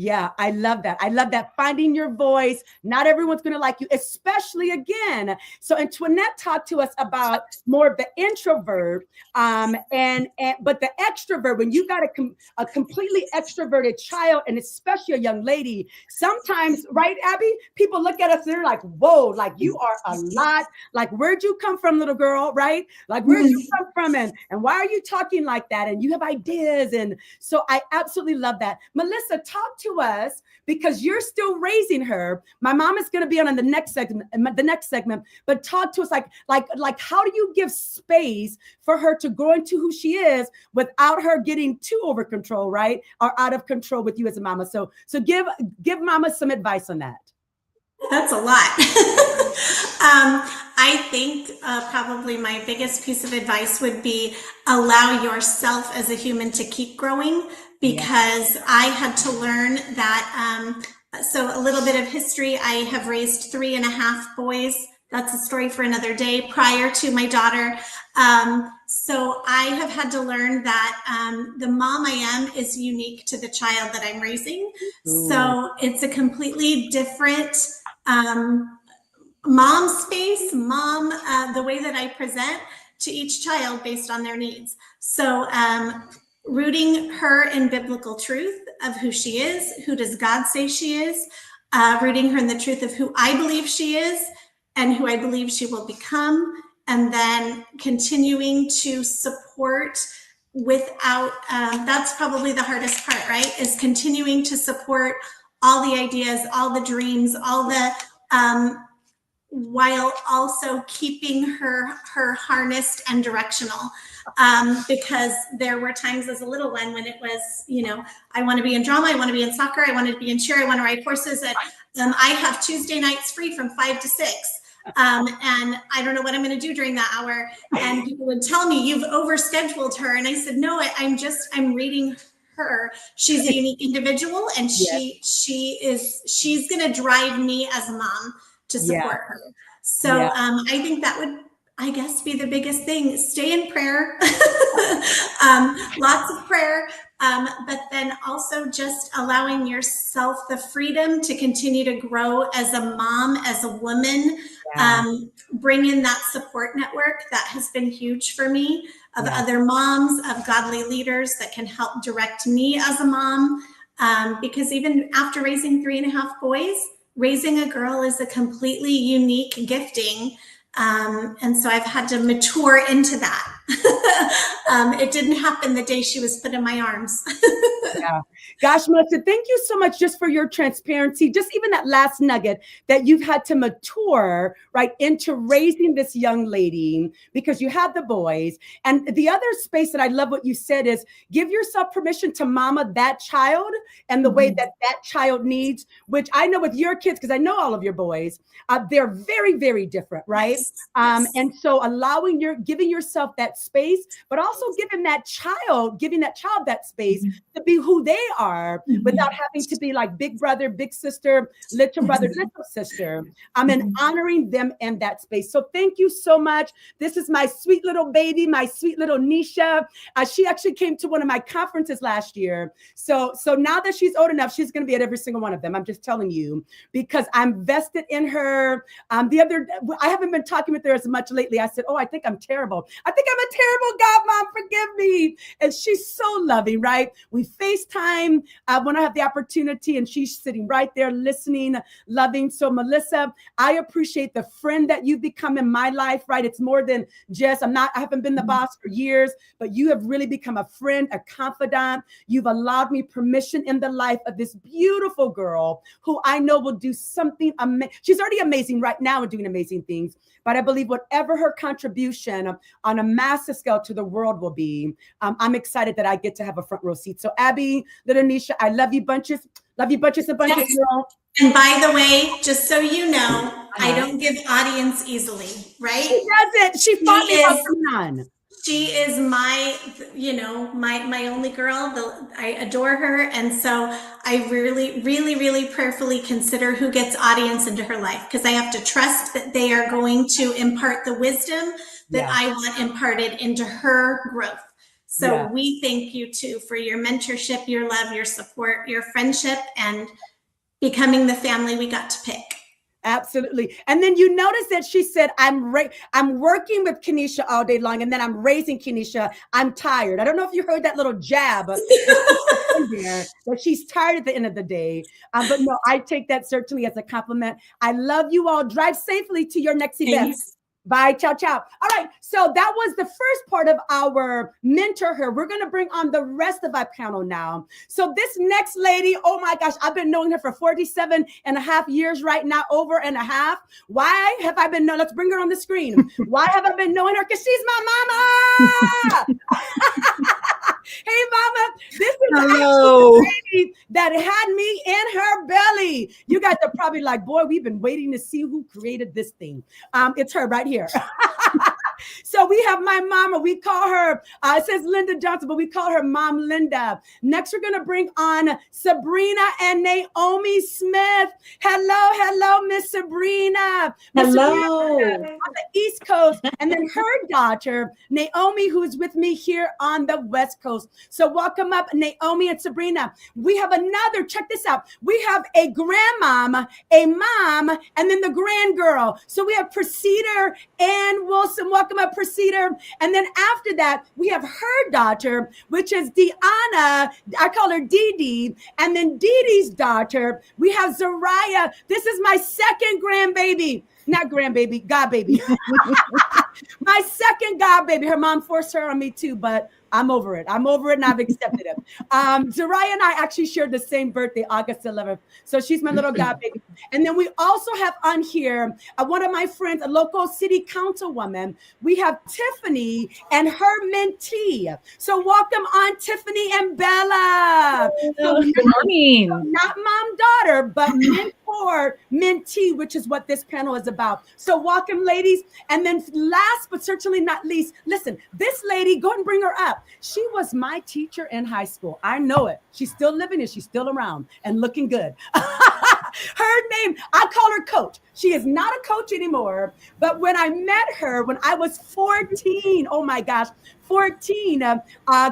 Yeah, I love that. I love that. Finding your voice. Not everyone's going to like you, especially again. So Antoinette talked to us about more of the introvert but the extrovert, when you got a completely extroverted child, and especially a young lady, sometimes, right, Abby, people look at us and they're like, whoa, like you are a lot. Like, where'd you come from, little girl, right? Like, where'd you come from? And why are you talking like that? And you have ideas. And so I absolutely love that. Melissa, talk to us, because you're still raising her. My mom is going to be on the next segment, but talk to us like how do you give space for her to grow into who she is without her getting too over control, right? Or out of control with you as a mama. So give mama some advice on that. That's a lot. I think probably my biggest piece of advice would be allow yourself as a human to keep growing, because I had to learn that. So a little bit of history, I have raised 3.5 boys that's a story for another day, prior to my daughter. So I have had to learn that the mom I am is unique to the child that I'm raising. Ooh. So it's a completely different mom space, the way that I present to each child based on their needs. So rooting her in biblical truth of who she is, who does God say she is, rooting her in the truth of who I believe she is and who I believe she will become, and then continuing to support without, that's probably the hardest part, right? Is continuing to support all the ideas, all the dreams, all the, while also keeping her harnessed and directional. Because there were times as a little one when it was, I want to be in drama, I want to be in soccer, I want to be in cheer, I want to ride horses. And I have Tuesday nights free from 5 to 6. And I don't know what I'm going to do during that hour. And people would tell me, you've overscheduled her. And I said, no, I'm reading her. She's a unique individual, and she's going to drive me as a mom to support her. So I think that would, I guess, be the biggest thing. Stay in prayer, lots of prayer, but then also just allowing yourself the freedom to continue to grow as a mom, as a woman, bring in that support network that has been huge for me, of other moms, of godly leaders that can help direct me as a mom. Because even after raising 3.5 boys, raising a girl is a completely unique gifting. And so I've had to mature into that. It didn't happen the day she was put in my arms. Gosh, Melissa, thank you so much just for your transparency. Just even that last nugget that you've had to mature, right, into raising this young lady because you have the boys. And the other space that I love what you said is give yourself permission to mama that child and the way that that child needs, which I know with your kids, because I know all of your boys, they're very, very different, right? And so giving yourself that space, but also giving that child that space to be who they are without having to be like big brother, big sister, little brother, little sister, and honoring them in that space. So thank you so much. This is my sweet little baby, my sweet little Nisha. She actually came to one of my conferences last year. So now that she's old enough, she's going to be at every single one of them. I'm just telling you, because I'm vested in her. I haven't been talking with her as much lately. I said, I think I'm terrible. I think I'm a terrible godmom. Forgive me. And she's so loving, right? We FaceTime when I have the opportunity, and she's sitting right there listening, loving. So Melissa, I appreciate the friend that you've become in my life, right? It's more than just, I haven't been the boss for years, but you have really become a friend, a confidant. You've allowed me permission in the life of this beautiful girl who I know will do something amazing. She's already amazing right now and doing amazing things, but I believe whatever her contribution on a massive scale to the world will be, I'm excited that I get to have a front row seat. So Abby, little Nisha, I love you bunches. Love you bunches and bunches. Girl. And by the way, just so you know, I don't give audience easily, right? She doesn't. She fought me about none. She is my, my only girl. I adore her. And so I really, really, really prayerfully consider who gets audience into her life, because I have to trust that they are going to impart the wisdom that I want imparted into her growth. So we thank you too for your mentorship, your love, your support, your friendship, and becoming the family we got to pick. Absolutely. And then you notice that she said, I'm working with Kenesha all day long, and then I'm raising Kenesha. I'm tired. I don't know if you heard that little jab there, that she's tired at the end of the day. But no, I take that certainly as a compliment. I love you all. Drive safely to your next event. Bye. Ciao, ciao. All right. So that was the first part of our mentor her. We're going to bring on the rest of our panel now. So this next lady, oh my gosh, I've been knowing her for 47.5 years right now, over and a half. Why have I been known? Let's bring her on the screen. Why have I been knowing her? Because she's my mama. Hey, mama, this is the lady that had me in her belly. You guys are probably like, boy, we've been waiting to see who created this thing. It's her right here. So we have my mama. We call her, it says Linda Johnson, but we call her Mom Linda. Next, we're going to bring on Sabrina and Naomi Smith. Hello, Miss Sabrina. Hello. On the East Coast. And then her daughter, Naomi, who's with me here on the West Coast. So welcome up, Naomi and Sabrina. We have another, check this out. We have a grandmom, a mom, and then the grand girl. So we have Preceder and Wilson. Welcome up, Preceder. And then after that, we have her daughter, which is Deanna. I call her Dee Dee. And then Dee Dee's daughter, we have 𝗎𝙗. This is my second grandbaby. Not grandbaby, godbaby. My second godbaby. Her mom forced her on me too, but I'm over it. I'm over it and I've accepted it. 𝗬𝙗 and I actually shared the same birthday, August 11th. So she's my little godbaby. And then we also have on here one of my friends, a local city councilwoman. We have Tiffany and her mentee. So welcome on Tiffany and Bella. So Good morning. Not mom-daughter, but mentor, mentee, which is what this panel is about. So welcome, ladies. And then last but certainly not least, listen, this lady, go ahead and bring her up. She was my teacher in high school. I know it. She's still living and she's still around and looking good. Her name, I call her Coach. She is not a coach anymore. But when I met her, when I was 14, oh my gosh, 14,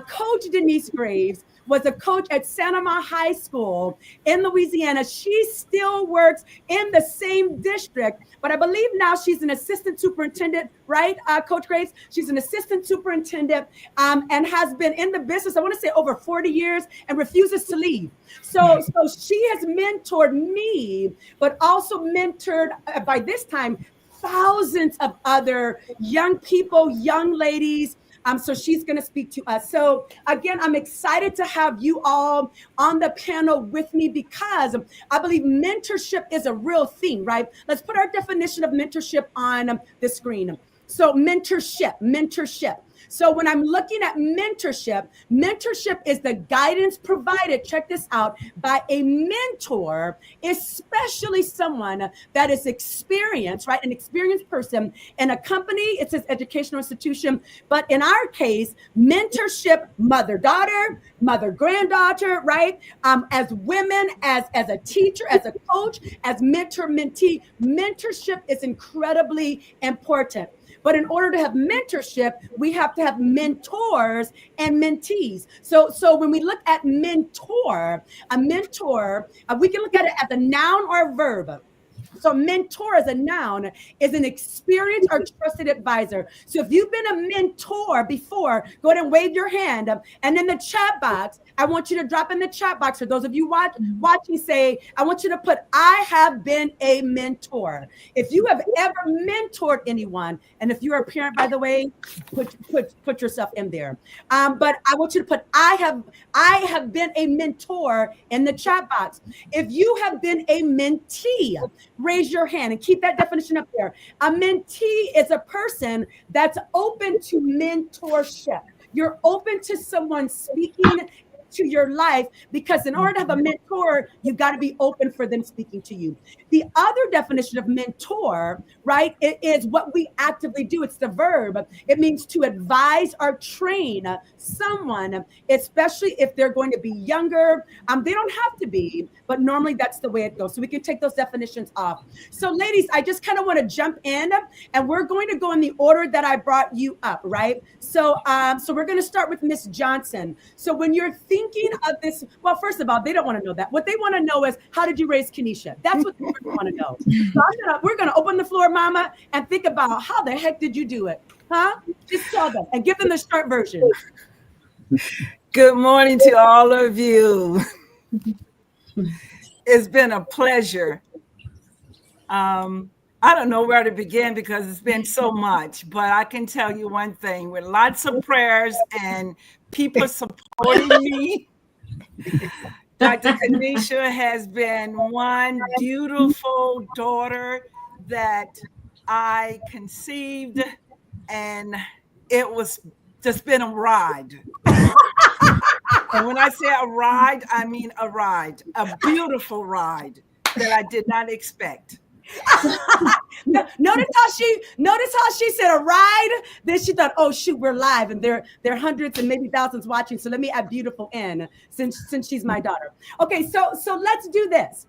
Coach Denise Graves was a coach at Santa Ma High School in Louisiana. She still works in the same district, but I believe now she's an assistant superintendent, right, Coach Graves? She's an assistant superintendent and has been in the business, I want to say over 40 years, and refuses to leave. So she has mentored me, but also mentored, by this time, thousands of other young people, young ladies. So she's going to speak to us. So again, I'm excited to have you all on the panel with me because I believe mentorship is a real thing, right? Let's put our definition of mentorship on the screen. So mentorship. So when I'm looking at mentorship is the guidance provided, check this out, by a mentor, especially someone that is experienced, right? An experienced person in a company, it says educational institution, but in our case, mentorship, mother-daughter, mother-granddaughter, right? As women, as a teacher, as a coach, as mentor-mentee, mentorship is incredibly important. But in order to have mentorship, we have to have mentors and mentees. So when we look at mentor, a mentor, we can look at it as a noun or a verb. So mentor as a noun is an experienced or trusted advisor. So if you've been a mentor before, go ahead and wave your hand. And in the chat box, I want you to drop in the chat box. For those of you watching, say, I want you to put, I have been a mentor. If you have ever mentored anyone, and if you're a parent, by the way, put yourself in there. But I want you to put, I have been a mentor in the chat box. If you have been a mentee, raise your hand and keep that definition up there. A mentee is a person that's open to mentorship. You're open to someone speaking to your life because in order to have a mentor, you've got to be open for them speaking to you. The other definition of mentor, right, it is what we actively do. It's the verb. It means to advise or train someone, especially if they're going to be younger. They don't have to be, but normally that's the way it goes. So we can take those definitions off. So ladies, I just kind of want to jump in and we're going to go in the order that I brought you up, right? So we're going to start with Miss Johnson. So when you're thinking of this, well, first of all, they don't want to know that. What they want to know is, how did you raise Kenesha? That's what they want to know. So we're going to open the floor, Mama, and think about how the heck did you do it? Huh? Just tell them and give them the short version. Good morning to all of you. It's been a pleasure. I don't know where to begin because it's been so much, but I can tell you one thing, with lots of prayers and people supporting me, Dr. Kenesha has been one beautiful daughter that I conceived, and it was just been a ride. And when I say a ride, I mean a ride, a beautiful ride that I did not expect. Notice how she said a ride. Then she thought, oh shoot, we're live, and there are hundreds and maybe thousands watching. So let me add beautiful in since she's my daughter. Okay, so let's do this.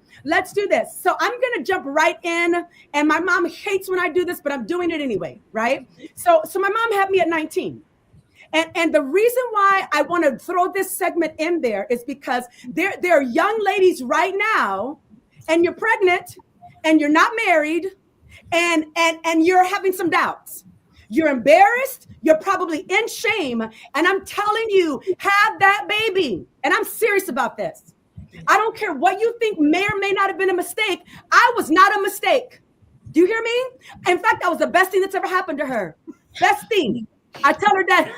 So I'm gonna jump right in, and my mom hates when I do this, but I'm doing it anyway, right? So my mom had me at 19. And the reason why I want to throw this segment in there is because there are young ladies right now, and you're pregnant, and you're not married, and you're having some doubts. You're embarrassed. You're probably in shame. And I'm telling you, have that baby. And I'm serious about this. I don't care what you think may or may not have been a mistake. I was not a mistake. Do you hear me? In fact, that was the best thing that's ever happened to her. Best thing. I tell her that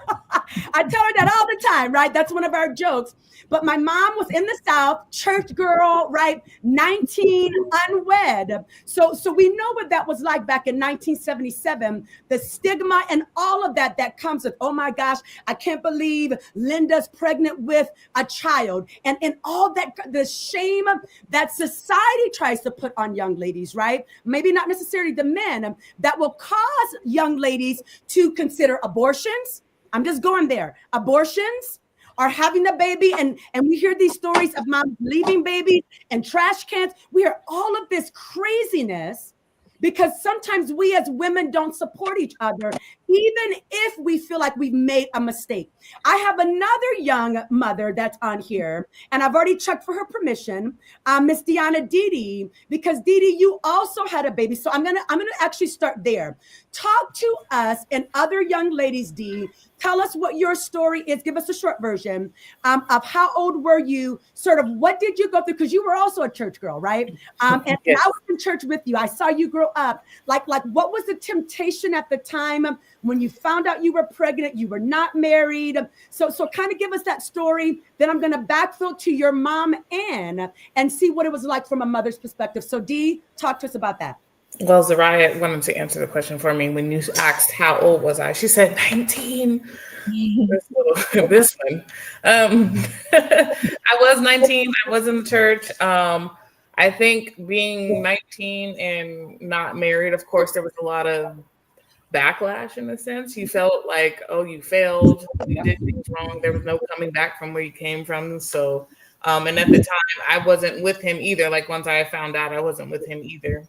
all the time, right? That's one of our jokes. But my mom was in the South, church girl, right? 19, unwed. So we know what that was like back in 1977, the stigma and all of that comes with, oh my gosh, I can't believe Linda's pregnant with a child. And all that, the shame that society tries to put on young ladies, right? Maybe not necessarily the men, that will cause young ladies to consider abortions. I'm just going there. Abortions, or having a baby, and we hear these stories of moms leaving babies and trash cans. We hear all of this craziness because sometimes we as women don't support each other, even if we feel like we've made a mistake. I have another young mother that's on here, and I've already checked for her permission, Miss Deanna Didi, because Didi, you also had a baby. So I'm gonna actually start there. Talk to us and other young ladies, Dee. Tell us what your story is. Give us a short version of how old were you? Sort of what did you go through? Because you were also a church girl, right? And Yes. I was in church with you. I saw you grow up. Like what was the temptation at the time when you found out you were pregnant? You were not married. So kind of give us that story. Then I'm going to backfill to your mom, Ann, and see what it was like from a mother's perspective. So Dee, talk to us about that. Well, 𝗧rāya wanted to answer the question for me when you asked how old was I. She said 19. This one. I was 19. I was in the church. I think being 19 and not married, of course, there was a lot of backlash in a sense. You felt like, oh, you failed. You did things wrong. There was no coming back from where you came from. So, and at the time, I wasn't with him either. Like once I found out, I wasn't with him either.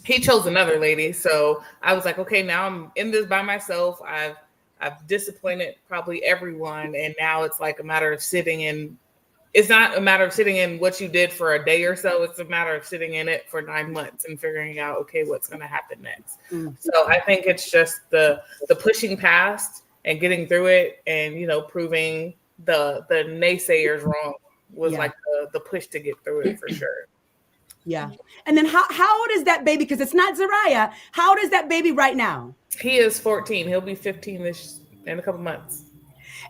He chose another lady. So I was like, okay, now I'm in this by myself. I've disappointed probably everyone. And now it's like a matter of sitting in. It's not a matter of sitting in what you did for a day or so. It's a matter of sitting in it for 9 months and figuring out, okay, what's going to happen next. So I think it's just the pushing past and getting through it and, you know, proving the naysayers wrong was like the push to get through it for sure. Yeah. And then how old is that baby? Because it's not 𝗧rāya. How old is that baby right now? He is 14. He'll be 15 in a couple months.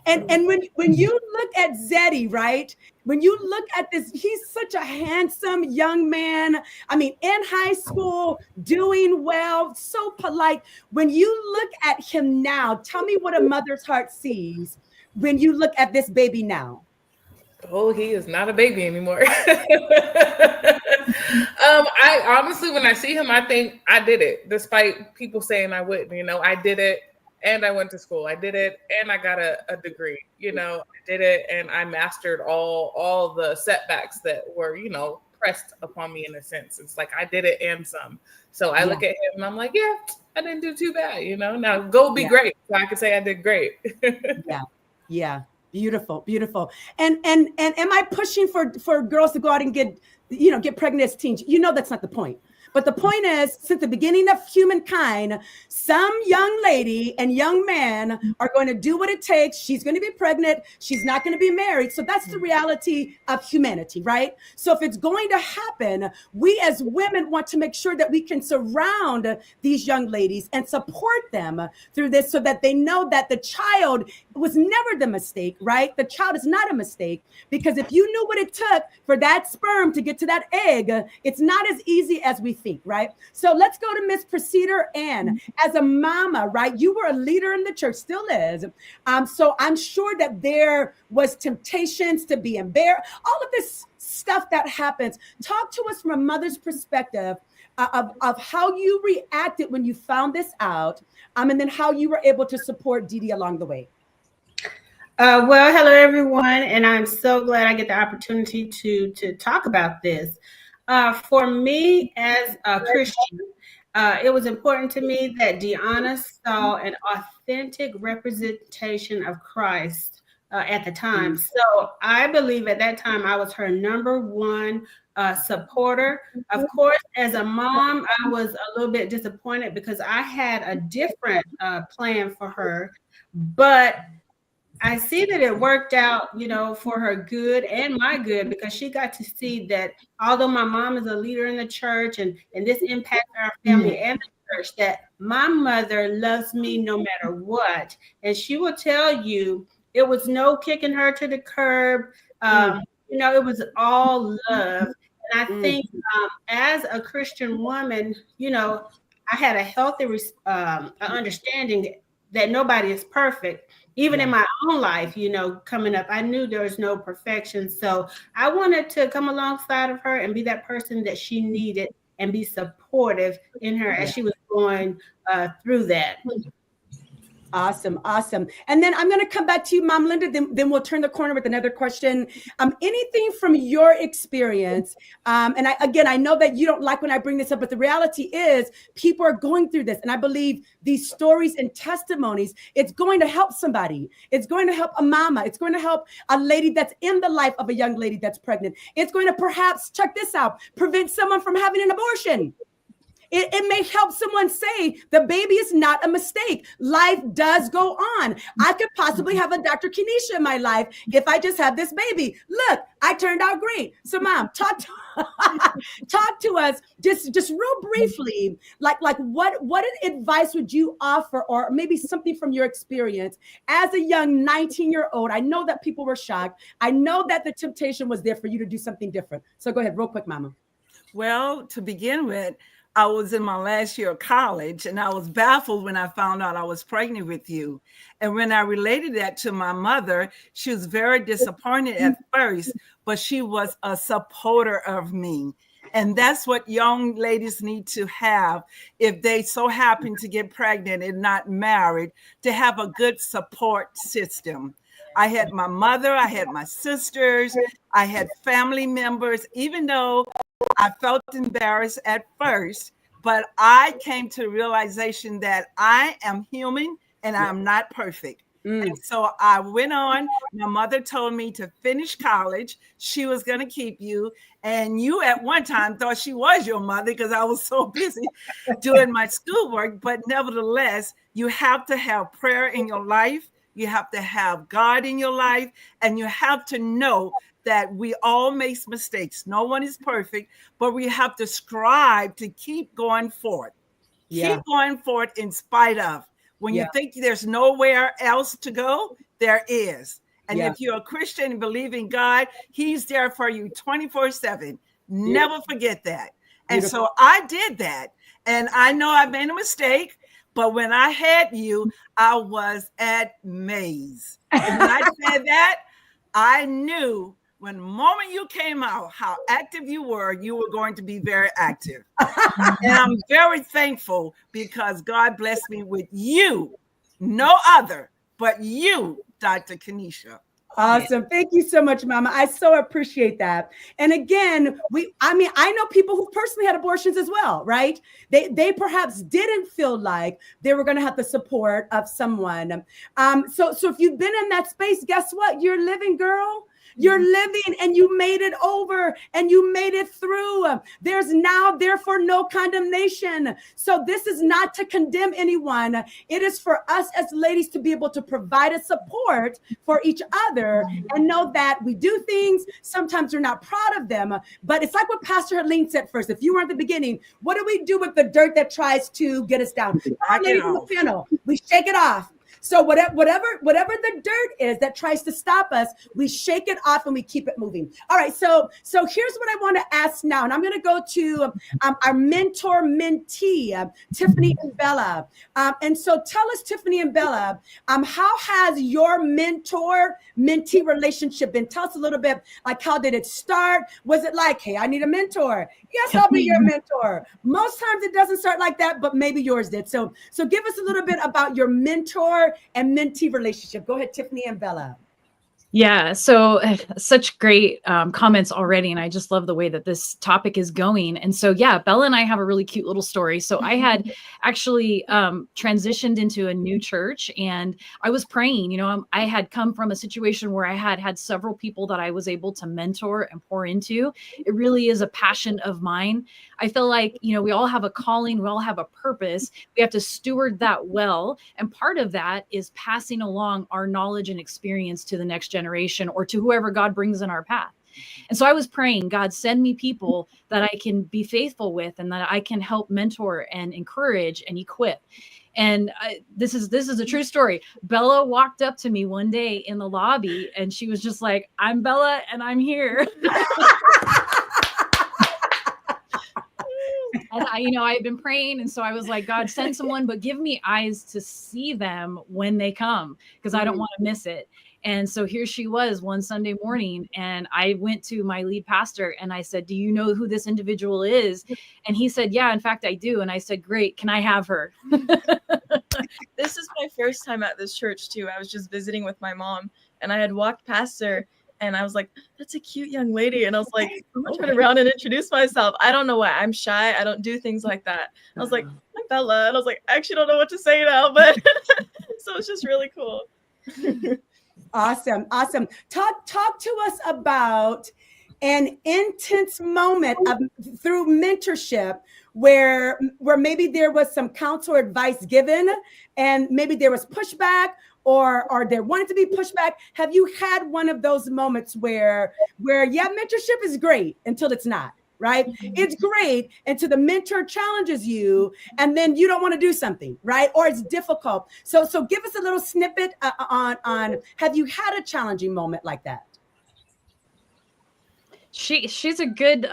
And when you look at Zeddy, right? When you look at this, he's such a handsome young man. I mean, in high school, doing well, so polite. When you look at him now, tell me what a mother's heart sees when you look at this baby now. Oh, he is not a baby anymore. I honestly, when I see him, I think I did it, despite people saying I wouldn't. You know, I did it, and I went to school. I did it, and I got a degree. You know, I did it, and I mastered all the setbacks that were, you know, pressed upon me in a sense. It's like I did it and some. So I look at him, and I'm like, yeah, I didn't do too bad. You know, now go be great, so I could say I did great. Yeah. Beautiful. And am I pushing for girls to go out and get pregnant as teens? You know, that's not the point. But the point is, since the beginning of humankind, some young lady and young man are going to do what it takes. She's going to be pregnant. She's not going to be married. So that's the reality of humanity, right? So if it's going to happen, we as women want to make sure that we can surround these young ladies and support them through this so that they know that the child was never the mistake, right? The child is not a mistake, because if you knew what it took for that sperm to get to that egg, it's not as easy as we think, right? So let's go to Miss Procedure Ann. As a mama, right? You were a leader in the church, still is. So I'm sure that there was temptations to be embarrassed, all of this stuff that happens. Talk to us from a mother's perspective of how you reacted when you found this out, and then how you were able to support 𝗑𝗑 along the way. Well, hello everyone, and I'm so glad I get the opportunity to talk about this. For me as a Christian, it was important to me that Deanna saw an authentic representation of Christ at the time. So I believe at that time I was her number one supporter. Of course, as a mom, I was a little bit disappointed because I had a different plan for her, but I see that it worked out, you know, for her good and my good, because she got to see that although my mom is a leader in the church and this impacts our family and the church, that my mother loves me no matter what. And she will tell you it was no kicking her to the curb. You know, it was all love. And I think as a Christian woman, you know, I had a healthy understanding that nobody is perfect. Even in my own life, you know, coming up, I knew there was no perfection. So I wanted to come alongside of her and be that person that she needed and be supportive in her as she was going through that. Awesome. Awesome. And then I'm going to come back to you, Mom Linda, then we'll turn the corner with another question. Anything from your experience? And I know that you don't like when I bring this up, but the reality is people are going through this. And I believe these stories and testimonies, it's going to help somebody. It's going to help a mama. It's going to help a lady that's in the life of a young lady that's pregnant. It's going to perhaps, check this out, prevent someone from having an abortion. It may help someone say the baby is not a mistake. Life does go on. I could possibly have a Dr. Kenesha in my life if I just had this baby. Look, I turned out great. So, Mom, talk to us just real briefly. Like what advice would you offer, or maybe something from your experience as a young 19-year-old? I know that people were shocked. I know that the temptation was there for you to do something different. So go ahead, real quick, Mama. Well, to begin with, I was in my last year of college, and I was baffled when I found out I was pregnant with you. And when I related that to my mother, she was very disappointed at first, but she was a supporter of me. And that's what young ladies need to have if they so happen to get pregnant and not married, to have a good support system. I had my mother, I had my sisters, I had family members, even though I felt embarrassed at first, but I came to the realization that I am human and I'm not perfect. And so I went on. My mother told me to finish college. She was going to keep you. And you at one time thought she was your mother because I was so busy doing my schoolwork. But nevertheless, you have to have prayer in your life. You have to have God in your life. And you have to know that we all make mistakes. No one is perfect, but we have to strive to keep going forward. Keep going forward in spite of. When you think there's nowhere else to go, there is. And if you're a Christian and believe in God, he's there for you 24/7. Never forget that. And so I did that. And I know I made a mistake, but when I had you, I was at Maze. And when I said that, I knew when the moment you came out, how active you were going to be very active. And I'm very thankful because God blessed me with you, no other, but you, Dr. Kenesha. Awesome. Thank you so much, Mama. I so appreciate that. And again, I know people who personally had abortions as well, right? They perhaps didn't feel like they were going to have the support of someone. So if you've been in that space, guess what? You're living, girl. You're living, and you made it over, and you made it through. There's now, therefore, no condemnation. So this is not to condemn anyone. It is for us as ladies to be able to provide a support for each other and know that we do things. Sometimes we're not proud of them, but it's like what Pastor Helene said first. If you were at the beginning, what do we do with the dirt that tries to get us down? We shake it off. So whatever the dirt is that tries to stop us, we shake it off and we keep it moving. All right. So here's what I want to ask now, and I'm going to go to our mentor mentee, Tiffany and Bella. And so tell us, Tiffany and Bella, how has your mentor mentee relationship been? Tell us a little bit, like, how did it start? Was it like, hey, I need a mentor? Yes, I'll be your mentor. Most times it doesn't start like that, but maybe yours did. So give us a little bit about your mentor and mentee relationship. Go ahead, Tiffany and Bella. Yeah, so such great comments already. And I just love the way that this topic is going. And so, yeah, Bella and I have a really cute little story. So I had actually transitioned into a new church, and I was praying. You know, I had come from a situation where I had several people that I was able to mentor and pour into. It really is a passion of mine. I feel like, you know, we all have a calling, we all have a purpose. We have to steward that well. And part of that is passing along our knowledge and experience to the next generation or to whoever God brings in our path. And so I was praying, God, send me people that I can be faithful with and that I can help mentor and encourage and equip. And this is a true story. Bella walked up to me one day in the lobby and she was just like, I'm Bella and I'm here. And I had been praying. And so I was like, God, send someone, but give me eyes to see them when they come, because I don't want to miss it. And so here she was one Sunday morning, and I went to my lead pastor and I said, do you know who this individual is? And he said, yeah, in fact, I do. And I said, great. Can I have her? This is my first time at this church too. I was just visiting with my mom, and I had walked past her and I was like, that's a cute young lady. And I was like, I'm gonna turn around and introduce myself. I don't know why. I'm shy. I don't do things like that. I was like, I'm Bella. And I was like, I actually don't know what to say now, but so it's just really cool. Awesome. Talk to us about an intense moment through mentorship where maybe there was some counsel or advice given, and maybe there was pushback, or there wanted to be pushback. Have you had one of those moments where yeah, mentorship is great until it's not, right? It's great until the mentor challenges you and then you don't want to do something, right? Or it's difficult. So give us a little snippet on have you had a challenging moment like that? She's a good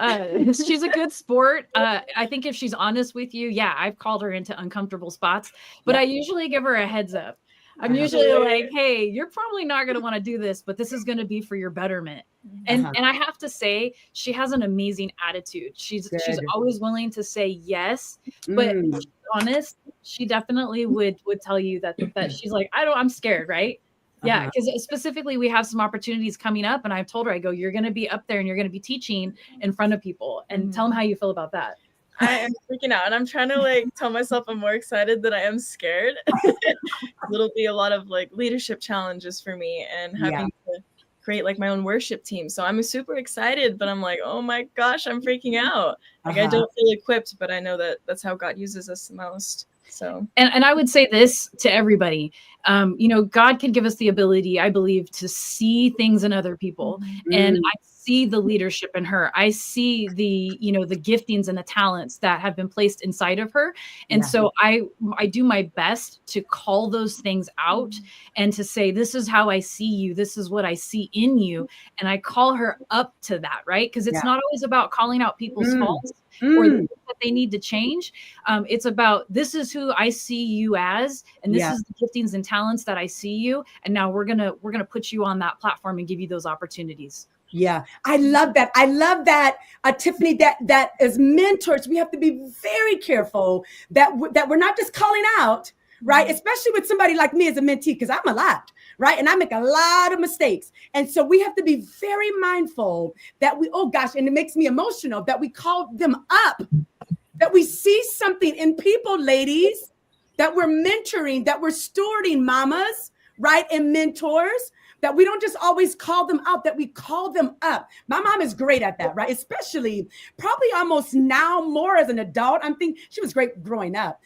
sport. I think if she's honest with you, yeah, I've called her into uncomfortable spots, but I usually give her a heads up. I'm usually like, hey, you're probably not going to want to do this, but this is going to be for your betterment. And I have to say, she has an amazing attitude. She's always willing to say yes, but if she's honest, she definitely would tell you that she's like, I'm scared, right? Yeah, because specifically we have some opportunities coming up, and I've told her, I go, you're going to be up there and you're going to be teaching in front of people, and tell them how you feel about that. I am freaking out, and I'm trying to tell myself I'm more excited than I am scared. It'll be a lot of leadership challenges for me, and having to create my own worship team. So I'm super excited, but I'm like, oh my gosh, I'm freaking out. I don't feel equipped, but I know that that's how God uses us the most. So, and I would say this to everybody, God can give us the ability, I believe, to see things in other people. And I see the leadership in her. I see the giftings and the talents that have been placed inside of her. And so I do my best to call those things out and to say, this is how I see you. This is what I see in you. And I call her up to that, right? Because it's not always about calling out people's faults or that they need to change. It's about, this is who I see you as, and this is the giftings and talents that I see you. And now we're gonna put you on that platform and give you those opportunities. Yeah, I love that. Tiffany, that as mentors, we have to be very careful that we're not just calling out, right? Especially with somebody like me as a mentee, because I'm a lot, right? And I make a lot of mistakes. And so we have to be very mindful that and it makes me emotional that we call them up, that we see something in people, ladies, that we're mentoring, that we're stewarding, mamas, right? And mentors. that we don't just always call them out, that we call them up. My mom is great at that, right? Especially probably almost now more as an adult. I'm thinking she was great growing up,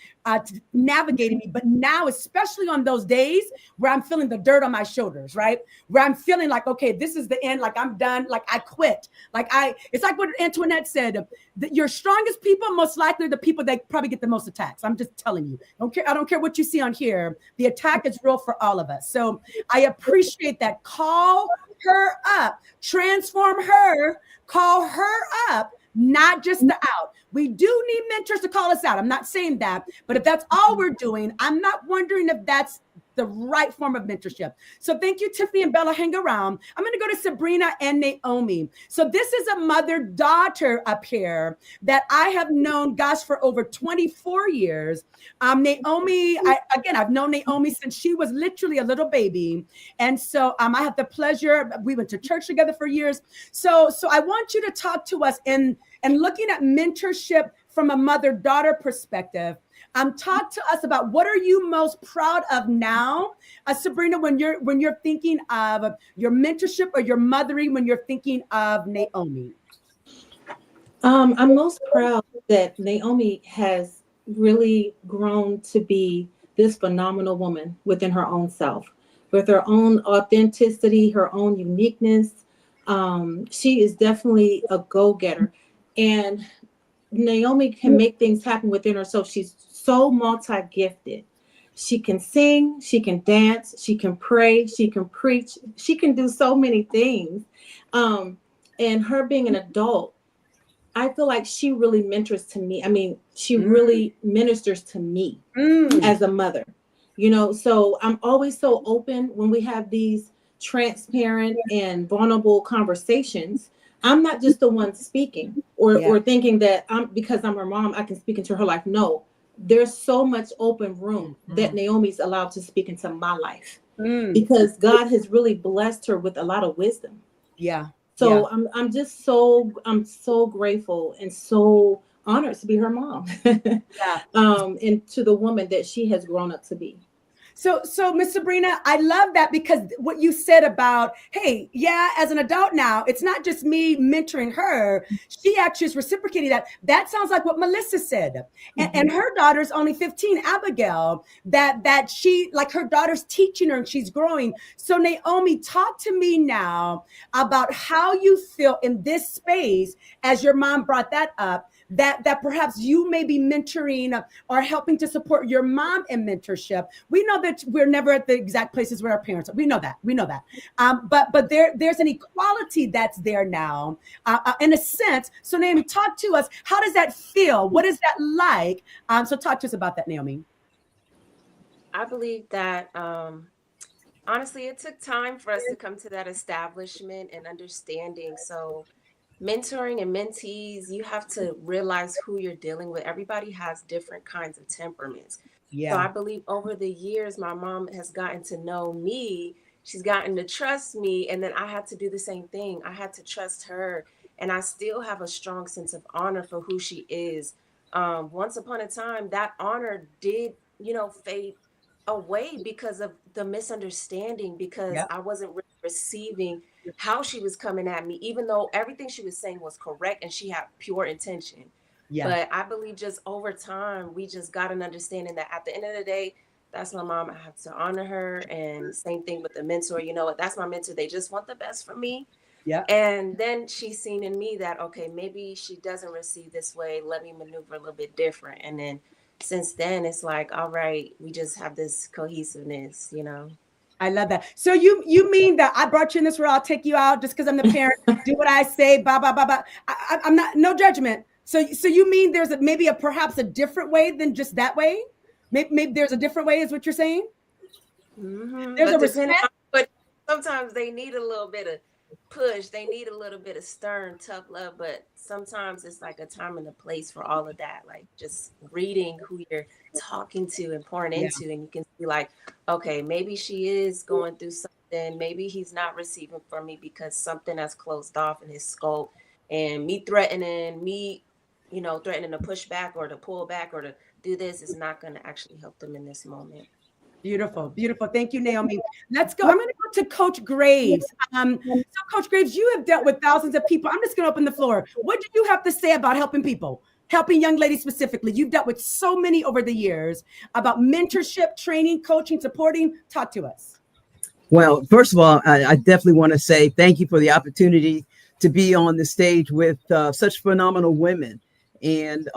navigating me, but now, especially on those days where I'm feeling the dirt on my shoulders, right? Where I'm feeling like, okay, this is the end, like I'm done, like I quit. It's like what Antoinette said, that your strongest people, most likely the people that probably get the most attacks. I'm just telling you. I don't care what you see on here. The attack is real for all of us. So I appreciate that. Call her up, transform her, call her up, not just the out. We do need mentors to call us out. I'm not saying that, but if that's all we're doing, I'm not wondering if that's the right form of mentorship. So thank you, Tiffany and Bella. Hang around. I'm going to go to Sabrina and Naomi. So this is a mother-daughter up here that I have known, gosh, for over 24 years. Naomi, I've known Naomi since she was literally a little baby. And so I have the pleasure, we went to church together for years. So I want you to talk to us and looking at mentorship from a mother-daughter perspective. Talk to us about what are you most proud of now, Sabrina, when you're thinking of your mentorship or your mothering, when you're thinking of Naomi. I'm most proud that Naomi has really grown to be this phenomenal woman within her own self, with her own authenticity, her own uniqueness. She is definitely a go-getter, and Naomi can make things happen within herself. She's so multi-gifted. She can sing, she can dance, she can pray, she can preach, she can do so many things. And her being an adult, I feel like she really mentors to me. I mean, she really ministers to me as a mother, so I'm always so open when we have these transparent and vulnerable conversations. I'm not just the one speaking or thinking that because I'm her mom, I can speak into her life. No, there's so much open room that Naomi's allowed to speak into my life because God has really blessed her with a lot of wisdom. Yeah. So I'm so grateful and so honored to be her mom. And to the woman that she has grown up to be. So Miss Sabrina, I love that because what you said about, hey, as an adult now, it's not just me mentoring her. She actually is reciprocating that. That sounds like what Melissa said. And her daughter's only 15, Abigail, that she, like her daughter's teaching her and she's growing. So Naomi, talk to me now about how you feel in this space as your mom brought that up, that perhaps you may be mentoring or helping to support your mom in mentorship. We know that we're never at the exact places where our parents are. We know that. But there's an equality that's there now, in a sense. So Naomi, talk to us. How does that feel? What is that like? So talk to us about that, Naomi. I believe that honestly, it took time for us to come to that establishment and understanding. So mentoring and mentees, you have to realize who you're dealing with. Everybody has different kinds of temperaments. So I believe over the years, my mom has gotten to know me. She's gotten to trust me. And then I had to do the same thing. I had to trust her. And I still have a strong sense of honor for who she is. Once upon a time, that honor did, fade away because of the misunderstanding, because I wasn't really receiving how she was coming at me, even though everything she was saying was correct and she had pure intention. But I believe just over time, we just got an understanding that at the end of the day, that's my mom. I have to honor her. And same thing with the mentor. You know what? That's my mentor. They just want the best for me. And then she's seen in me that, okay, maybe she doesn't receive this way. Let me maneuver a little bit different. And then since then, it's like, all right, we just have this cohesiveness, I love that. So you mean that I brought you in this world, I'll take you out just because I'm the parent, do what I say, blah, blah, blah, blah. I'm not, no judgment. So you mean there's perhaps a different way than just that way? Maybe there's a different way is what you're saying? There's a respect. But sometimes they need a little bit of push. They need a little bit of stern, tough love. But sometimes it's like a time and a place for all of that. Like just reading who you're talking to and pouring into. And you can see like, okay, maybe she is going through something. Maybe he's not receiving from me because something has closed off in his scope. And me threatening to push back or to pull back or to do this is not going to actually help them in this moment. Beautiful, beautiful. Thank you, Naomi. Let's go. I'm going to go to Coach Graves. So, Coach Graves, you have dealt with thousands of people. I'm just going to open the floor. What do you have to say about helping people, helping young ladies specifically? You've dealt with so many over the years about mentorship, training, coaching, supporting. Talk to us. Well, first of all, I definitely want to say thank you for the opportunity to be on the stage with such phenomenal women. And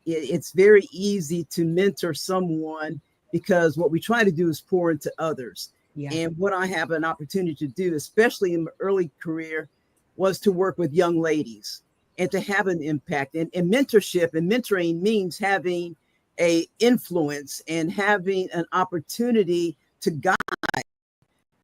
it's very easy to mentor someone because what we try to do is pour into others. Yeah. And what I have an opportunity to do, especially in my early career, was to work with young ladies and to have an impact. And mentorship and mentoring means having an influence and having an opportunity to guide.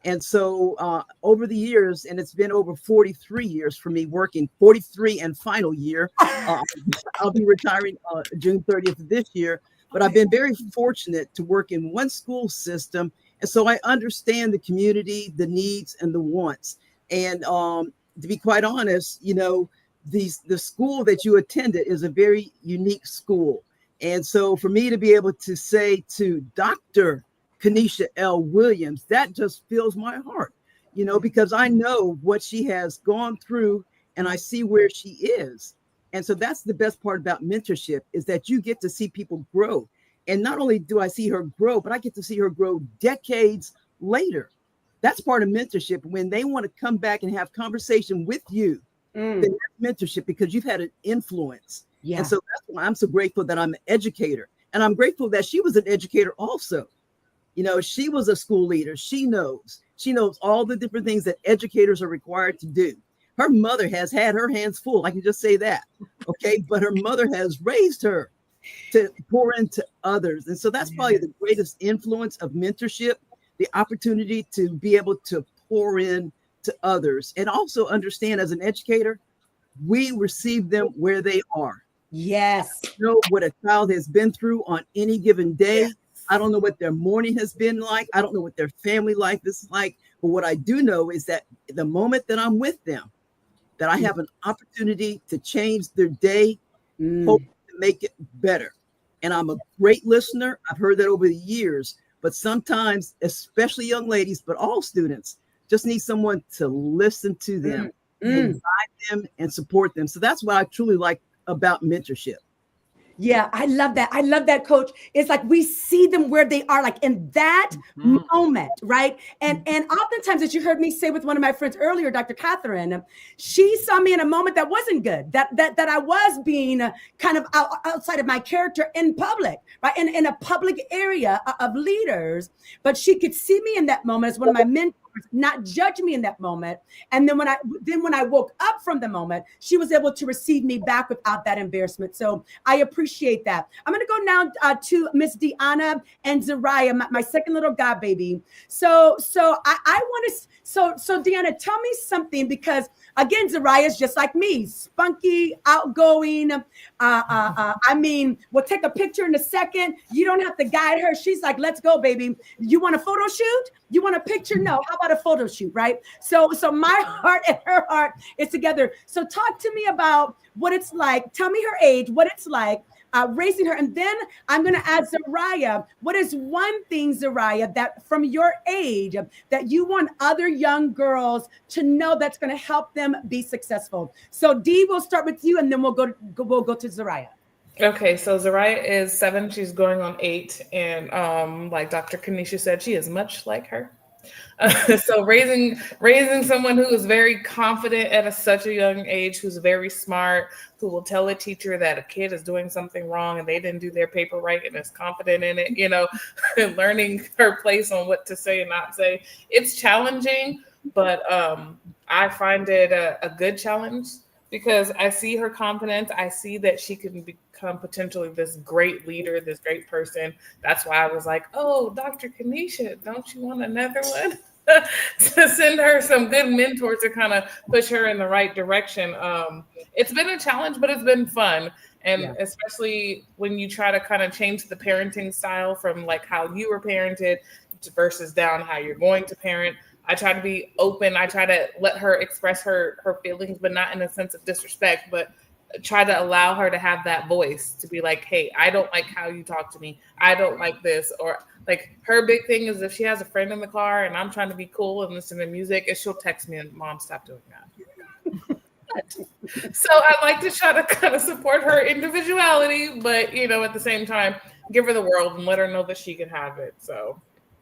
And so over the years, and it's been over 43 years for me working, 43 and final year, I'll be retiring June 30th of this year. But I've been very fortunate to work in one school system. And so I understand the community, the needs and the wants. And to be quite honest, you know, the school that you attended is a very unique school. And so for me to be able to say to Dr. Kenesha L. Williams, that just fills my heart, you know, because I know what she has gone through and I see where she is. And so that's the best part about mentorship, is that you get to see people grow. And not only do I see her grow, but I get to see her grow decades later. That's part of mentorship, when they want to come back and have conversation with you. Then that's mentorship, because you've had an influence. Yeah. And so that's why I'm so grateful that I'm an educator. And I'm grateful that she was an educator also. You know, she was a school leader. She knows all the different things that educators are required to do. Her mother has had her hands full. I can just say that. Okay. But her mother has raised her to pour into others. And so that's probably the greatest influence of mentorship, the opportunity to be able to pour in to others. And also understand, as an educator, we receive them where they are. Yes. I know what a child has been through on any given day. Yes. I don't know what their morning has been like. I don't know what their family life is like. But what I do know is that the moment that I'm with them, that I have an opportunity to change their day, hope to make it better. And I'm a great listener. I've heard that over the years. But sometimes, especially young ladies, but all students, just need someone to listen to them and guide them and support them. So that's what I truly like about mentorship. Yeah, I love that. I love that, Coach. It's like we see them where they are, like in that moment, right? And oftentimes, as you heard me say with one of my friends earlier, Dr. Catherine, she saw me in a moment that wasn't good, that I was being kind of outside of my character in public, right? In a public area of leaders, but she could see me in that moment as one of my mentors, not judge me in that moment. And then when I woke up from the moment, she was able to receive me back without that embarrassment. So I appreciate that. I'm going to go now to Miss Deanna and 𝙬𝙗, my second little god baby. So I want to, so Deanna, tell me something, because again, 𝙬𝙗 is just like me, spunky, outgoing. I mean, we'll take a picture in a second. You don't have to guide her. She's like, let's go, baby. You want a photo shoot? You want a picture? No. How about a photo shoot, right? So my heart and her heart is together. So talk to me about what it's like. Tell me her age, what it's like raising her. And then I'm going to add 𝙬𝙗. What is one thing, 𝙬𝙗, that from your age that you want other young girls to know that's going to help them be successful? So Dee, we'll start with you, and then we'll go to 𝙬𝙗. Okay, so 𝙬𝙗 is 7. She's going on 8. And like Dr. Kenesha said, she is much like her. So raising someone who is very confident at such a young age, who's very smart, who will tell a teacher that a kid is doing something wrong and they didn't do their paper right and is confident in it, you know, learning her place on what to say and not say. It's challenging, but I find it a good challenge, because I see her confidence. I see that she can become potentially this great leader, this great person. That's why I was like, oh, Dr. Kenesha, don't you want another one? To send her some good mentors to kind of push her in the right direction. It's been a challenge, but it's been fun. And especially when you try to kind of change the parenting style from like how you were parented versus down how you're going to parent. I try to be open. I try to let her express her feelings, but not in a sense of disrespect, but try to allow her to have that voice to be like, hey, I don't like how you talk to me. I don't like this, or Like her big thing is if she has a friend in the car and I'm trying to be cool and listen to music, and she'll text me and Mom, stop doing that. So I like to try to kind of support her individuality, but at the same time, give her the world and let her know that she can have it. So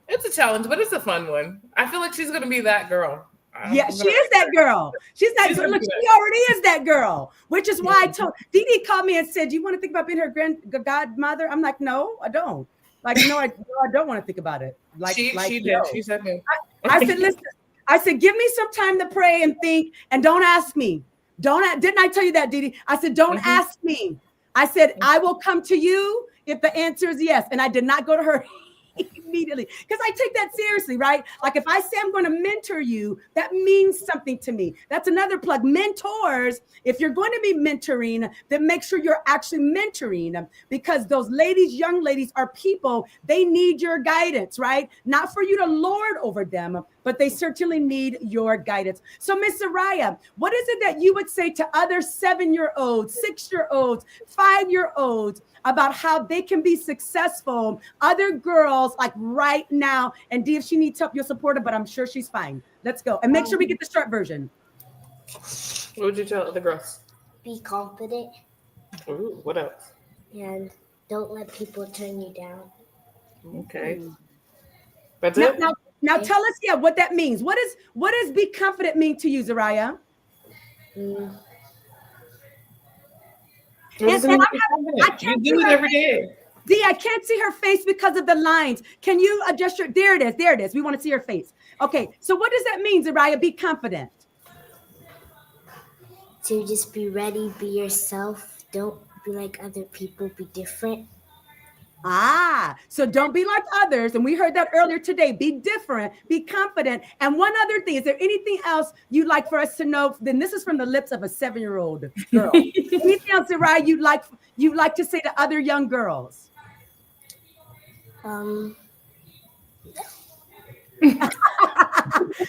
it's a challenge, but it's a fun one. I feel like she's gonna be that girl. Yeah, she is that girl. She's that girl. Look, she already is that girl, which is why I told Dee called me and said, "Do you want to think about being her godmother?" I'm like, "No, I don't." Like, no, I don't want to think about it. Like, she did. No. She said no. I said, listen. I said, give me some time to pray and think, and don't ask me. Didn't I tell you that, Dee? I said, don't ask me. I said, I will come to you if the answer is yes. And I did not go to her immediately, because I take that seriously, right? Like if I say I'm going to mentor you, that means something to me. That's another plug. Mentors, if you're going to be mentoring, then make sure you're actually mentoring, because those ladies, young ladies, are people. They need your guidance, right? Not for you to lord over them, but they certainly need your guidance. So Miss 𝗓𝗏, what is it that you would say to other 7-year-olds, 6-year-olds, 5-year-olds about how they can be successful? Other girls like right now, and Dee, if she needs help, you'll support her, but I'm sure she's fine. Let's go. And make sure we get the short version. What would you tell the girls? Be confident. Ooh, what else? And don't let people turn you down. Okay. That's it? Now tell us, what that means. What does be confident mean to you, 𝗓𝗏? I can't do it every day. Dee, I can't see her face because of the lines. Can you adjust your? There it is. There it is. We want to see her face. Okay. So what does that mean, 𝗓𝗏? Be confident. To just be ready, be yourself. Don't be like other people. Be different. So don't be like others. And we heard that earlier today. Be different, be confident. And one other thing, is there anything else you'd like for us to know? Then this is from the lips of a 7-year-old girl. Anything else, 𝗓𝗏, you'd like to say to other young girls?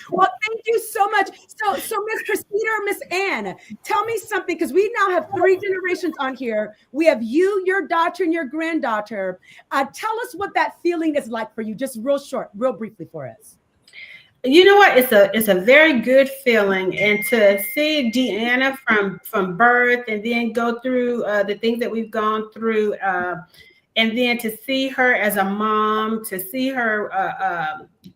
Well, thank you so much. So Miss Christina or Miss Ann, tell me something, because we now have 3 generations on here. We have you, your daughter, and your granddaughter. Tell us what that feeling is like for you, just real briefly for us. You know what? It's a very good feeling, and to see Deanna from birth and then go through the things that we've gone through, and then to see her as a mom, to see her,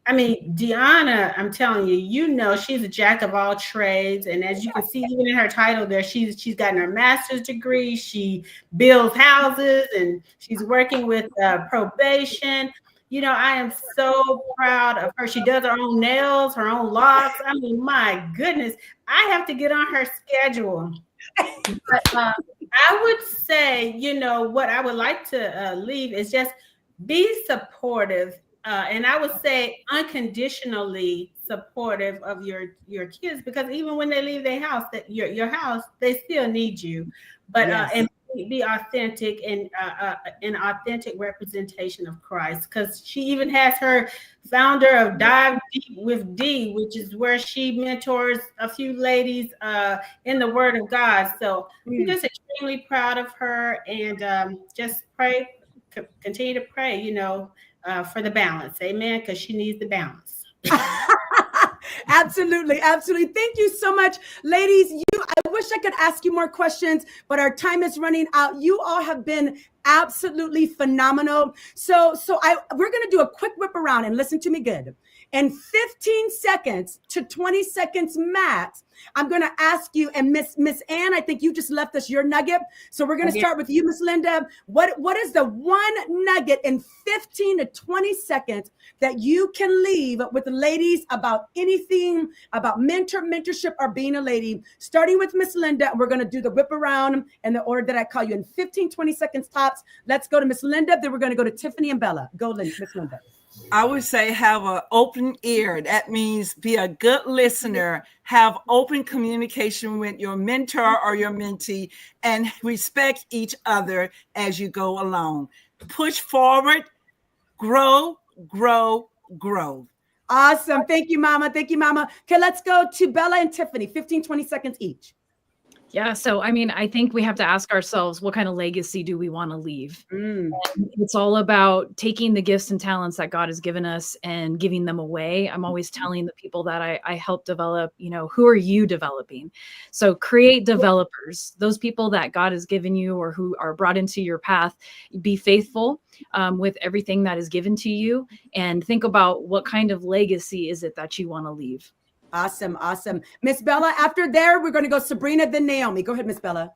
Deanna, I'm telling you, she's a jack of all trades. And as you can see, even in her title there, she's gotten her master's degree. She builds houses and she's working with probation. I am so proud of her. She does her own nails, her own locks. My goodness, I have to get on her schedule. But, I would say, what I would like to leave is just be supportive. And I would say unconditionally supportive of your kids, because even when they leave their house, your house, they still need you. But and be authentic and an authentic representation of Christ, because she even has her founder of Dive Deep with Dee, which is where she mentors a few ladies in the Word of God. So I'm just extremely proud of her, and just continue to pray, for the balance. Amen. Because she needs the balance. Absolutely. Thank you so much, ladies. I wish I could ask you more questions, but our time is running out. You all have been absolutely phenomenal. So we're going to do a quick whip around, and listen to me good. In 15 seconds to 20 seconds max, I'm going to ask you, and Miss Ann, I think you just left us your nugget. So we're going to start with you, Miss Linda. What is the one nugget in 15 to 20 seconds that you can leave with the ladies about anything about mentorship, or being a lady? Starting with Miss Linda, we're going to do the whip around in the order that I call you, in 15, 20 seconds tops. Let's go to Miss Linda. Then we're going to go to Tiffany and Bella. Go, Miss Linda. I would say have an open ear. That means be a good listener, have open communication with your mentor or your mentee, and respect each other as you go along. Push forward, grow. Awesome. Thank you, Mama. Okay, let's go to Bella and Tiffany. 15, 20 seconds each. Yeah. So, I mean, I think we have to ask ourselves, what kind of legacy do we want to leave? And it's all about taking the gifts and talents that God has given us and giving them away. I'm always telling the people that I help develop, who are you developing? So create developers, those people that God has given you or who are brought into your path. Be faithful with everything that is given to you, and think about what kind of legacy is it that you want to leave. Awesome. Awesome. Miss Bella, after there, we're going to go Sabrina, then Naomi. Go ahead, Miss Bella.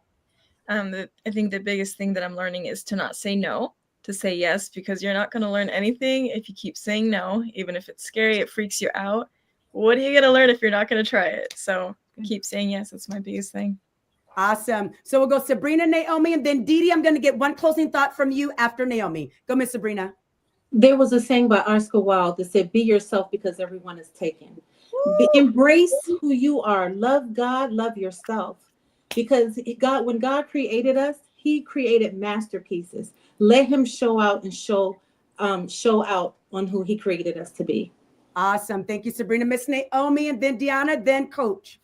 I think the biggest thing that I'm learning is to not say no, to say yes, because you're not going to learn anything if you keep saying no, even if it's scary, it freaks you out. What are you going to learn if you're not going to try it? So keep saying yes. That's my biggest thing. Awesome. So we'll go Sabrina, Naomi, and then Dee. I'm going to get one closing thought from you after Naomi. Go, Miss Sabrina. There was a saying by Oscar Wilde that said, be yourself because everyone is taken. Embrace who you are. Love God, love yourself. Because when God created us, he created masterpieces. Let him show out and show out on who he created us to be. Awesome. Thank you, Sabrina. Miss Naomi, and then Deanna, then Coach.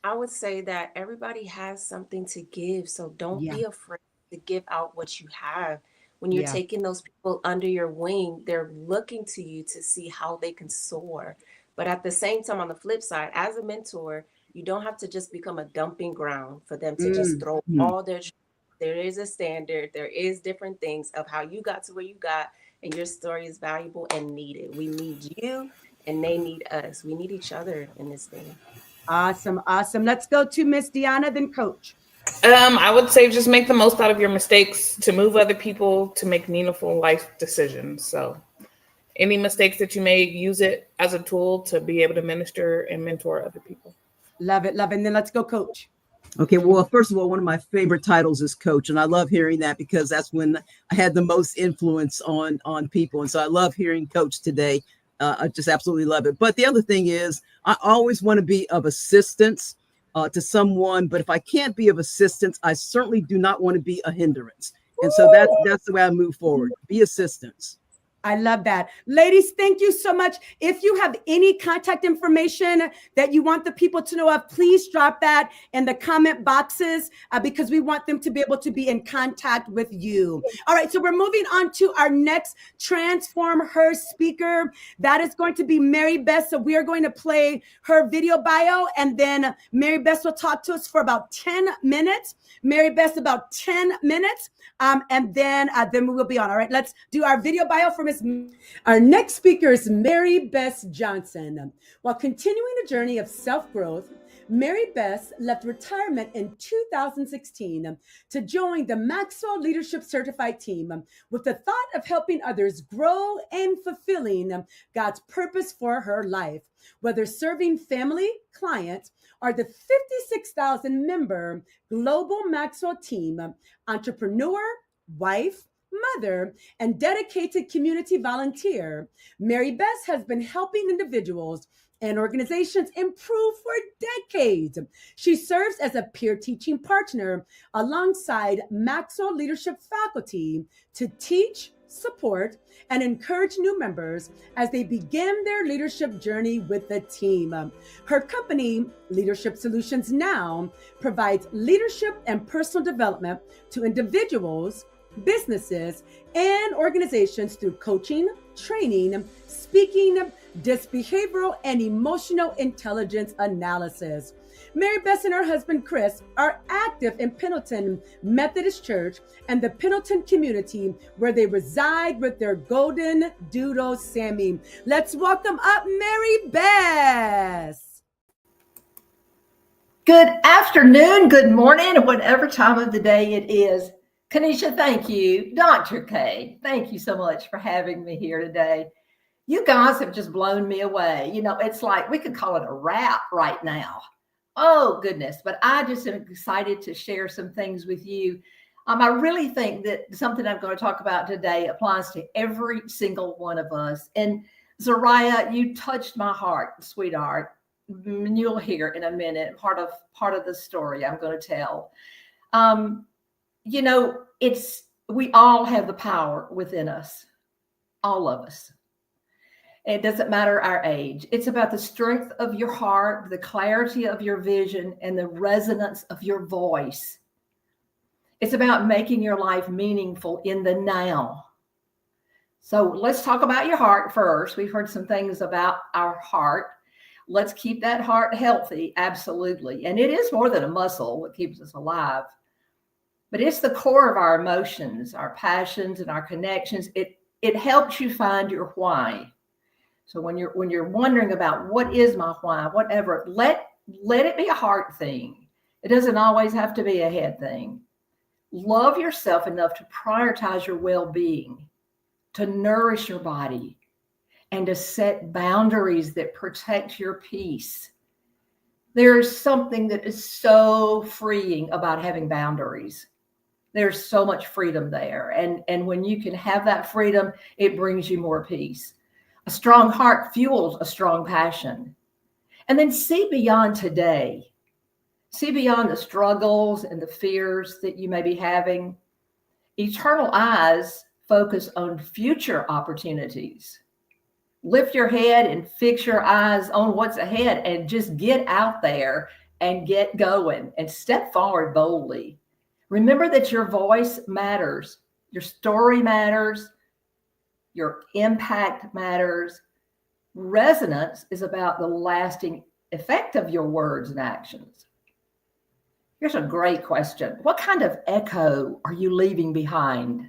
I would say that everybody has something to give. So don't be afraid to give out what you have. When you're taking those people under your wing, they're looking to you to see how they can soar. But at the same time, on the flip side, as a mentor, you don't have to just become a dumping ground for them to just throw all their. There is a standard. There is different things of how you got to where you got, and your story is valuable and needed. We need you, and they need us. We need each other in this thing. Awesome. Awesome. Let's go to Miss Deanna, then Coach. I would say just make the most out of your mistakes, to move other people, to make meaningful life decisions. So any mistakes that you make, use it as a tool to be able to minister and mentor other people. Love it. Love it. And then let's go, Coach. Okay, well, first of all, one of my favorite titles is Coach, and I love hearing that because that's when I had the most influence on people. And so I love hearing Coach today. I just absolutely love it. But the other thing is, I always want to be of assistance to someone. But if I can't be of assistance, I certainly do not want to be a hindrance. And so that's the way I move forward. Be assistance. I love that. Ladies, thank you so much. If you have any contact information that you want the people to know of, please drop that in the comment boxes because we want them to be able to be in contact with you. All right, so we're moving on to our next Transform Her speaker. That is going to be Mary Beth. So we are going to play her video bio, and then Mary Beth will talk to us for about 10 minutes. Mary Beth, about 10 minutes. And then we will be on. All right, let's do our video bio for Miss. Our next speaker is Mary Beth Johnson. While continuing a journey of self-growth, Mary Beth left retirement in 2016 to join the Maxwell Leadership Certified Team with the thought of helping others grow and fulfilling God's purpose for her life, whether serving family, clients, or the 56,000 member global Maxwell team, entrepreneur, wife, mother, and dedicated community volunteer. Mary Beth has been helping individuals and organizations improve for decades. She serves as a peer teaching partner alongside Maxwell leadership faculty to teach, support, and encourage new members as they begin their leadership journey with the team. Her company, Leadership Solutions Now, provides leadership and personal development to individuals, businesses, and organizations through coaching, training, speaking, behavioral, and emotional intelligence analysis. Mary Beth and her husband, Chris, are active in Pendleton Methodist Church and the Pendleton community where they reside with their golden doodle, Sammy. Let's welcome up Mary Beth. Good afternoon, good morning, or whatever time of the day it is. Kanisha, thank you. Dr. K, thank you so much for having me here today. You guys have just blown me away. You know, it's like we could call it a wrap right now. Oh, goodness. But I just am excited to share some things with you. I really think that something I'm going to talk about today applies to every single one of us. And Ẓ'Raya, you touched my heart, sweetheart. You'll hear in a minute part of the story I'm going to tell. You know, we all have the power within us, all of us. It doesn't matter our age. It's about the strength of your heart, the clarity of your vision, and the resonance of your voice. It's about making your life meaningful in the now. So let's talk about your heart first. We've heard some things about our heart. Let's keep that heart healthy, absolutely. And it is more than a muscle that keeps us alive, but it's the core of our emotions, our passions, and our connections. It helps you find your why. So when you're wondering about what is my why, whatever, let it be a heart thing. It doesn't always have to be a head thing. Love yourself enough to prioritize your well-being, to nourish your body, and to set boundaries that protect your peace. There's something that is so freeing about having boundaries. There's so much freedom there. And when you can have that freedom, it brings you more peace. A strong heart fuels a strong passion. And then see beyond today. See beyond the struggles and the fears that you may be having. Eternal eyes focus on future opportunities. Lift your head and fix your eyes on what's ahead and just get out there and get going and step forward boldly. Remember that your voice matters. Your story matters. Your impact matters. Resonance is about the lasting effect of your words and actions. Here's a great question. What kind of echo are you leaving behind?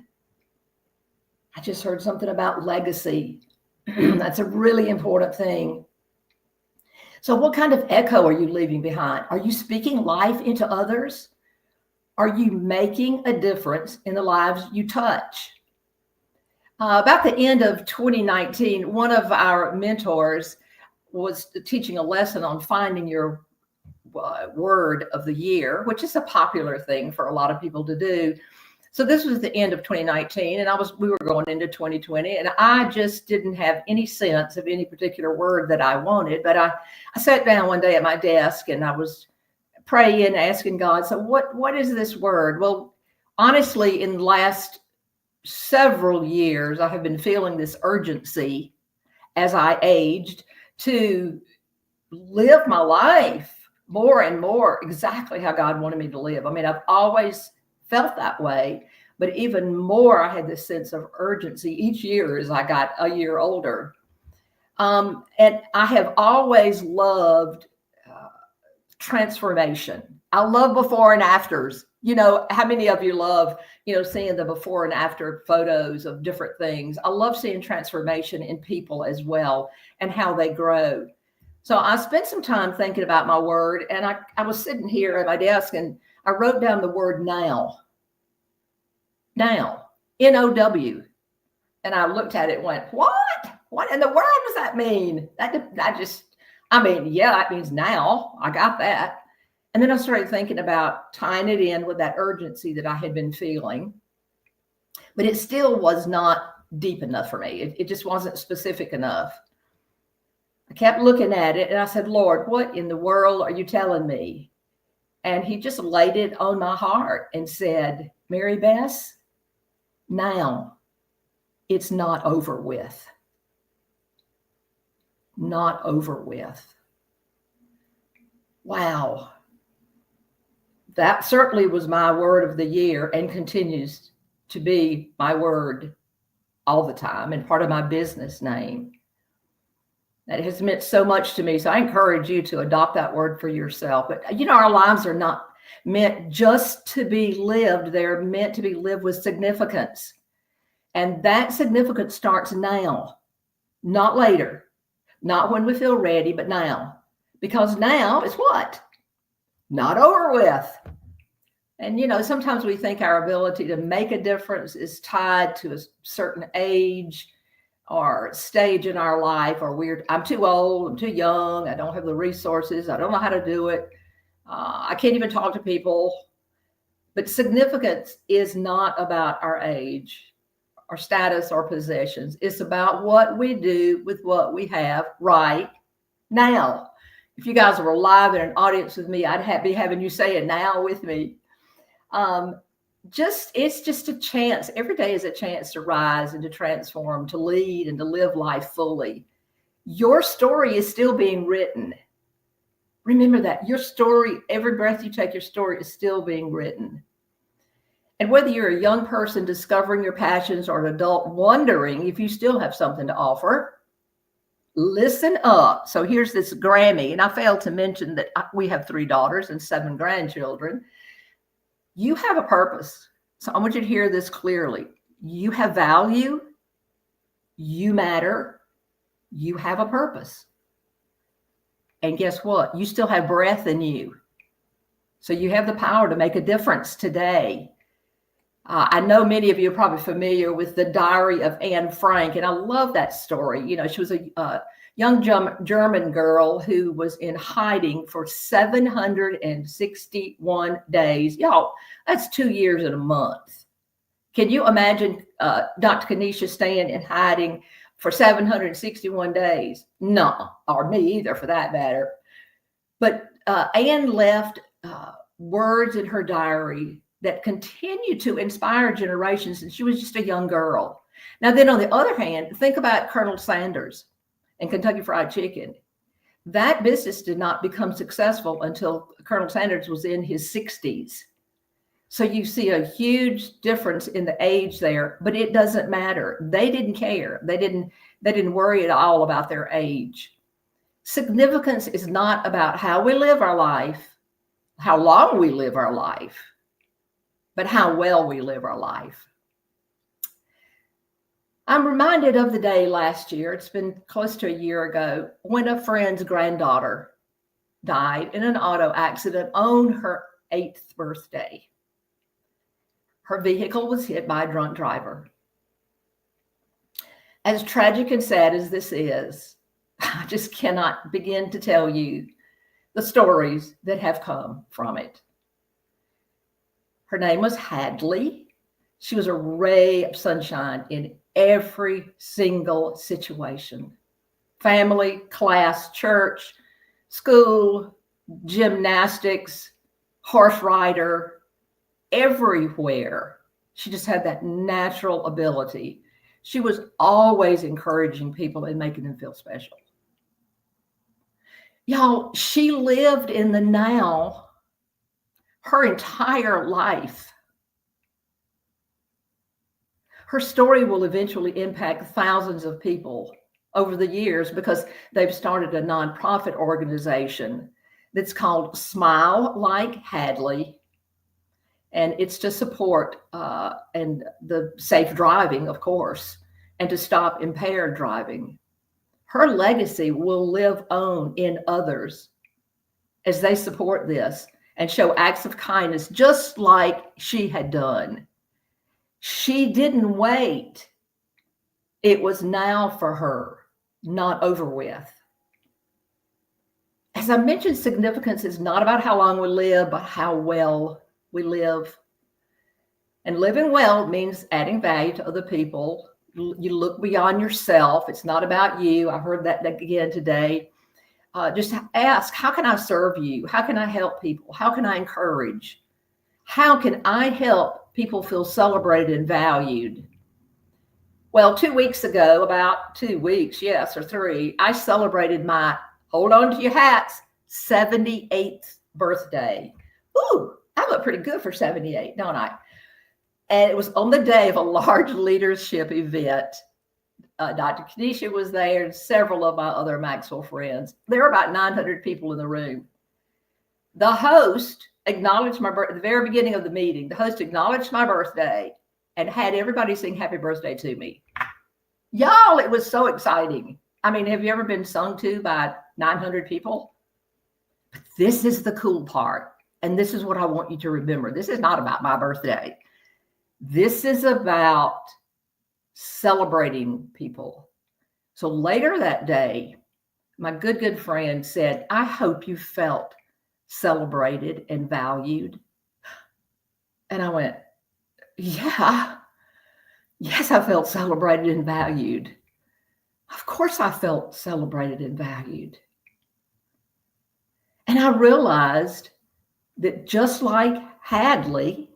I just heard something about legacy. That's a really important thing. So what kind of echo are you leaving behind? Are you speaking life into others? Are you making a difference in the lives you touch? About the end of 2019, one of our mentors was teaching a lesson on finding your word of the year, which is a popular thing for a lot of people to do. So this was the end of 2019, and we were going into 2020, and I just didn't have any sense of any particular word that I wanted. But I sat down one day at my desk and I was praying, asking God, so what is this word? Well, honestly, in the last several years, I have been feeling this urgency as I aged to live my life more and more exactly how God wanted me to live. I mean, I've always felt that way, but even more, I had this sense of urgency each year as I got a year older. And I have always loved transformation. I love before and afters. You know, how many of you love, seeing the before and after photos of different things? I love seeing transformation in people as well and how they grow. So I spent some time thinking about my word, and I was sitting here at my desk and I wrote down the word now. Now, N-O-W. And I looked at it and went, what? What in the world does that mean? Yeah, that means now. I got that. And then I started thinking about tying it in with that urgency that I had been feeling. But it still was not deep enough for me. It just wasn't specific enough. I kept looking at it and I said, Lord, what in the world are you telling me? And he just laid it on my heart and said, Mary Bess, now it's not over with. Not over with. Wow. That certainly was my word of the year and continues to be my word all the time and part of my business name. That has meant so much to me. So I encourage you to adopt that word for yourself. But our lives are not meant just to be lived. They're meant to be lived with significance. And that significance starts now, not later, not when we feel ready, but now. Because now is what? Not over with. And, sometimes we think our ability to make a difference is tied to a certain age or stage in our life, or I'm too old, I'm too young, I don't have the resources, I don't know how to do it. I can't even talk to people. But significance is not about our age, our status, or possessions. It's about what we do with what we have right now. If you guys were live in an audience with me, I'd be having you say it now with me. It's just a chance. Every day is a chance to rise and to transform, to lead and to live life fully. Your story is still being written. Remember that. Your story, every breath you take, your story is still being written. And whether you're a young person discovering your passions or an adult wondering if you still have something to offer, listen up. So here's this Grammy, and I failed to mention that we have 3 daughters and 7 grandchildren. You have a purpose. So I want you to hear this clearly. You have value. You matter. You have a purpose. And guess what? You still have breath in you. So you have the power to make a difference today. I know many of you are probably familiar with the diary of Anne Frank, and I love that story. You know, she was a young German girl who was in hiding for 761 days. Y'all, that's 2 years and a month. Can you imagine Dr. Kenesha staying in hiding for 761 days? No, or me either for that matter. But Anne left words in her diary that continue to inspire generations, and she was just a young girl. Now then, on the other hand, think about Colonel Sanders and Kentucky Fried Chicken. That business did not become successful until Colonel Sanders was in his 60s. So you see a huge difference in the age there, but it doesn't matter. They didn't care. They didn't worry at all about their age. Significance is not about how we live our life, how long we live our life, but how well we live our life. I'm reminded of the day last year, it's been close to a year ago, when a friend's granddaughter died in an auto accident on her 8th birthday. Her vehicle was hit by a drunk driver. As tragic and sad as this is, I just cannot begin to tell you the stories that have come from it. Her name was Hadley. She was a ray of sunshine in every single situation. Family, class, church, school, gymnastics, horse rider, everywhere. She just had that natural ability. She was always encouraging people and making them feel special. Y'all, she lived in the now her entire life. Her story will eventually impact thousands of people over the years because they've started a nonprofit organization that's called Smile Like Hadley. And it's to support and the safe driving, of course, and to stop impaired driving. Her legacy will live on in others as they support this and show acts of kindness just like she had done. She didn't wait. It was now for her, not over with. As I mentioned, significance is not about how long we live, but how well we live. And living well means adding value to other people. You look beyond yourself. It's not about you. I heard that again today. Just ask, how can I serve you? How can I help people? How can I encourage? How can I help people feel celebrated and valued? Well, 2 weeks ago, about 2 weeks, yes, or 3, I celebrated my, hold on to your hats, 78th birthday. Ooh, I look pretty good for 78, don't I? And it was on the day of a large leadership event. Dr. Kenesha was there and several of my other Maxwell friends. There were about 900 people in the room. The host acknowledged my birthday, at the very beginning of the meeting, the host acknowledged my birthday and had everybody sing happy birthday to me. Y'all, it was so exciting. I mean, have you ever been sung to by 900 people? But this is the cool part. And this is what I want you to remember. This is not about my birthday. This is about celebrating people. So later that day, my good friend said, I hope you felt celebrated and valued. And I went, yeah, yes, I felt celebrated and valued. Of course I felt celebrated and valued. And I realized that just like Hadley,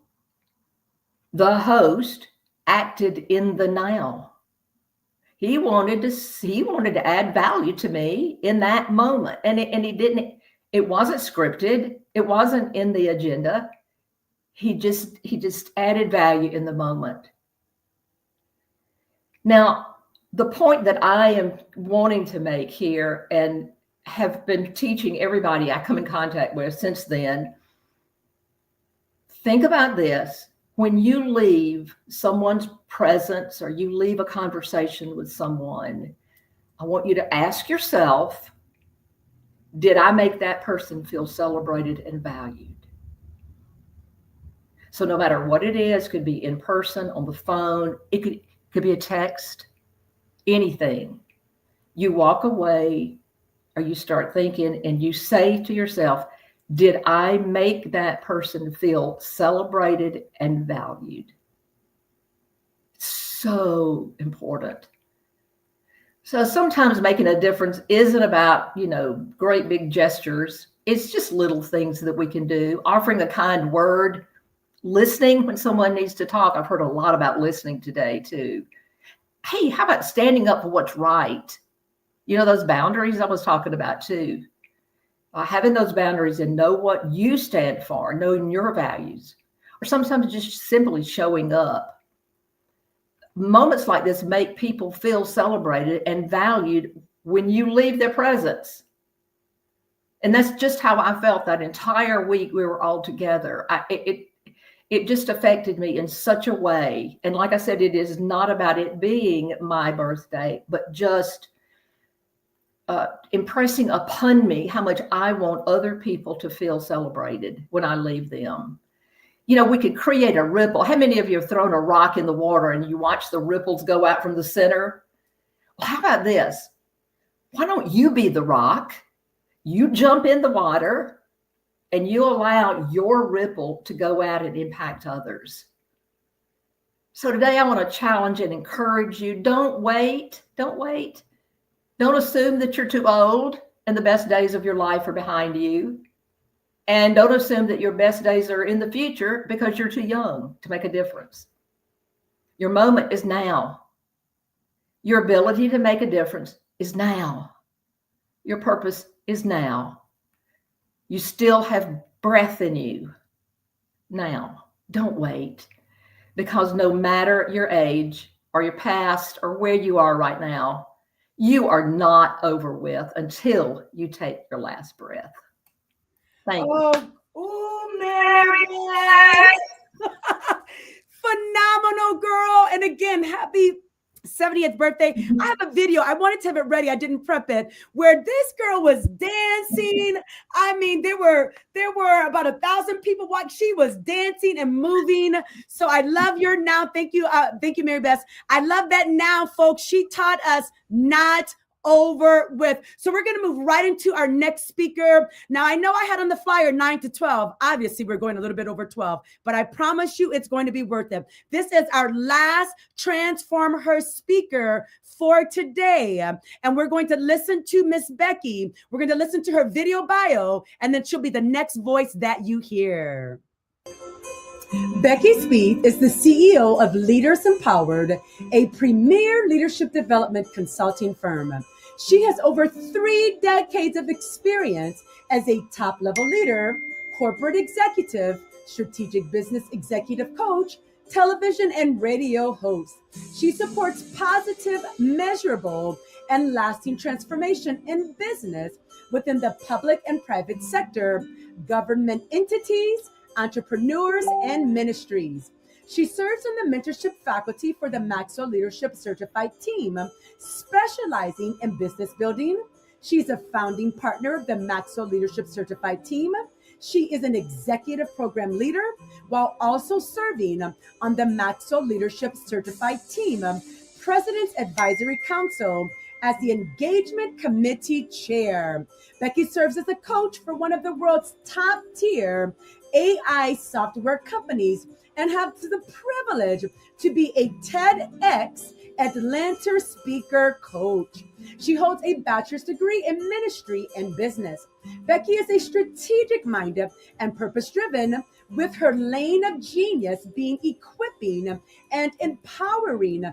the host acted in the now. He wanted to add value to me in that moment. And it wasn't scripted. It wasn't in the agenda. He just added value in the moment. Now, the point that I am wanting to make here and have been teaching everybody I come in contact with since then, think about this. When you leave someone's presence or you leave a conversation with someone, I want you to ask yourself, did I make that person feel celebrated and valued? So no matter what it is, could be in person, on the phone, it could be a text, anything. You walk away or you start thinking and you say to yourself, did I make that person feel celebrated and valued? So important. So sometimes making a difference isn't about, great big gestures. It's just little things that we can do. Offering a kind word, listening when someone needs to talk. I've heard a lot about listening today too. Hey, how about standing up for what's right? Those boundaries I was talking about too. Having those boundaries and know what you stand for, knowing your values, or sometimes just simply showing up. Moments like this make people feel celebrated and valued when you leave their presence. And that's just how I felt that entire week we were all together. It just affected me in such a way. And like I said, it is not about it being my birthday, but just impressing upon me how much I want other people to feel celebrated when I leave them. We could create a ripple. How many of you have thrown a rock in the water and you watch the ripples go out from the center? Well, how about this? Why don't you be the rock? You jump in the water and you allow your ripple to go out and impact others. So today I want to challenge and encourage you. Don't wait. Don't wait. Don't assume that you're too old and the best days of your life are behind you. And don't assume that your best days are in the future because you're too young to make a difference. Your moment is now. Your ability to make a difference is now. Your purpose is now. You still have breath in you now. Don't wait, because no matter your age or your past or where you are right now, you are not over with until you take your last breath. Thank you. Oh, Mary. Phenomenal, girl. And again, happy 70th birthday. I have a video. I wanted to have it ready. I didn't prep it, where this girl was dancing. I mean, there were about 1,000 people watching. She was dancing and moving. So I love your now. Thank you, Mary Beth. I love that now, folks. She taught us not over with. So we're going to move right into our next speaker. Now, I know I had on the flyer 9 to 12. Obviously, we're going a little bit over 12, but I promise you it's going to be worth it. This is our last Transform Her speaker for today. And we're going to listen to Miss Becky. We're going to listen to her video bio, and then she'll be the next voice that you hear. Becky Spieth is the CEO of Leaders Empowered, a premier leadership development consulting firm. She has over 3 decades of experience as a top-level leader, corporate executive, strategic business executive coach, television and radio host. She supports positive, measurable, and lasting transformation in business within the public and private sector, government entities, entrepreneurs, and ministries. She serves in the mentorship faculty for the Maxwell Leadership Certified Team, specializing in business building. She's a founding partner of the Maxwell Leadership Certified Team. She is an executive program leader while also serving on the Maxwell Leadership Certified Team, President's Advisory Council, as the Engagement Committee Chair. Becky serves as a coach for one of the world's top tier AI software companies and has the privilege to be a TEDx Atlanta speaker coach. She holds a bachelor's degree in ministry and business. Becky is a strategic-minded and purpose-driven, with her lane of genius being equipping and empowering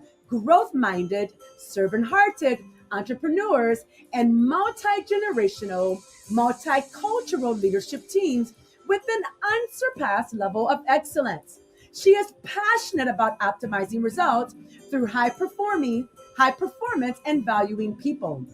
growth-minded, servant-hearted entrepreneurs and multi-generational, multicultural leadership teams with an unsurpassed level of excellence. She is passionate about optimizing results through high performance, and valuing people.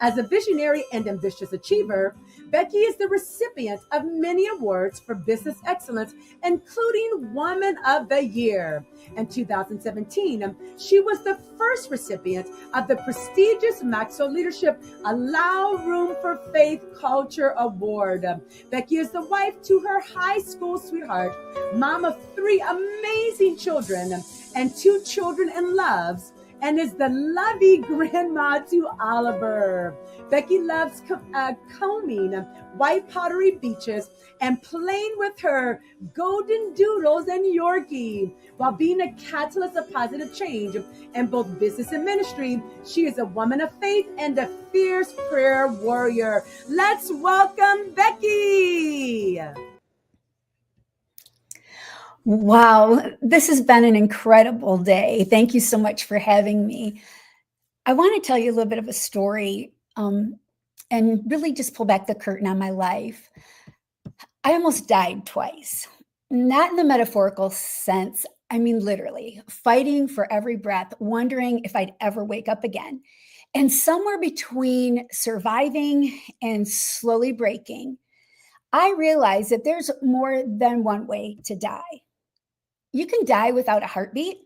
As a visionary and ambitious achiever, Becky is the recipient of many awards for business excellence, including Woman of the Year. In 2017, she was the first recipient of the prestigious Maxwell Leadership Allow Room for Faith Culture Award. Becky is the wife to her high school sweetheart, mom of 3 amazing children and 2 children in loves, and is the lovey grandma to Oliver. Becky loves combing white pottery beaches and playing with her golden doodles and Yorkie. While being a catalyst of positive change in both business and ministry, she is a woman of faith and a fierce prayer warrior. Let's welcome Becky. Wow, this has been an incredible day. Thank you so much for having me. I want to tell you a little bit of a story and really just pull back the curtain on my life. I almost died twice, not in the metaphorical sense. I mean, literally fighting for every breath, wondering if I'd ever wake up again. And somewhere between surviving and slowly breaking, I realized that there's more than one way to die. You can die without a heartbeat,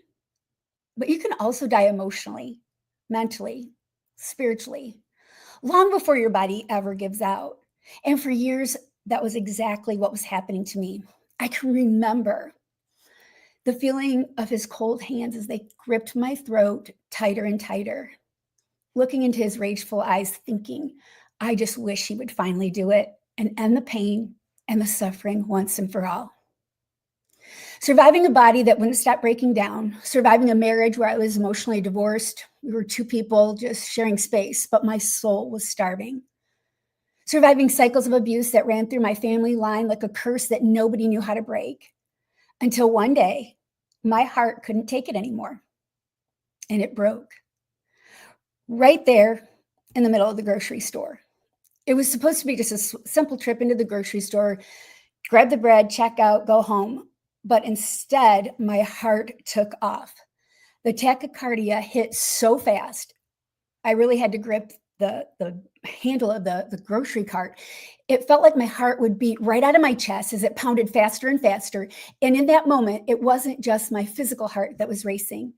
but you can also die emotionally, mentally, spiritually, long before your body ever gives out. And for years, that was exactly what was happening to me. I can remember the feeling of his cold hands as they gripped my throat tighter and tighter, looking into his rageful eyes, thinking, I just wish he would finally do it and end the pain and the suffering once and for all. Surviving a body that wouldn't stop breaking down, surviving a marriage where I was emotionally divorced. We were 2 people just sharing space, but my soul was starving. Surviving cycles of abuse that ran through my family line like a curse that nobody knew how to break. Until one day, my heart couldn't take it anymore. And it broke. Right there in the middle of the grocery store. It was supposed to be just a simple trip into the grocery store, grab the bread, check out, go home. But instead, my heart took off. The tachycardia hit so fast, I really had to grip the handle of the grocery cart. It felt like my heart would beat right out of my chest as it pounded faster and faster. And in that moment, it wasn't just my physical heart that was racing.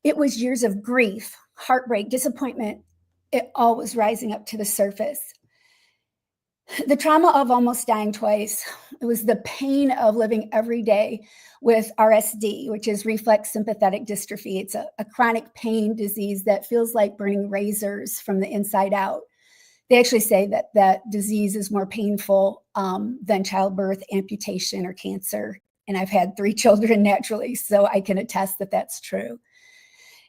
It was years of grief, heartbreak, disappointment. It all was rising up to the surface. The trauma of almost dying twice, it was the pain of living every day with RSD, which is reflex sympathetic dystrophy. It's a chronic pain disease that feels like burning razors from the inside out. They actually say that that disease is more painful than childbirth, amputation, or cancer. And I've had 3 children naturally, so I can attest that that's true.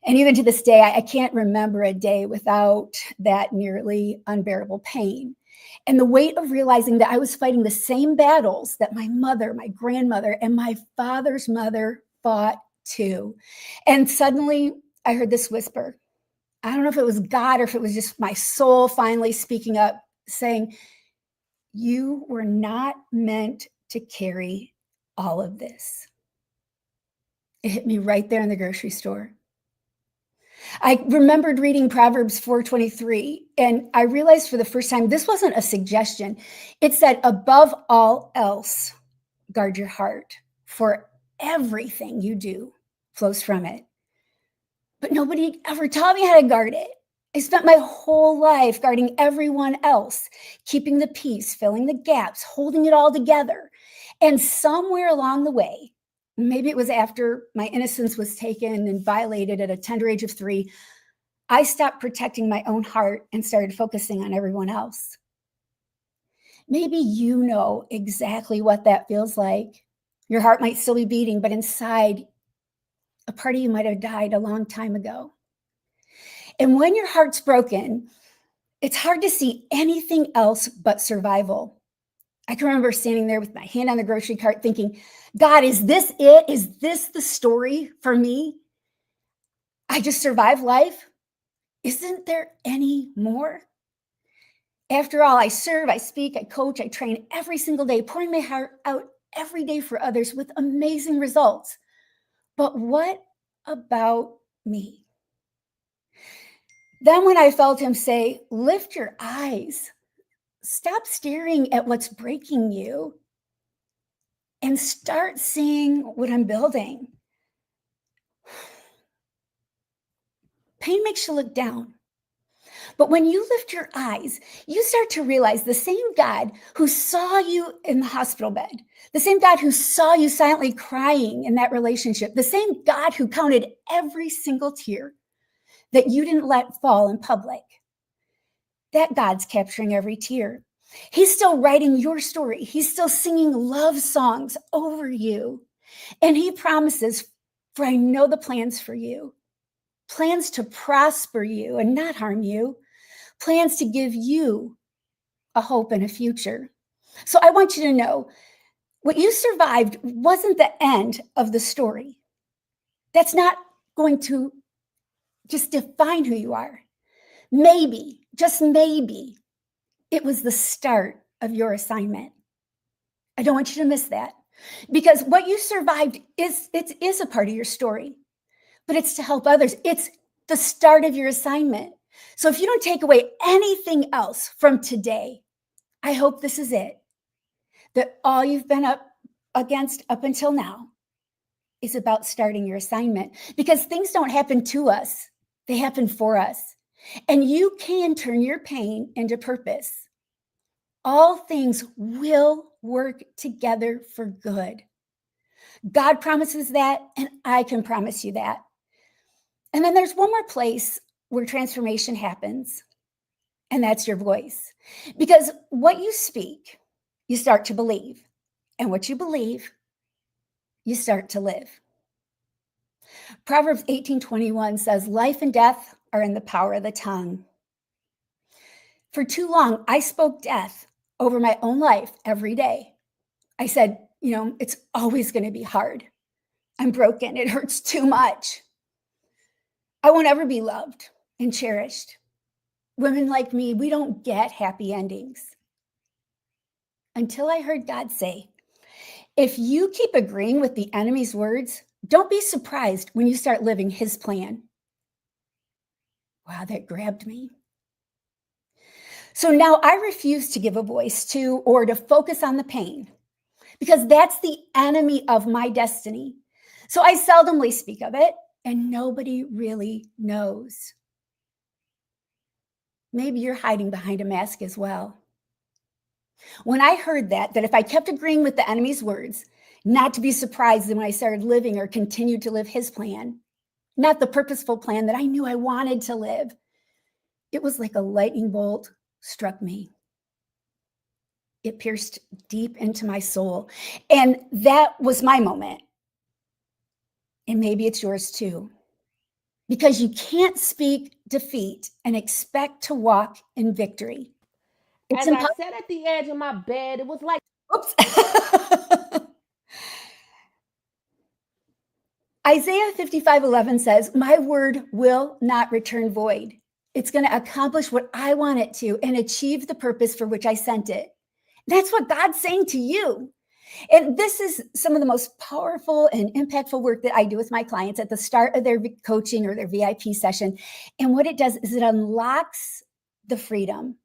And even to this day, I can't remember a day without that nearly unbearable pain. And the weight of realizing that I was fighting the same battles that my mother, my grandmother, and my father's mother fought too. And suddenly I heard this whisper. I don't know if it was God or if it was just my soul finally speaking up, saying, you were not meant to carry all of this. It hit me right there in the grocery store. I remembered reading Proverbs 4:23, and I realized for the first time, this wasn't a suggestion. It said, above all else, guard your heart, for everything you do flows from it. But nobody ever taught me how to guard it. I spent my whole life guarding everyone else, keeping the peace, filling the gaps, holding it all together. And somewhere along the way, maybe it was after my innocence was taken and violated at a tender age of 3, I stopped protecting my own heart and started focusing on everyone else. Maybe you know exactly what that feels like. Your heart might still be beating, but inside, a part of you might have died a long time ago. And when your heart's broken, it's hard to see anything else but survival. I can remember standing there with my hand on the grocery cart thinking, God, is this it? Is this the story for me? I just survive life. Isn't there any more? After all, I serve, I speak, I coach, I train every single day, pouring my heart out every day for others with amazing results. But what about me? Then when I felt him say, lift your eyes, stop staring at what's breaking you, and start seeing what I'm building. Pain makes you look down. But when you lift your eyes, you start to realize the same God who saw you in the hospital bed, the same God who saw you silently crying in that relationship, the same God who counted every single tear that you didn't let fall in public. That God's capturing every tear. He's still writing your story. He's still singing love songs over you. And he promises, for I know the plans for you, plans to prosper you and not harm you, plans to give you a hope and a future. So I want you to know, what you survived wasn't the end of the story. That's not going to just define who you are. Maybe, just maybe, it was the start of your assignment. I don't want you to miss that, because what you survived is a part of your story, but it's to help others. It's the start of your assignment. So if you don't take away anything else from today, I hope this is it, that all you've been up against up until now is about starting your assignment, because things don't happen to us. They happen for us. And you can turn your pain into purpose. All things will work together for good. God promises that, and I can promise you that. And then there's one more place where transformation happens, and that's your voice. Because what you speak, you start to believe. And what you believe, you start to live. Proverbs 18:21 says, life and death are in the power of the tongue. For too long, I spoke death over my own life every day. I said, it's always going to be hard. I'm broken. It hurts too much. I won't ever be loved and cherished. Women like me, we don't get happy endings. Until I heard God say, if you keep agreeing with the enemy's words, don't be surprised when you start living his plan. Wow, that grabbed me. So now I refuse to give a voice to or to focus on the pain, because that's the enemy of my destiny. So I seldomly speak of it, and nobody really knows. Maybe you're hiding behind a mask as well. When I heard that if I kept agreeing with the enemy's words, not to be surprised when I started living or continued to live his plan, not the purposeful plan that I knew I wanted to live, it was like a lightning bolt struck me. It pierced deep into my soul. And that was my moment. And maybe it's yours too. Because you can't speak defeat and expect to walk in victory. As I sat at the edge of my bed, it was like, oops. Isaiah 55:11 says, my word will not return void. It's going to accomplish what I want it to and achieve the purpose for which I sent it. That's what God's saying to you. And this is some of the most powerful and impactful work that I do with my clients at the start of their coaching or their VIP session. And what it does is it unlocks the freedom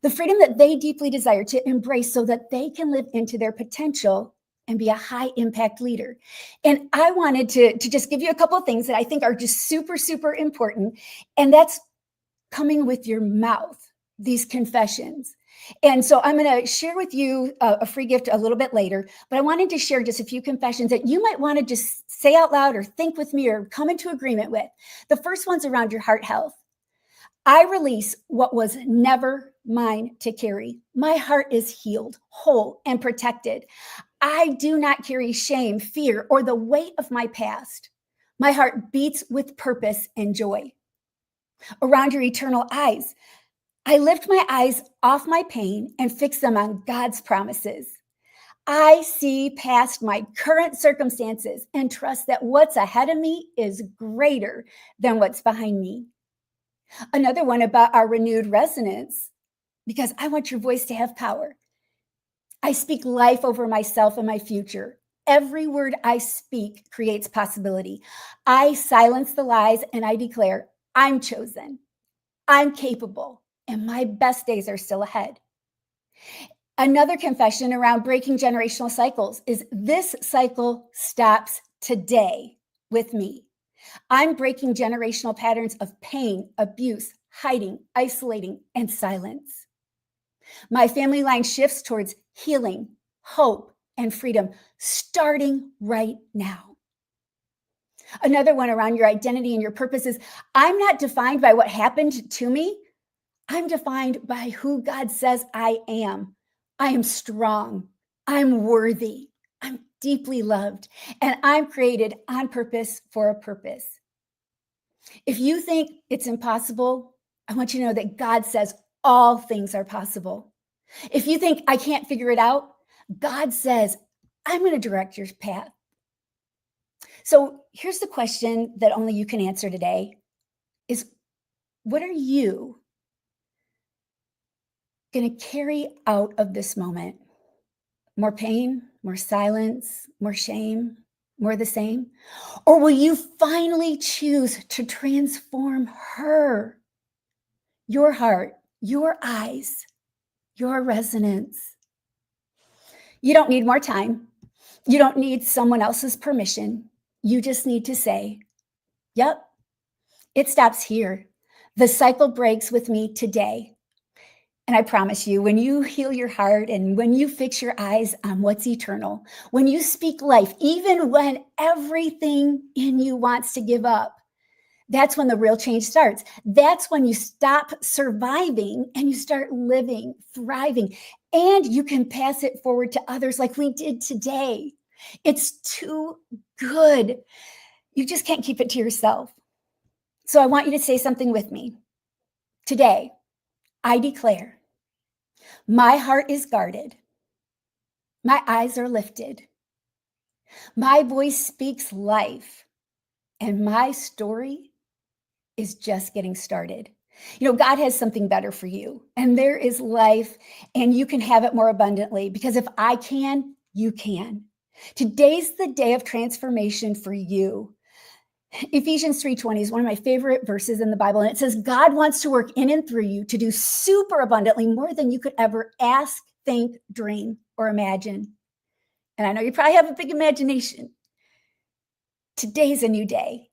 that they deeply desire to embrace so that they can live into their potential and be a high impact leader. And I wanted to just give you a couple of things that I think are just super, super important. And that's coming with your mouth, these confessions. And so I'm going to share with you a free gift a little bit later, but I wanted to share just a few confessions that you might want to just say out loud or think with me or come into agreement with. The first one's around your heart health. I release what was never mine to carry. My heart is healed, whole, and protected. I do not carry shame, fear, or the weight of my past. My heart beats with purpose and joy. Around your eternal eyes, I lift my eyes off my pain and fix them on God's promises. I see past my current circumstances and trust that what's ahead of me is greater than what's behind me. Another one about our renewed resonance, because I want your voice to have power. I speak life over myself and my future. Every word I speak creates possibility. I silence the lies and I declare, I'm chosen, I'm capable, and my best days are still ahead. Another confession around breaking generational cycles is this cycle stops today with me. I'm breaking generational patterns of pain, abuse, hiding, isolating, and silence. My family line shifts towards healing, hope, and freedom, starting right now. Another one around your identity and your purpose is, I'm not defined by what happened to me. I'm defined by who God says I am. I am strong. I'm worthy. I'm deeply loved. And I'm created on purpose for a purpose. If you think it's impossible, I want you to know that God says all things are possible. If you think I can't figure it out, God says, I'm going to direct your path. So here's the question that only you can answer today is, what are you going to carry out of this moment? More pain, more silence, more shame, more the same? Or will you finally choose to transform her, your heart, your eyes, your resonance? You don't need more time. You don't need someone else's permission. You just need to say, yep, it stops here. The cycle breaks with me today. And I promise you, when you heal your heart and when you fix your eyes on what's eternal, when you speak life, even when everything in you wants to give up, that's when the real change starts. That's when you stop surviving and you start living, thriving, and you can pass it forward to others like we did today. It's too good. You just can't keep it to yourself. So I want you to say something with me. Today, I declare, my heart is guarded. My eyes are lifted. My voice speaks life. And my story is just getting started. You know, God has something better for you. And there is life, and you can have it more abundantly, because if I can, you can. Today's the day of transformation for you. Ephesians 3:20 is one of my favorite verses in the Bible. And it says, God wants to work in and through you to do super abundantly more than you could ever ask, think, dream, or imagine. And I know you probably have a big imagination. Today's a new day.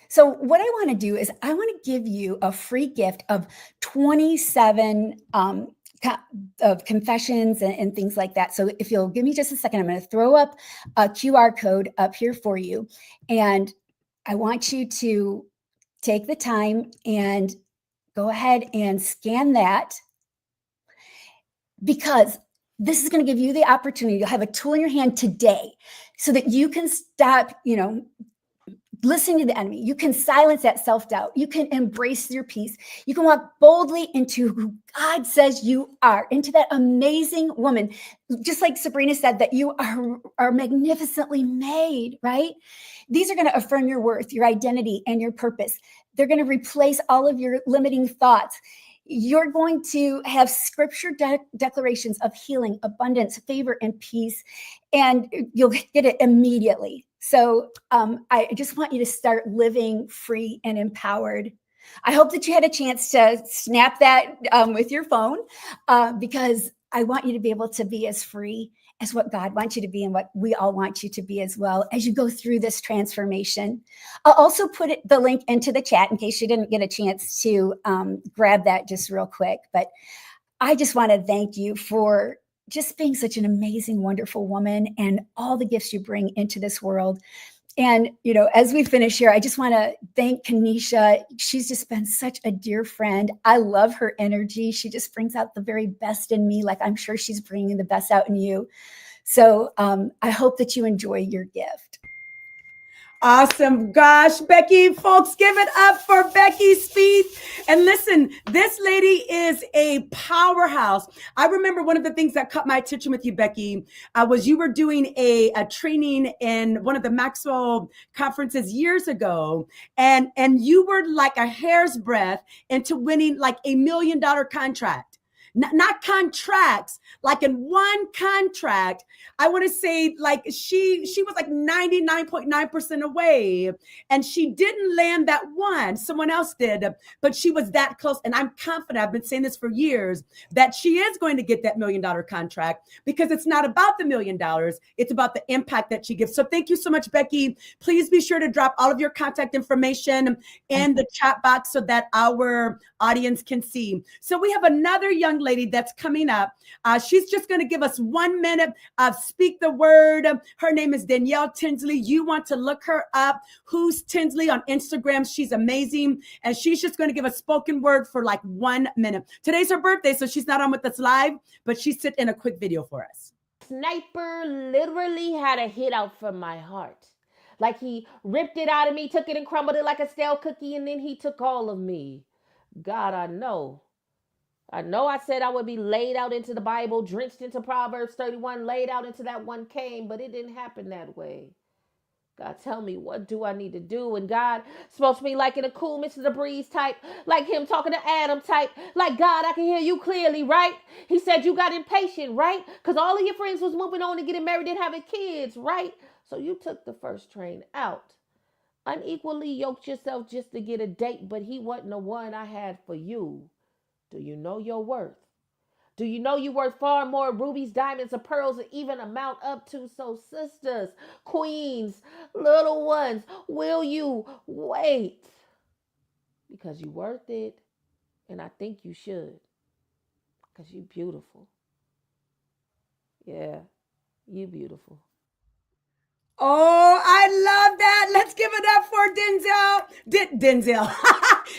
So what I want to do is I want to give you a free gift of 27 of confessions and things like that. So if you'll give me just a second, I'm going to throw up a QR code up here for you. And I want you to take the time and go ahead and scan that, because this is going to give you the opportunity. You'll have a tool in your hand today so that you can stop, listening to the enemy. You can silence that self-doubt. You can embrace your peace. You can walk boldly into who God says you are, into that amazing woman. Just like Sabrina said, that you are magnificently made, right? These are going to affirm your worth, your identity, and your purpose. They're going to replace all of your limiting thoughts. You're going to have scripture declarations of healing, abundance, favor, and peace, and you'll get it immediately. So I just want you to start living free and empowered. I hope that you had a chance to snap that with your phone, because I want you to be able to be as free as what God wants you to be and what we all want you to be as well as you go through this transformation. I'll also put the link into the chat in case you didn't get a chance to grab that just real quick. But I just want to thank you for just being such an amazing, wonderful woman and all the gifts you bring into this world. And, as we finish here, I just want to thank Kanisha. She's just been such a dear friend. I love her energy. She just brings out the very best in me, like I'm sure she's bringing the best out in you. So I hope that you enjoy your gift. Awesome. Gosh, Becky, folks, give it up for Becky Speed. And listen, this lady is a powerhouse. I remember one of the things that caught my attention with you, Becky, was you were doing a training in one of the Maxwell conferences years ago. And you were like a hair's breadth into winning like $1 million contract. Not contracts, like in one contract, I want to say like she was like 99.9% away, and she didn't land that one. Someone else did, but she was that close. And I'm confident, I've been saying this for years, that she is going to get that $1 million contract, because it's not about the $1 million. It's about the impact that she gives. So thank you so much, Becky. Please be sure to drop all of your contact information in the chat box so that our audience can see. So we have another young lady that's coming up. She's just going to give us 1 minute of speak the word. Her name is Danielle Tinsley. You want to look her up. Who's Tinsley on Instagram? She's amazing. And she's just going to give a spoken word for like 1 minute. Today's her birthday, so she's not on with us live, but she sent in a quick video for us. Sniper literally had a hit out from my heart. Like he ripped it out of me, took it and crumbled it like a stale cookie, and then he took all of me. God, I know I said I would be laid out into the Bible, drenched into Proverbs 31, laid out into that one came, but it didn't happen that way. God, tell me, what do I need to do? And God spoke to me like in a cool Mr. Breeze type, like him talking to Adam type, like, God, I can hear you clearly, right? He said you got impatient, right? Because all of your friends was moving on and getting married and having kids, right? So you took the first train out. Unequally yoked yourself just to get a date, but he wasn't the one I had for you. Do you know your worth? Do you know you're worth far more rubies, diamonds, or pearls than even amount up to? So sisters, queens, little ones, will you wait? Because you're worth it, and I think you should. Because you're beautiful. Yeah, you beautiful. Oh, I love that. Let's give it up for Denzel.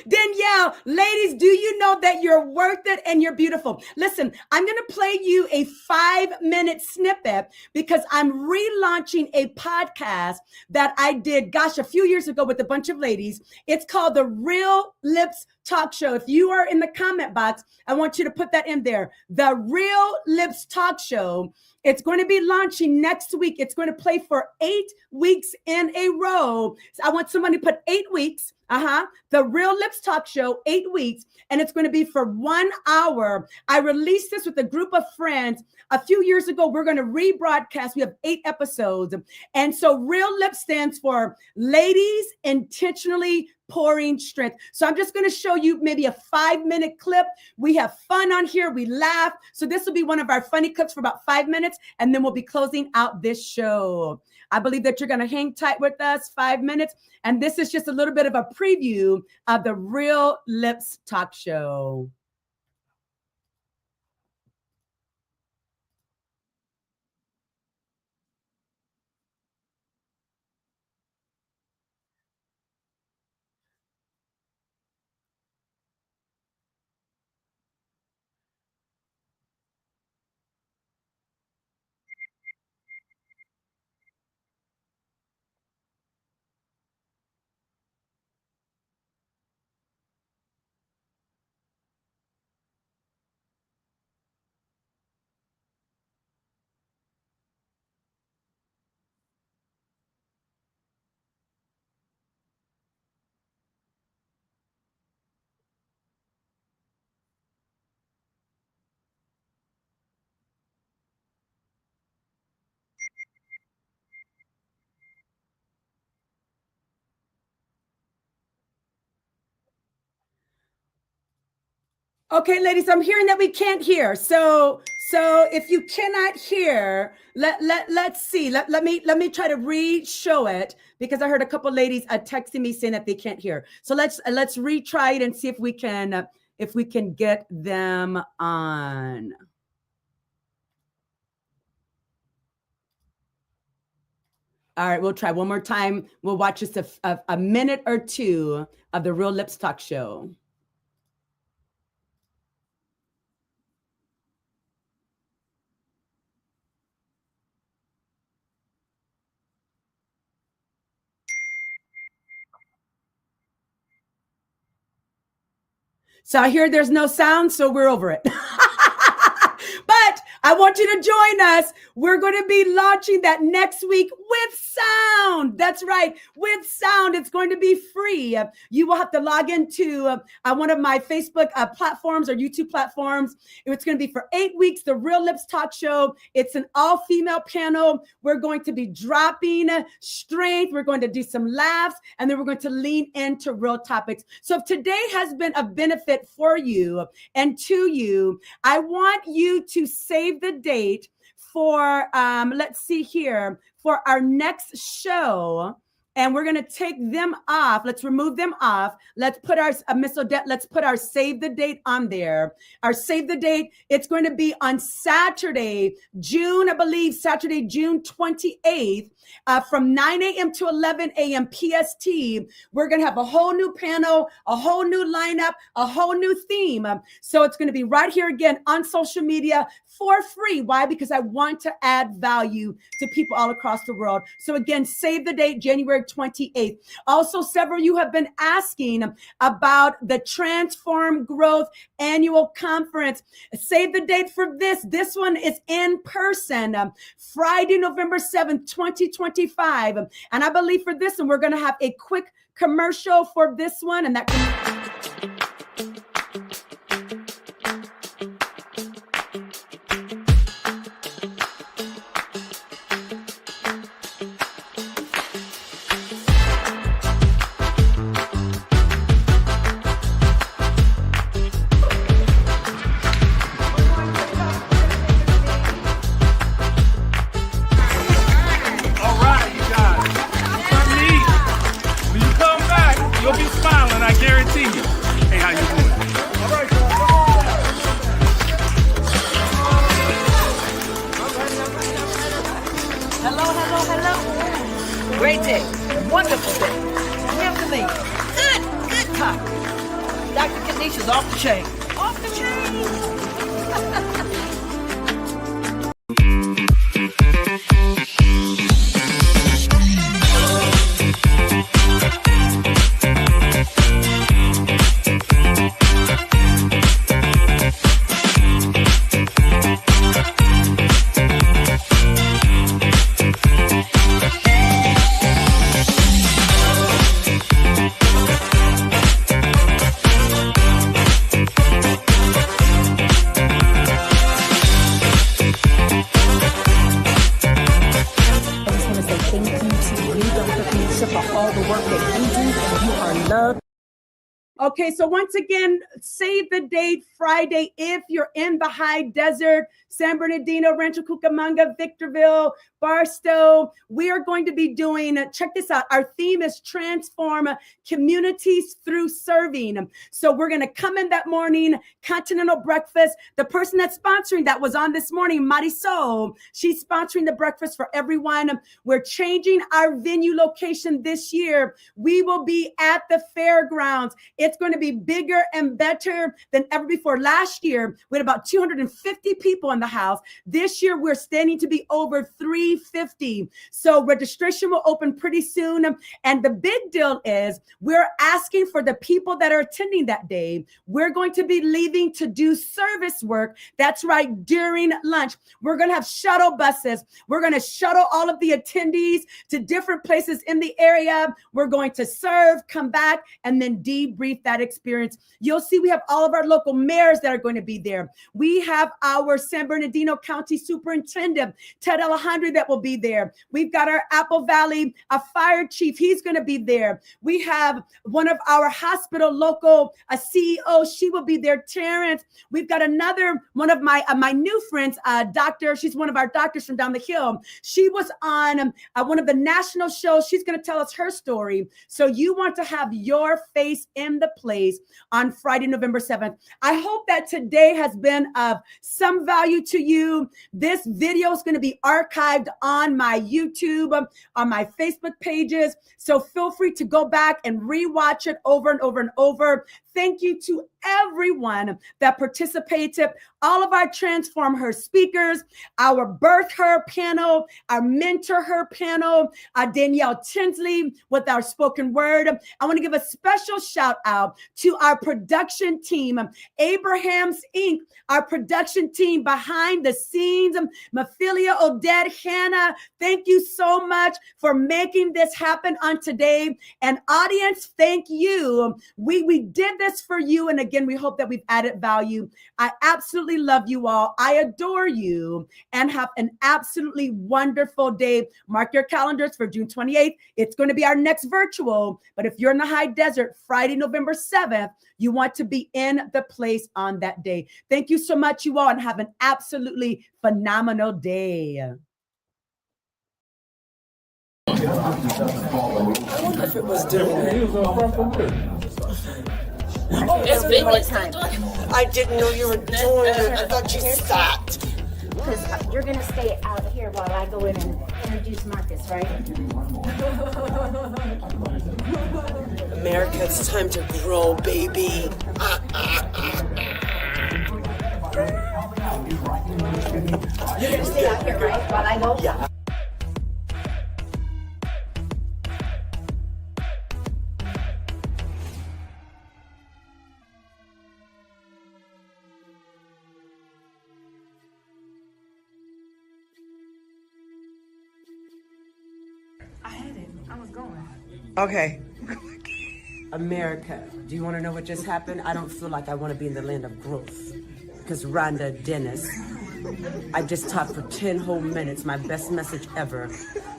Danielle, ladies, do you know that you're worth it and you're beautiful? Listen, I'm going to play you a 5-minute snippet because I'm relaunching a podcast that I did, a few years ago with a bunch of ladies. It's called the Real Lips Talk Show. If you are in the comment box, I want you to put that in there. The Real Lips Talk Show. It's going to be launching next week. It's going to play for 8 weeks in a row. So I want somebody to put 8 weeks. The Real Lips Talk Show, 8 weeks. And it's going to be for 1 hour. I released this with a group of friends a few years ago. We're going to rebroadcast. We have 8 episodes. And so Real Lips stands for Ladies Intentionally Pouring Strength. So I'm just going to show you maybe a 5-minute clip. We have fun on here. We laugh. So this will be one of our funny clips for about 5 minutes, and then we'll be closing out this show. I believe that you're going to hang tight with us 5 minutes. And this is just a little bit of a preview of the Real Lips Talk Show. Okay, ladies, I'm hearing that we can't hear. So if you cannot hear, let's see. Let me try to re-show it, because I heard a couple ladies texting me saying that they can't hear. So let's retry it and see if we can get them on. All right, we'll try one more time. We'll watch just a minute or two of the Real Lips Talk Show. So I hear there's no sound, so we're over it. But I want you to join us. We're going to be launching that next week with sound. That's right, with sound. It's going to be free. You will have to log into one of my Facebook platforms or YouTube platforms. It's going to be for 8 weeks, the Real Lips Talk Show. It's an all-female panel. We're going to be dropping strength. We're going to do some laughs, and then we're going to lean into real topics. So if today has been a benefit for you and to you, I want you to save the date for, let's see here, for our next show. And we're going to take them off. Let's remove them off. Let's put our, Miss Odette, let's put our save the date on there. Our save the date, it's going to be on Saturday, June 28th, from 9 a.m. to 11 a.m. PST. We're going to have a whole new panel, a whole new lineup, a whole new theme. So it's going to be right here again on social media for free. Why? Because I want to add value to people all across the world. So again, save the date, January 28th. Also, several of you have been asking about the Transform Growth Annual Conference. Save the date for this. This one is in person, Friday, November 7th, 2025. And I believe for this one, we're going to have a quick commercial for this one. And that Great day. Wonderful day. Anthony. Good time. Dr. Kanisha's off the chain. Off the chain. Okay, so once again, save the date Friday if you're in the high desert, San Bernardino, Rancho Cucamonga, Victorville, Barstow. We are going to be doing, check this out, our theme is Transform Communities Through Serving. So we're going to come in that morning, continental breakfast. The person that's sponsoring that was on this morning, Marisol. She's sponsoring the breakfast for everyone. We're changing our venue location this year. We will be at the fairgrounds. It's going to be bigger and better than ever before. Last year, we had about 250 people in the house. This year, we're standing to be over 350. So registration will open pretty soon. And the big deal is we're asking for the people that are attending that day. We're going to be leaving to do service work. That's right, during lunch. We're going to have shuttle buses. We're going to shuttle all of the attendees to different places in the area. We're going to serve, come back, and then debrief that experience. You'll see we have all of our local mayors that are going to be there. We have our San Bernardino County Superintendent, Ted Alejandro, that will be there. We've got our Apple Valley fire chief. He's going to be there. We have one of our hospital local CEO. She will be there, Terrence. We've got another one of my new friends, doctor. She's one of our doctors from down the hill. She was on one of the national shows. She's going to tell us her story. So you want to have your face in the place on Friday, November 7th. I hope that today has been of some value to you. This video is going to be archived on my YouTube, on my Facebook pages. So feel free to go back and rewatch it over and over and over. Thank you to everyone that participated, all of our Transform Her speakers, our Birth Her panel, our Mentor Her panel, Danielle Tinsley with our spoken word. I want to give a special shout out to our production team, Abraham's Inc., our production team behind the scenes, Mephilia, Odette, Hannah. Thank you so much for making this happen on today. And audience, thank you. We did this for you. And again, we hope that we've added value. I absolutely love you all. I adore you, and have an absolutely wonderful day. Mark your calendars for June 28th. It's going to be our next virtual. But if you're in the high desert, Friday, November 7th, you want to be in the place on that day. Thank you so much, you all, and have an absolutely phenomenal day. I wonder if it was doing It's been more time. I didn't know you were doing it. I thought you stopped. Because you're going to stay out here while I go in and introduce Marcus, right? America, it's time to grow, baby. You're going to stay out here, right? While I go? Yeah. I had it. I was going. Okay. America, do you want to know what just happened? I don't feel like I want to be in the land of growth. Because Rhonda Dennis, I just taught for 10 whole minutes, my best message ever.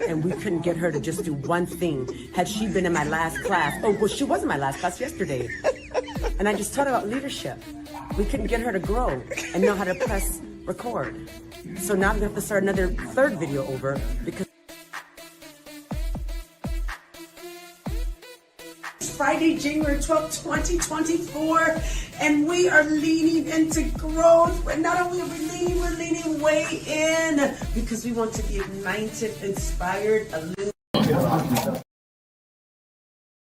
And we couldn't get her to just do one thing. Had she been in my last class, oh, well, she was in my last class yesterday. And I just taught her about leadership. We couldn't get her to grow and know how to press record. So now we have to start another third video over because Friday, January 12th, 2024, and we are leaning into growth. But not only are we leaning, we're leaning way in because we want to be ignited, inspired, illuminated.